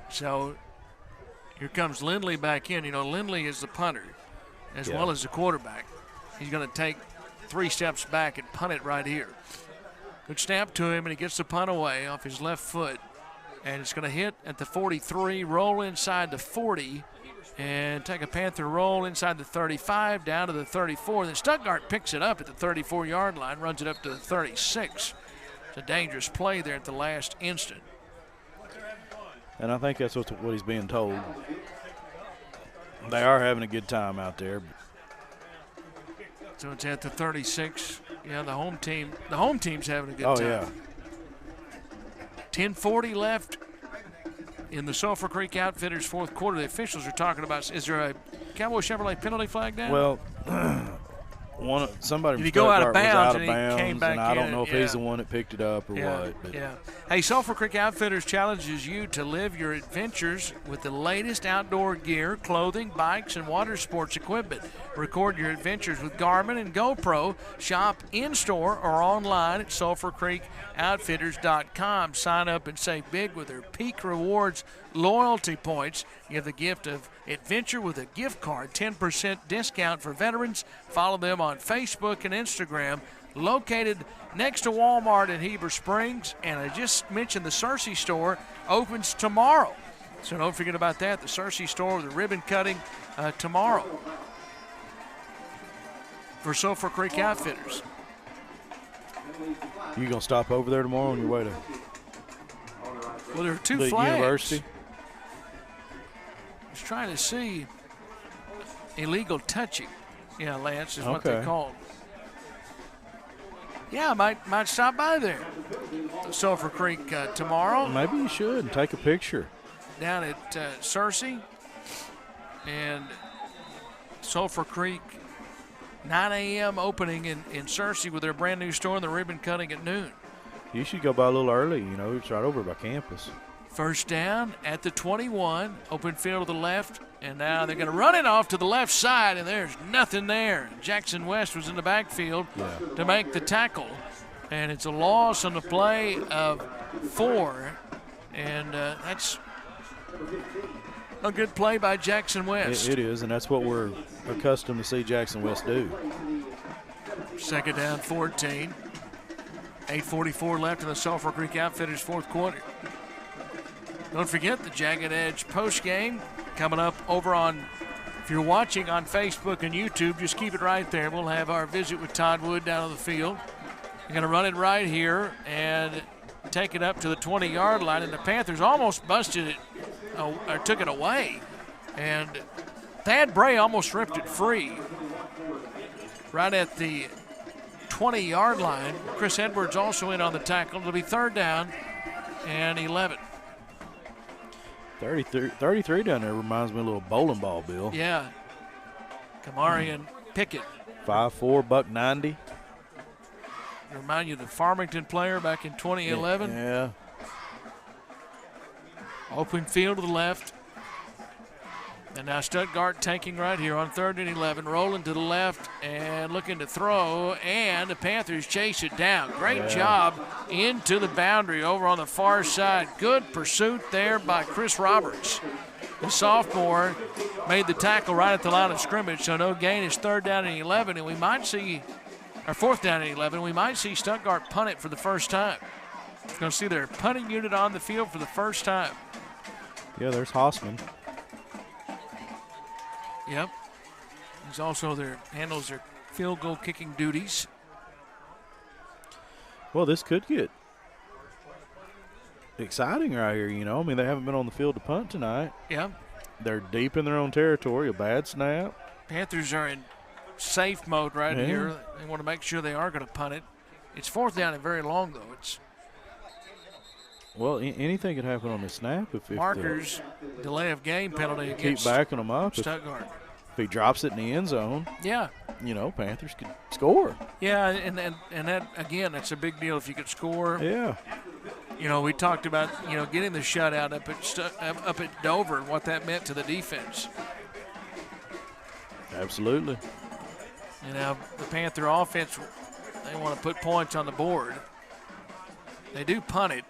So here comes Lindley back in. You know, Lindley is the punter as well as the quarterback. He's going to take 3 steps back and punt it right here. Good snap to him, and he gets the punt away off his left foot. And it's going to hit at the 43, roll inside the 40, and take a Panther roll inside the 35, down to the 34. Then Stuttgart picks it up at the 34-yard line, runs it up to the 36. It's a dangerous play there at the last instant. And I think that's what he's being told. They are having a good time out there. So it's at the 36. Yeah, the home team's having a good time. Oh, yeah. 10:40 left in the Sulphur Creek Outfitters fourth quarter. The officials are talking about, is there a Cowboy Chevrolet penalty flag down? Well, somebody Did he go out of bounds, and he came back and I don't in? know if he's the one that picked it up or what. But. Yeah. Hey, Sulphur Creek Outfitters challenges you to live your adventures with the latest outdoor gear, clothing, bikes, and water sports equipment. Record your adventures with Garmin and GoPro. Shop in-store or online at SulphurCreekOutfitters.com. Sign up and save big with their Peak Rewards loyalty points. Give the gift of adventure with a gift card, 10% discount for veterans. Follow them on Facebook and Instagram. Located next to Walmart in Heber Springs. And I just mentioned the Searcy store opens tomorrow. So don't forget about that. The Searcy store with the ribbon cutting tomorrow for Sulphur Creek Outfitters. You going to stop over there tomorrow on your way to Well, there are two the flags. university? I was trying to see illegal touching. Yeah, Lance is what they're called. Yeah, I might stop by there. Sulphur Creek tomorrow. Maybe you should and take a picture. Down at Searcy and Sulphur Creek, 9 a.m. opening in Searcy with their brand new store and the ribbon cutting at noon. You should go by a little early. It's right over by campus. First down at the 21, open field to the left, and now they're going to run it off to the left side, and there's nothing there. Jackson West was in the backfield to make the tackle, and it's a loss on the play of 4, and that's a good play by Jackson West. It is, and that's what we're accustomed to see Jackson West do. Second down, 14. 8:44 left in the Sulphur Creek Outfitters fourth quarter. Don't forget the Jagged Edge post game coming up over on, if you're watching on Facebook and YouTube, just keep it right there. We'll have our visit with Todd Wood down on the field. We're going to run it right here and take it up to the 20-yard line, and the Panthers almost busted it, or took it away. And Thad Bray almost ripped it free right at the 20-yard line. Chris Edwards also in on the tackle. It'll be third down and 11. 33 down there reminds me of a little bowling ball, Bill. Yeah. Kamari and Pickett. 5'4", $190. Remind you of the Farmington player back in 2011. Yeah. Open field to the left. And now Stuttgart tanking right here on 3rd and 11, rolling to the left and looking to throw, and the Panthers chase it down. Great job into the boundary over on the far side. Good pursuit there by Chris Roberts. The sophomore made the tackle right at the line of scrimmage, so no gain. Is 3rd down and 11, and we might see, or 4th down and 11, we might see Stuttgart punt it for the first time. We're going to see their punting unit on the field for the first time. Yeah, there's Hossman. Yep. He's also handles their field goal kicking duties. Well, this could get exciting right here, I mean, they haven't been on the field to punt tonight. Yeah. They're deep in their own territory, a bad snap. Panthers are in safe mode right here. They want to make sure they are going to punt it. It's 4th down and very long, though. Well, anything could happen on the snap if markers, delay of game penalty against keep backing them up. Stuttgart. If he drops it in the end zone, yeah, Panthers could score. Yeah, and that, again, that's a big deal if you could score. Yeah. We talked about, getting the shutout up at Dover and what that meant to the defense. Absolutely. Now, the Panther offense, they want to put points on the board. They do punt it.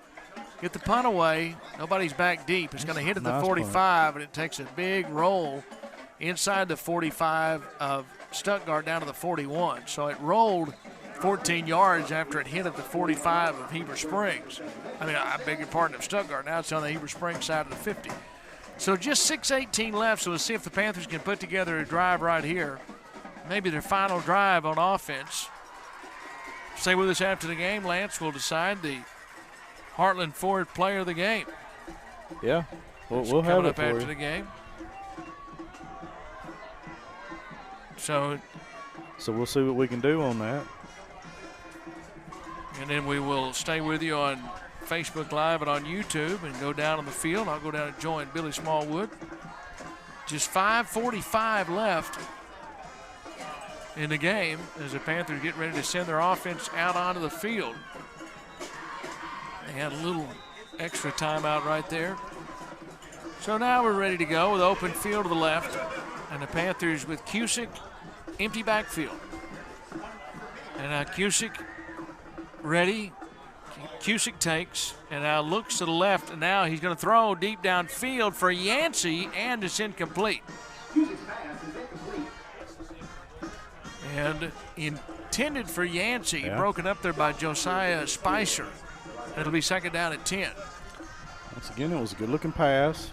Get the punt away. Nobody's back deep. It's going to hit at the 45, and it takes a big roll inside the 45 of Stuttgart down to the 41. So it rolled 14 yards after it hit at the 45 of Heber Springs. I beg your pardon, of Stuttgart. Now it's on the Heber Springs side of the 50. So just 6:18 left, so we'll see if the Panthers can put together a drive right here. Maybe their final drive on offense. Stay with us after the game. Lance will decide the Heartland Ford player of the game. Yeah, we'll have it up after the game. So we'll see what we can do on that. And then we will stay with you on Facebook Live and on YouTube and go down on the field. I'll go down and join Billy Smallwood. Just 5:45 left in the game as the Panthers get ready to send their offense out onto the field. They had a little extra timeout right there. So now we're ready to go with open field to the left. And the Panthers with Cusick empty backfield. And now Cusick ready. Cusick takes and now looks to the left, and now he's going to throw deep downfield for Yancey, and it's incomplete. And intended for Yancey, broken up there by Josiah Spicer. It'll be second down at 10. Once again, it was a good-looking pass.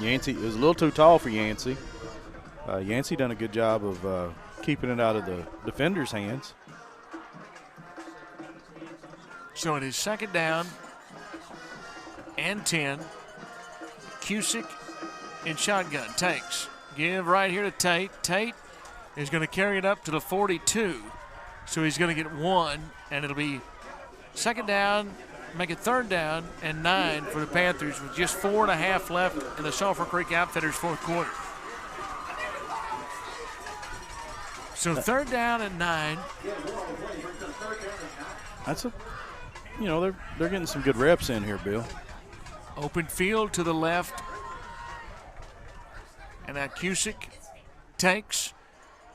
Yancey, it was a little too tall for Yancey. Yancey done a good job of keeping it out of the defender's hands. So it is second down and 10. Cusick in shotgun. Takes. Give right here to Tate. Tate is going to carry it up to the 42. So he's going to get 1, and it'll be second down, make it third down and 9 for the Panthers with just 4.5 left in the Sulphur Creek Outfitters fourth quarter. So third down and 9. That's they're getting some good reps in here, Bill. Open field to the left. And now Cusick takes,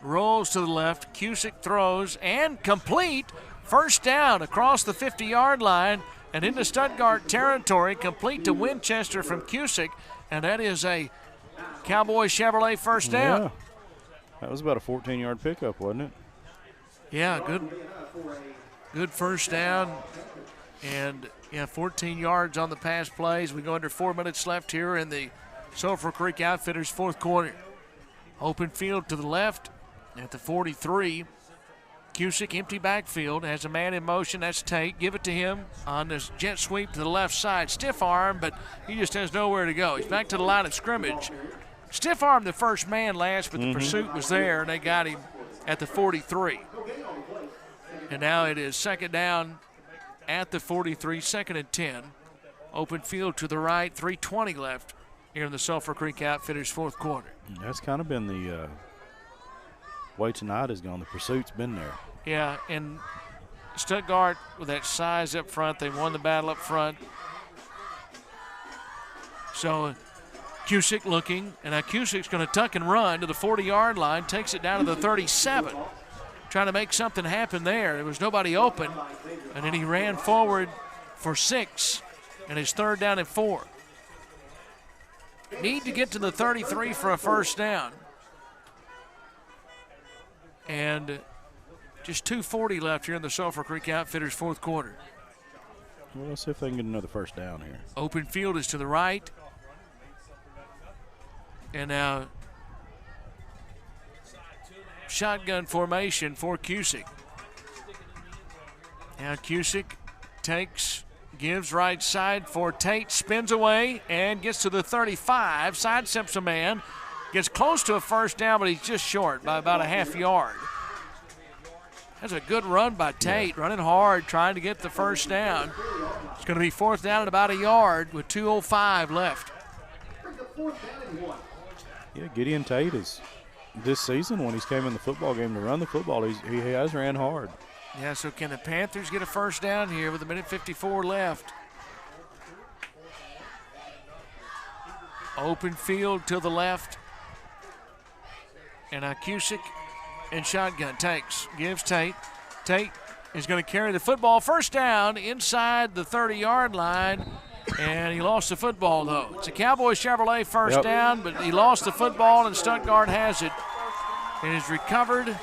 rolls to the left. Cusick throws and complete. First down across the 50-yard line and into Stuttgart territory, complete to Winchester from Cusick. And that is a Cowboy Chevrolet first down. Yeah. That was about a 14-yard pickup, wasn't it? Yeah, good first down. And, 14 yards on the pass plays. We go under 4 minutes left here in the Sulphur Creek Outfitters fourth quarter. Open field to the left at the 43. Cusick, empty backfield, has a man in motion. That's Tate. Give it to him on this jet sweep to the left side. Stiff arm, but he just has nowhere to go. He's back to the line of scrimmage. Stiff arm the first man last, but the pursuit was there, and they got him at the 43. And now it is second down at the 43, second and 10. Open field to the right, 3:20 left here in the Sulphur Creek Outfitters fourth quarter. That's kind of been the way tonight has gone. The pursuit's been there. Yeah, and Stuttgart with that size up front, they won the battle up front. So Cusick looking, and now Cusick's going to tuck and run to the 40-yard line, takes it down to the 37. Trying to make something happen there. There was nobody open, and then he ran forward for 6, and his third down and 4. Need to get to the 33 for a first down. And just 2:40 left here in the Sulphur Creek Outfitters fourth quarter. Well, let's see if they can get another first down here. Open field is to the right. And now shotgun formation for Cusick. Now Cusick takes, gives right side for Tate, spins away and gets to the 35, sidesteps a man, gets close to a first down, but he's just short by about a half yard. That's a good run by Tate, running hard, trying to get the first down. It's going to be fourth down at about a yard with 2:05 left. Yeah, Gideon Tate is, this season when he's came in the football game to run the football, he has ran hard. Yeah, so can the Panthers get a first down here with 1:54 left? Open field to the left. And now Cusick in shotgun takes, gives Tate. Tate is going to carry the football. First down inside the 30-yard line. And he lost the football, though. It's a Cowboy Chevrolet first down, but he lost the football, and Stuttgart has it. It is recovered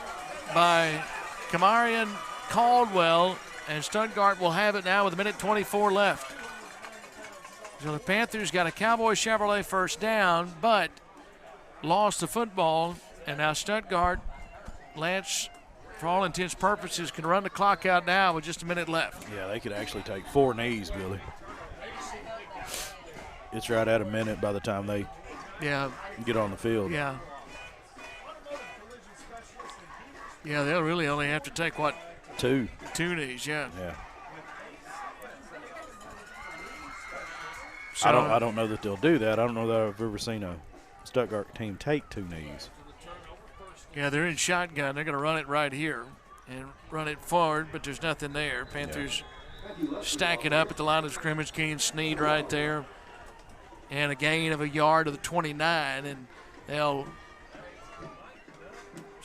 by Kamarian Caldwell, and Stuttgart will have it now with 1:24 left. So the Panthers got a Cowboy Chevrolet first down, but lost the football, and now Stuttgart, Lance, for all intents and purposes, can run the clock out now with just a minute left. Yeah, they could actually take 4 knees, Billy. It's right at a minute by the time they get on the field. Yeah. Yeah, they'll really only have to take, what? 2 knees, yeah. Yeah. So, I don't know that they'll do that. I don't know that I've ever seen a Stuttgart team take 2 knees. Yeah, they're in shotgun. They're going to run it right here and run it forward, but there's nothing there. Panthers stacking up at the line of scrimmage. Keen Sneed right there. And a gain of a yard to the 29, and they'll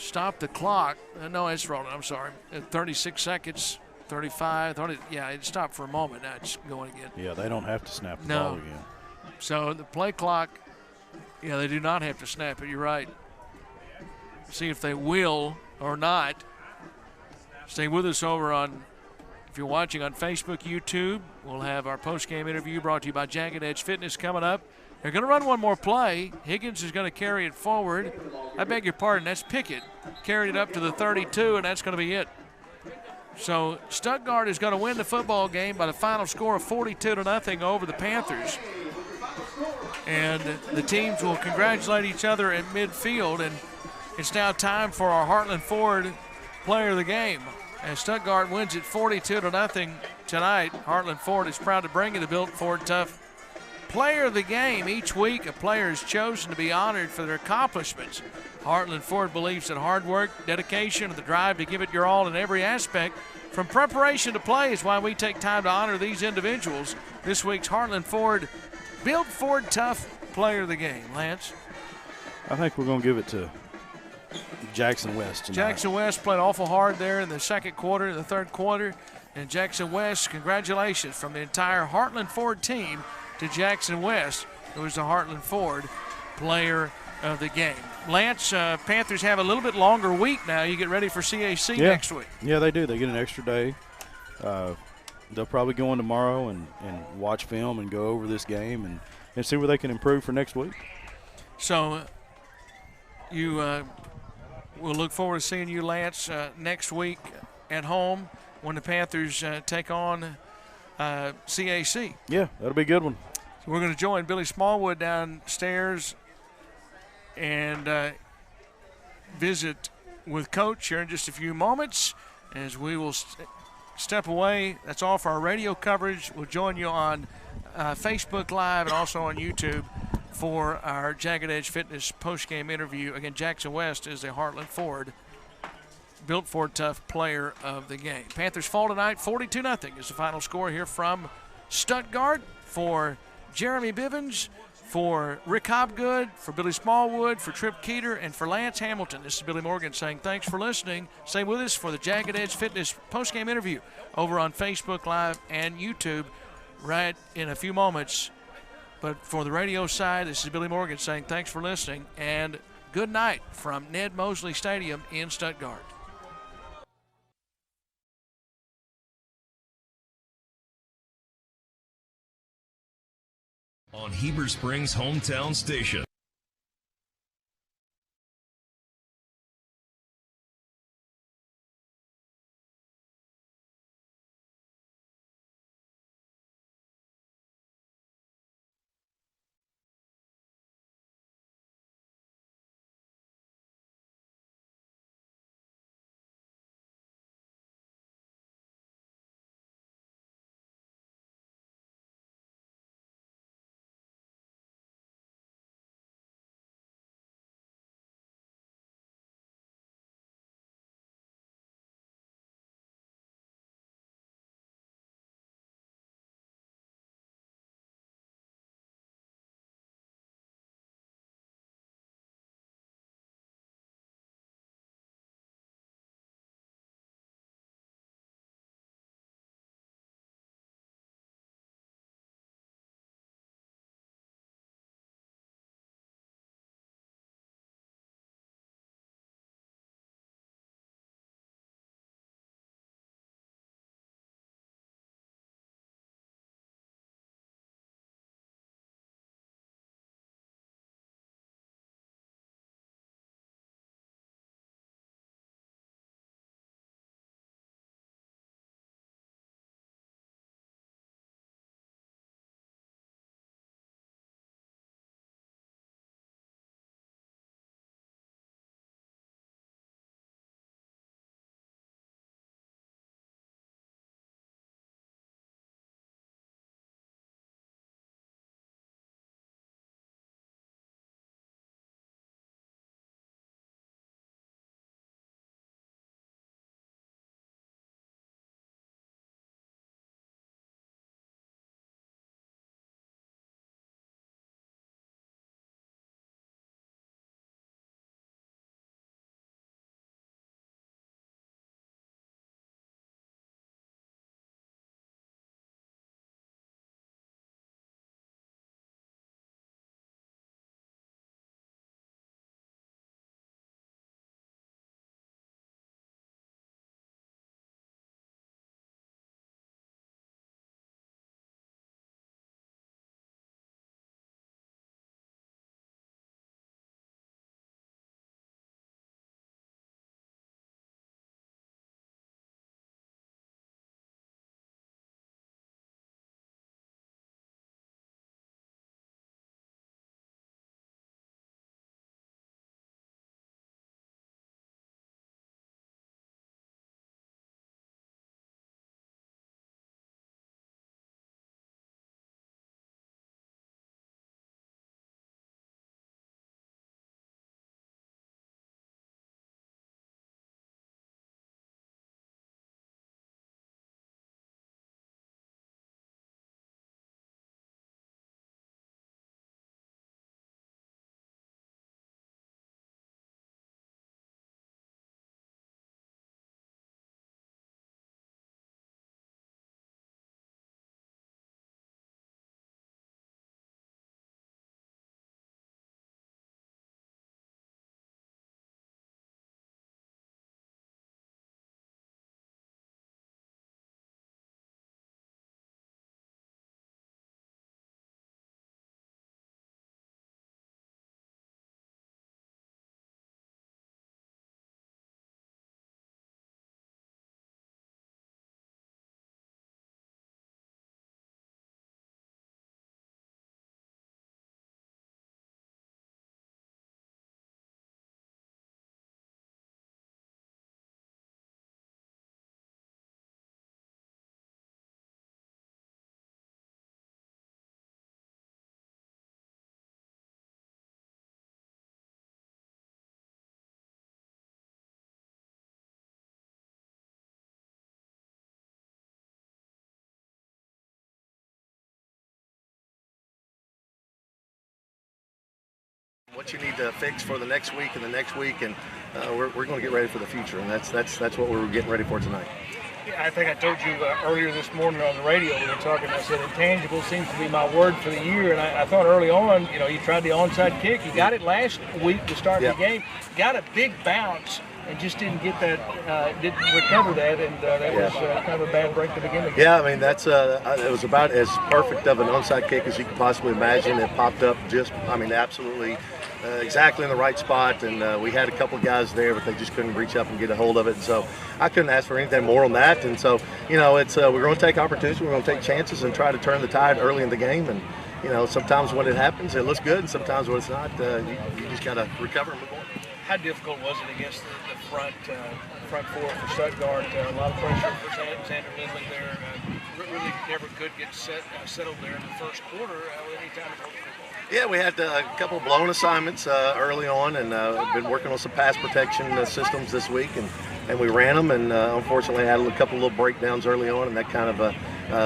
stop the clock. No, it's rolling. I'm sorry. 36 seconds, 35, 30. Yeah, it stopped for a moment. Now it's going again. Yeah, they don't have to snap the ball again. So the play clock, yeah, they do not have to snap it. You're right. See if they will or not. Stay with us over on, if you're watching on Facebook, YouTube, we'll have our post-game interview brought to you by Jagged Edge Fitness coming up. They're going to run one more play. Higgins is going to carry it forward. I beg your pardon, that's Pickett. Carried it up to the 32, and that's going to be it. So Stuttgart is going to win the football game by the final score of 42-0 over the Panthers. And the teams will congratulate each other at midfield, and it's now time for our Heartland Ford player of the game. As Stuttgart wins it 42-0 tonight, Heartland Ford is proud to bring you the Built Ford Tough player of the game. Each week, a player is chosen to be honored for their accomplishments. Heartland Ford believes that hard work, dedication, and the drive to give it your all in every aspect, from preparation to play, is why we take time to honor these individuals. This week's Heartland Ford Built Ford Tough player of the game. Lance? I think we're going to give it to Jackson West tonight. Jackson West played awful hard there in the second quarter, in the third quarter. And Jackson West, congratulations from the entire Heartland Ford team to Jackson West, who is the Heartland Ford player of the game. Lance, Panthers have a little bit longer week now. You get ready for CAC next week. Yeah, they do. They get an extra day. They'll probably go in tomorrow and watch film and go over this game and see where they can improve for next week. So you we'll look forward to seeing you, Lance, next week at home when the Panthers take on CAC. Yeah, that'll be a good one. So we're going to join Billy Smallwood downstairs and visit with Coach here in just a few moments as we will step away. That's all for our radio coverage. We'll join you on Facebook Live and also on YouTube for our Jagged Edge Fitness post-game interview. Again, Jackson West is the Heartland Ford Built Ford Tough player of the game. Panthers fall tonight, 42-0 is the final score here from Stuttgart. For Jeremy Bivens, for Rick Hobgood, for Billy Smallwood, for Trip Keeter, and for Lance Hamilton, this is Billy Morgan saying thanks for listening. Stay with us for the Jagged Edge Fitness post-game interview over on Facebook Live and YouTube right in a few moments. But for the radio side, this is Billy Morgan saying thanks for listening and good night from Ned Mosley Stadium in Stuttgart. On Heber Springs' hometown station. what you need to fix for the next week and the next week, and we're going to get ready for the future, and that's what we're getting ready for tonight. Yeah, I think I told you earlier this morning on the radio, we were talking, I said intangible seems to be my word for the year, and I thought early on, you tried the onside kick. You got it last week to start the game. Got a big bounce and just didn't get that, didn't recover that, and that was kind of a bad break to begin the game. Yeah, I mean, that's it was about as perfect of an onside kick as you could possibly imagine. It popped up absolutely exactly in the right spot, and we had a couple of guys there, but they just couldn't reach up and get a hold of it. And so I couldn't ask for anything more on that. And so, it's we're going to take opportunities, we're going to take chances, and try to turn the tide early in the game. And sometimes when it happens, it looks good, and sometimes when it's not, you just got to recover and move on. How difficult was it against the front four for Stuttgart? A lot of pressure for Xander Lindley there. Really never could get settled there in the first quarter. Anytime it's football. Yeah, we had a couple of blown assignments early on, and been working on some pass protection systems this week, and we ran them, and unfortunately had a couple of little breakdowns early on, and that kind of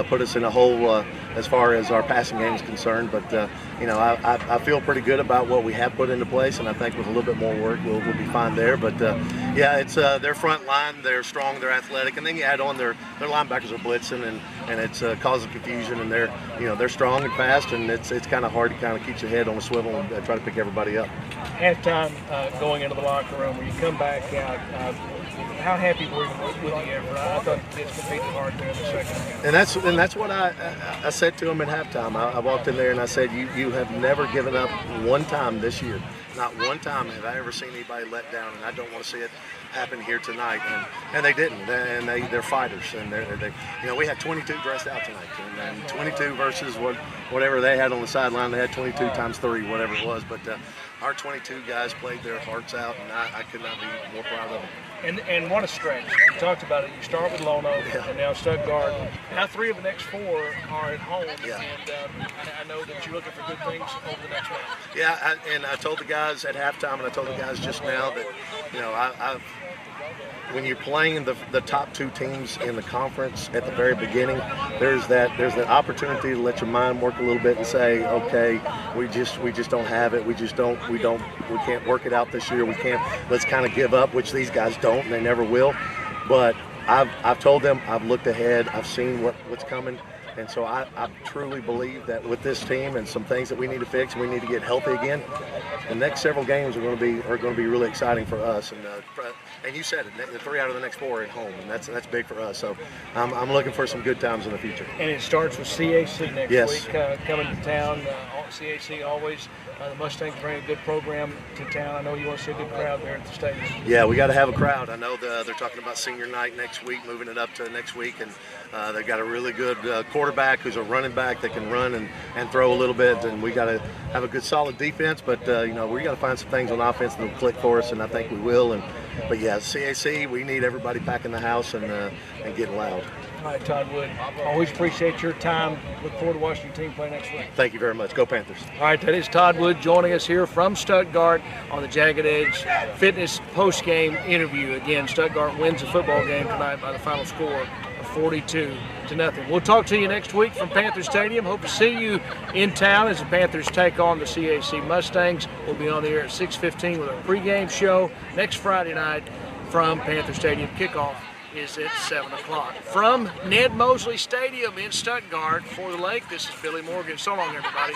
put us in a hole as far as our passing game is concerned. But I feel pretty good about what we have put into place, and I think with a little bit more work, we'll be fine there. But it's their front line. They're strong, they're athletic, and then you add on their linebackers are blitzing, and it's causing confusion. And they're strong and fast, and it's kind of hard to kind of keep your head on a swivel and try to pick everybody up. Halftime, going into the locker room, when you come back out, how happy were you with the effort? I thought the kids competed hard there in the second half. And that's what I said to them at halftime. I walked in there and I said, you have never given up one time this year. Not one time have I ever seen anybody let down, and I don't want to see it happen here tonight. And they didn't. And they're fighters. And we had 22 dressed out tonight, and 22 versus whatever they had on the sideline. They had 22 times 3, whatever it was. But our 22 guys played their hearts out, and I could not be more proud of them. And what a stretch. You talked about it. You start with Lono, and now Stuttgart. Now 3 of the next 4 are at home, and I know that you're looking for good things over the next round. Yeah, and I told the guys at halftime, and I told the guys just now that, when you're playing the top 2 teams in the conference at the very beginning, there's that opportunity to let your mind work a little bit and say, okay, we just don't have it. We can't work it out this year. Let's kind of give up, which these guys don't, and they never will. But I've told them, I've looked ahead, I've seen what's coming. And so I truly believe that with this team and some things that we need to fix, and we need to get healthy again, the next several games are going to be really exciting for us. And you said it, the 3 out of the next 4 are at home, and that's big for us. So I'm looking for some good times in the future. And it starts with CAC next week coming to town. CAC always. The Mustangs bring a good program to town. I know you want to see a good crowd there at the stadium. Yeah, we got to have a crowd. I know they're talking about senior night next week, moving it up to next week, and they've got a really good quarterback who's a running back that can run and throw a little bit, and we got to have a good solid defense, but we got to find some things on offense that will click for us, and I think we will. But yeah, CAC, we need everybody back in the house and getting loud. All right, Todd Wood, always appreciate your time. Look forward to watching your team play next week. Thank you very much. Go Panthers. All right, that is Todd Wood joining us here from Stuttgart on the Jagged Edge Fitness post-game interview. Again, Stuttgart wins the football game tonight by the final score of 42-0. We'll talk to you next week from Panther Stadium. Hope to see you in town as the Panthers take on the CAC Mustangs. We'll be on the air at 6:15 with our pregame show next Friday night from Panther Stadium. Kickoff is at 7 o'clock. From Ned Mosley Stadium in Stuttgart for the Lake, this is Billy Morgan. So long, everybody.